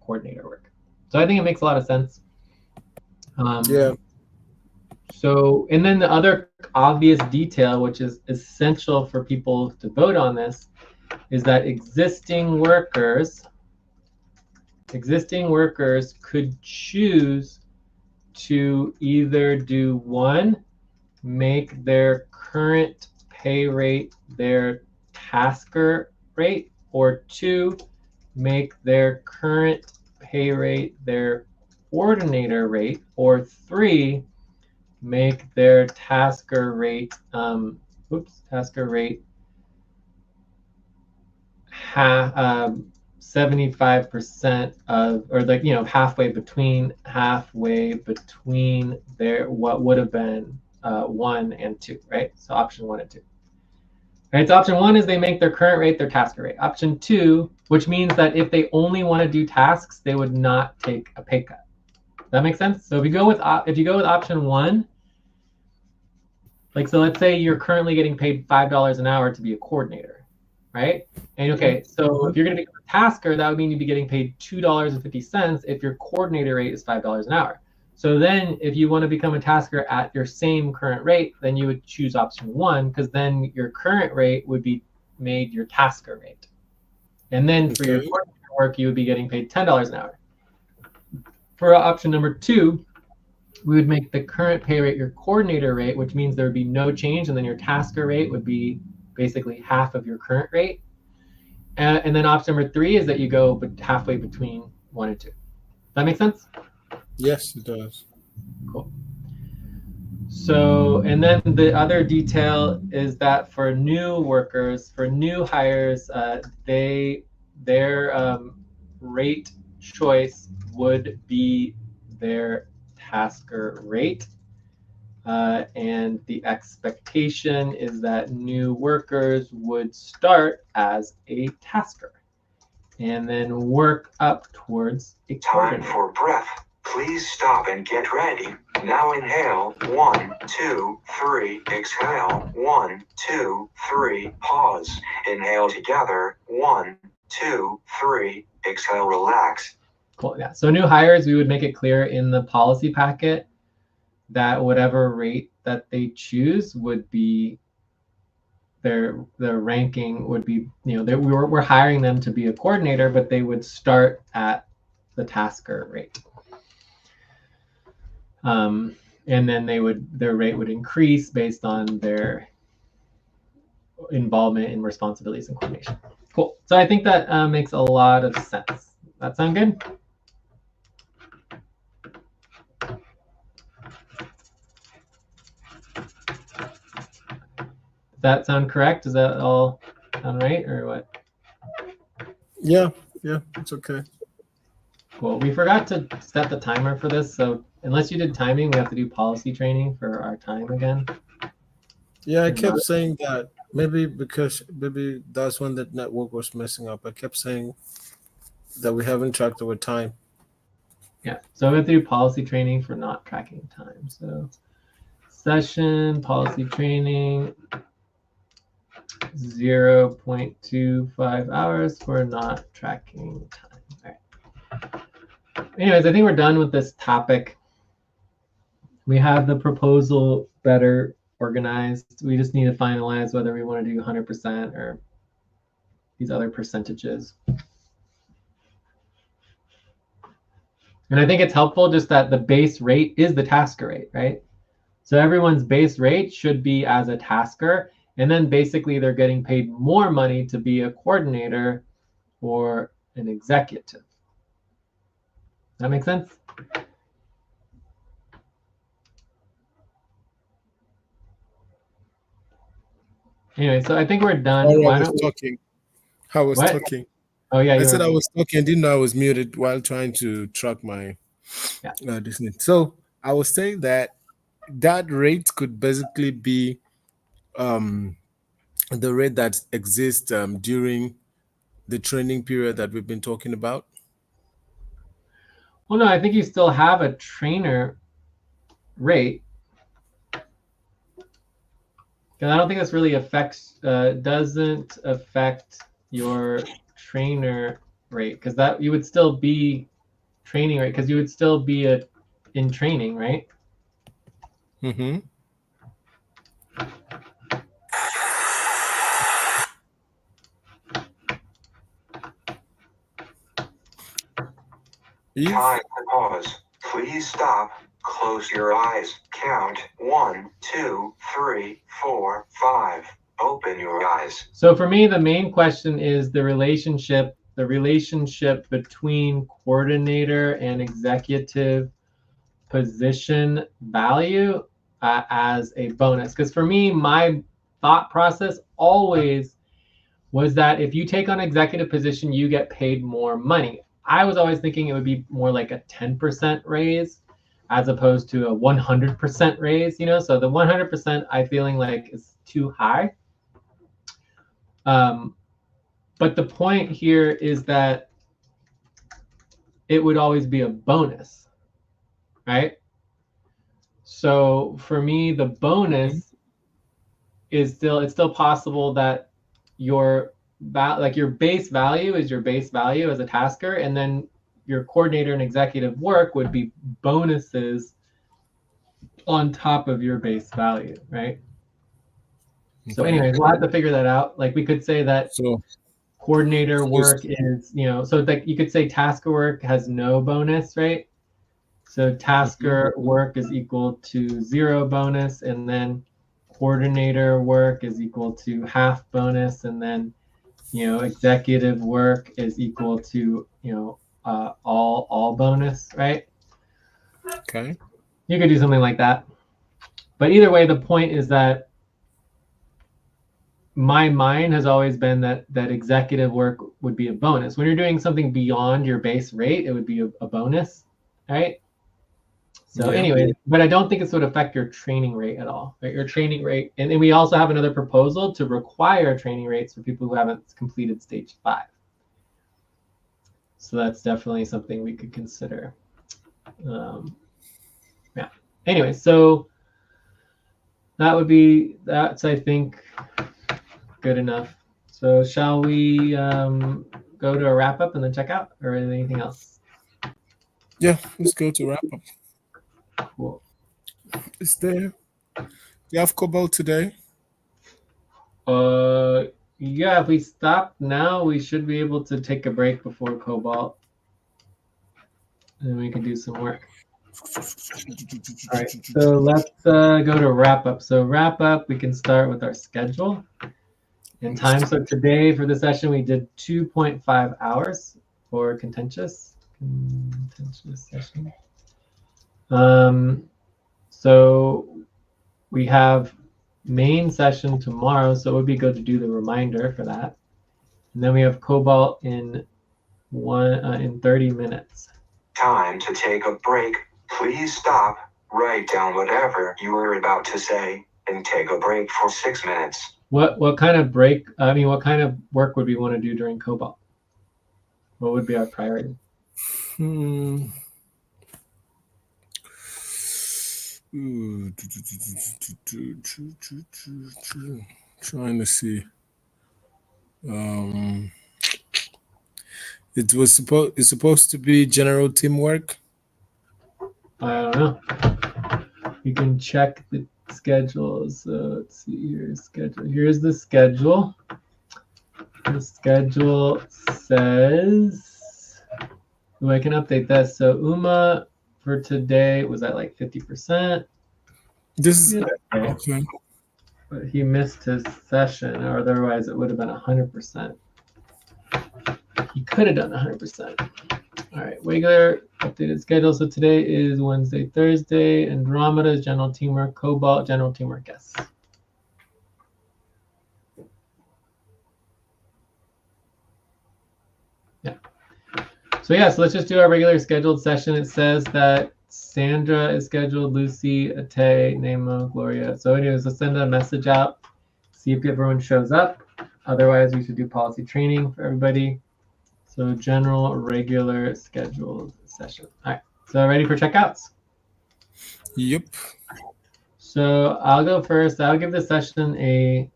[SPEAKER 1] coordinator work. So I think it makes a lot of sense.
[SPEAKER 4] Yeah.
[SPEAKER 1] So, and then the other obvious detail, which is essential for people to vote on this, is that existing workers could choose to either do one, make their current pay rate their tasker rate, or two, make their current pay rate their coordinator rate, or three, make their tasker rate, tasker rate 75% of, or like, you know, halfway between their what would have been 1 and 2, right? So option 1 and 2. Right, so option 1 is they make their current rate their tasker rate. Option 2, which means that if they only want to do tasks, they would not take a pay cut. Does that make sense? So if you go with option 1, like, so let's say you're currently getting paid $5 an hour to be a coordinator, right? And okay, so if you're going to be a tasker, that would mean you'd be getting paid $2.50 if your coordinator rate is $5 an hour. So then if you want to become a tasker at your same current rate, then you would choose option 1, because then your current rate would be made your tasker rate. And then for your coordinator work, you would be getting paid $10 an hour. For option number 2, we would make the current pay rate your coordinator rate, which means there would be no change, and then your tasker rate would be basically half of your current rate. And then option number 3 is that you go halfway between 1 and 2. Does that make sense?
[SPEAKER 4] Yes, it does.
[SPEAKER 1] Cool. So, and then the other detail is that for new workers, for new hires, their rate choice would be their tasker rate. And the expectation is that new workers would start as a tasker and then work up towards a
[SPEAKER 2] Time
[SPEAKER 1] coordinator.
[SPEAKER 2] for breath. Please stop and get ready. Now inhale, 1, 2, 3, exhale, 1, 2, 3, pause. Inhale together, 1, 2, 3, exhale, relax.
[SPEAKER 1] Cool. Yeah. So new hires, we would make it clear in the policy packet that whatever rate that they choose would be their ranking would be, we're hiring them to be a coordinator, but they would start at the tasker rate. And then their rate would increase based on their involvement in responsibilities and coordination. Cool. So I think that makes a lot of sense. That sound good? Does that sound correct? Does that all sound right, or what?
[SPEAKER 4] Yeah, it's okay.
[SPEAKER 1] Cool. We forgot to set the timer for this, so unless you did timing, we have to do policy training for our time again.
[SPEAKER 4] Yeah, I kept saying that. Maybe that's when the network was messing up. I kept saying that we haven't tracked our time.
[SPEAKER 1] Yeah, so we have to do policy training for not tracking time. So session, policy training, 0.25 hours for not tracking time. All right. Anyways, I think we're done with this topic. We have the proposal better organized. We just need to finalize whether we want to do 100% or these other percentages. And I think it's helpful just that the base rate is the tasker rate, right? So everyone's base rate should be as a tasker, and then basically they're getting paid more money to be a coordinator or an executive. That make sense? Anyway, so I think we're done.
[SPEAKER 4] I
[SPEAKER 1] Why
[SPEAKER 4] was
[SPEAKER 1] don't
[SPEAKER 4] talking. I was
[SPEAKER 1] What?
[SPEAKER 4] talking.
[SPEAKER 1] Oh yeah,
[SPEAKER 4] I said I was talking. Didn't know I was muted while trying to track my Disney. So I was saying that rate could basically be the rate that exists during the training period that we've been talking about.
[SPEAKER 1] Well, no, I think you still have a trainer rate. And I don't think this really doesn't affect your trainer rate, because that you would still be training rate, because you would still be in training, right?
[SPEAKER 4] Mm-hmm.
[SPEAKER 2] Time to pause. Please stop. Close your eyes. Count 1, 2, 3, 4, 5. Open your eyes.
[SPEAKER 1] So for me, the main question is the relationship between coordinator and executive position value as a bonus. Because for me, my thought process always was that if you take on executive position, you get paid more money. I was always thinking it would be more like a 10% raise as opposed to a 100% raise, so the 100% I feeling like is too high. But the point here is that it would always be a bonus, right? So for me, the bonus is it's still possible that your base value is your base value as a tasker, and then your coordinator and executive work would be bonuses on top of your base value, right? Okay. So anyways, we'll have to figure that out. Like we could say that coordinator work is, so like you could say tasker work has no bonus, right? So tasker work is equal to 0 bonus, and then coordinator work is equal to half bonus, and then executive work is equal to all bonus, right?
[SPEAKER 4] Okay.
[SPEAKER 1] You could do something like that. But either way, the point is that my mind has always been that executive work would be a bonus. When you're doing something beyond your base rate, it would be a bonus, right? So anyway, but I don't think this would affect your training rate at all, right? Your training rate, and we also have another proposal to require training rates for people who haven't completed stage 5. So that's definitely something we could consider. Yeah. anyway, so that's I think good enough. So shall we go to a wrap up and then check out, or anything else?
[SPEAKER 7] Yeah, let's go to wrap up.
[SPEAKER 1] Cool.
[SPEAKER 7] Is there? Do you have Cobalt today?
[SPEAKER 1] Yeah, if we stop now, we should be able to take a break before Cobalt, and then we can do some work. All right, so let's go to wrap up. So wrap up, we can start with our schedule and time. So today for the session, we did 2.5 hours for contentious session. So we have main session tomorrow, so it would be good to do the reminder for that. And then we have Cobalt in 30 minutes.
[SPEAKER 2] Time to take a break. Please stop, write down whatever you were about to say, and take a break for 6 minutes.
[SPEAKER 1] What kind of break? I mean, what kind of work would we want to do during Cobalt? What would be our priority?
[SPEAKER 7] Trying to see. It's supposed to be general teamwork.
[SPEAKER 1] I don't know. You can check the schedules. So let's see here. Schedule. Here's the schedule. The schedule says, oh, I can update this. So Uma for today was at like 50%.
[SPEAKER 7] This is okay.
[SPEAKER 1] But he missed his session, or otherwise it would have been 100%. He could have done 100%. All right, regular updated schedule. So today is Wednesday, Thursday. Andromeda is general teamwork. Cobalt, general teamwork, yes. Yeah. So yeah, so let's just do our regular scheduled session. It says that Sandra is scheduled, Lucy, Ate, Nemo, Gloria. So anyways, let's send a message out, see if everyone shows up. Otherwise, we should do policy training for everybody. So general, regular, scheduled session. All right, so ready for checkouts?
[SPEAKER 7] Yep.
[SPEAKER 1] So I'll go first. I'll give the session a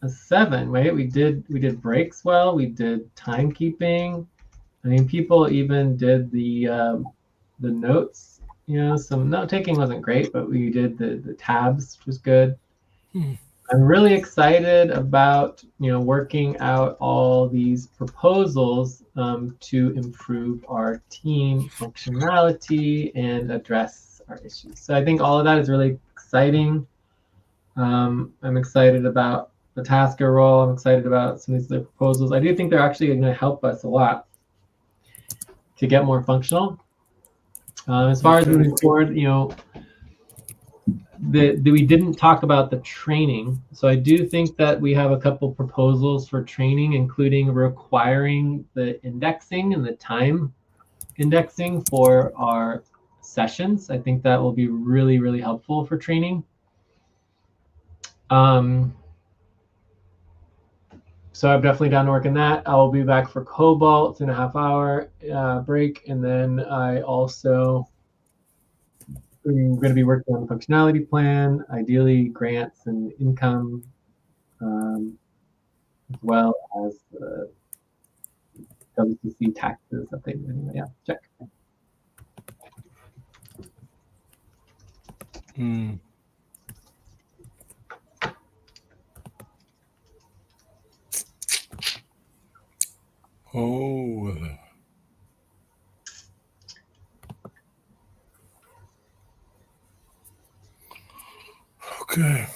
[SPEAKER 1] 7, right? We did breaks well. We did timekeeping. I mean, people even did the notes. You know, some note taking wasn't great, but we did the tabs, which was good. I'm really excited about working out all these proposals to improve our team functionality and address our issues. So I think all of that is really exciting. I'm excited about the tasker role. I'm excited about some of these other proposals. I do think they're actually going to help us a lot to get more functional. As far as moving forward, we didn't talk about the training. So I do think that we have a couple proposals for training, including requiring the indexing and the time indexing for our sessions. I think that will be really, really helpful for training. So I'm definitely down to work on that. I'll be back for Cobalt in a half-hour break. And then I'm going to be working on the functionality plan, ideally grants and income, as well as the WCC taxes update. Anyway, yeah, check.
[SPEAKER 7] Oh. Okay.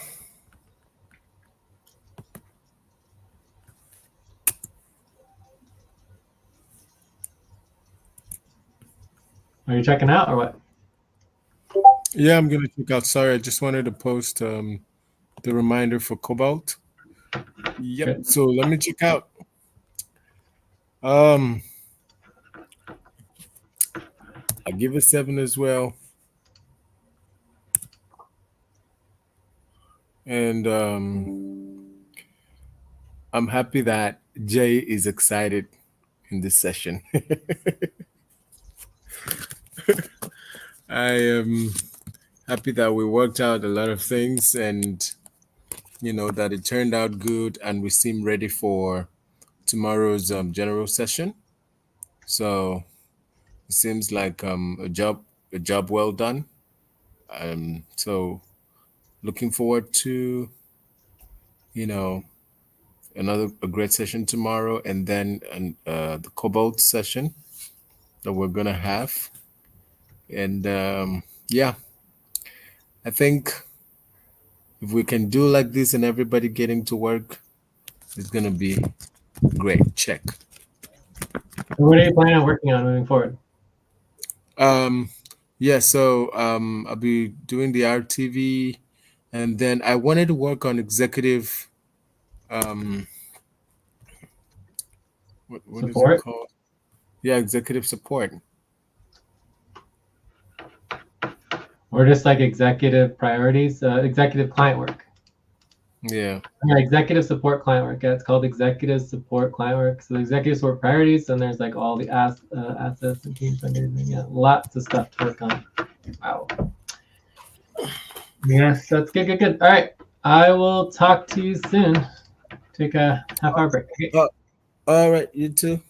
[SPEAKER 1] Are you checking out or what?
[SPEAKER 7] Yeah, I'm gonna check out. Sorry, I just wanted to post the reminder for Cobalt. Yep.
[SPEAKER 1] Good.
[SPEAKER 7] So let me check out. I give it 7 as well. And I'm happy that Jay is excited in this session. I am happy that we worked out a lot of things, and that it turned out good, and we seem ready for tomorrow's general session. So it seems like a job well done. So looking forward to a great session tomorrow, and then the Cobalt session that we're gonna have. And yeah, I think if we can do like this and everybody getting to work, it's gonna be great. Check.
[SPEAKER 1] What are you planning on working on moving forward?
[SPEAKER 7] Um, yeah, so I'll be doing the RTV, and then I wanted to work on executive. What is it
[SPEAKER 1] Support?
[SPEAKER 7] called? Yeah, executive support.
[SPEAKER 1] Or just like executive priorities, executive client work?
[SPEAKER 7] Yeah.
[SPEAKER 1] Yeah, executive support client work. Yeah, it's called executive support client work. So the executive support priorities, and there's like all the assets and teams and everything. Yeah, lots of stuff to work on. Wow. Yes, that's good, good, good. All right, I will talk to you soon. Take a half-hour break. Okay.
[SPEAKER 7] All right, you too.